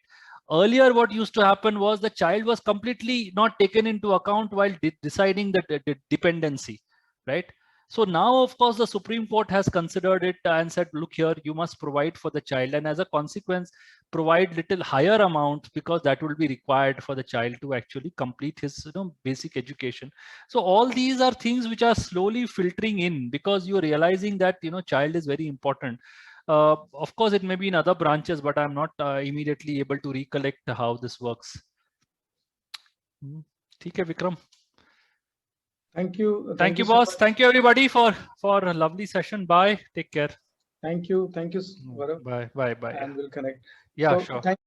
Earlier, what used to happen was the child was completely not taken into account while deciding the dependency, right? So now, of course, the Supreme Court has considered it and said, look here, you must provide for the child, and as a consequence, provide little higher amount, because that will be required for the child to actually complete his basic education. So all these are things which are slowly filtering in, because you're realizing that child is very important. Of course, it may be in other branches, but I'm not immediately able to recollect how this works. Okay, Vikram.
Thank you.
Thank you, boss. Thank you, everybody, for a lovely session. Bye. Take care.
Thank you. Thank you, Gaurav.
Bye. Bye. Bye.
And we'll connect.
Yeah,
so,
sure.
Thank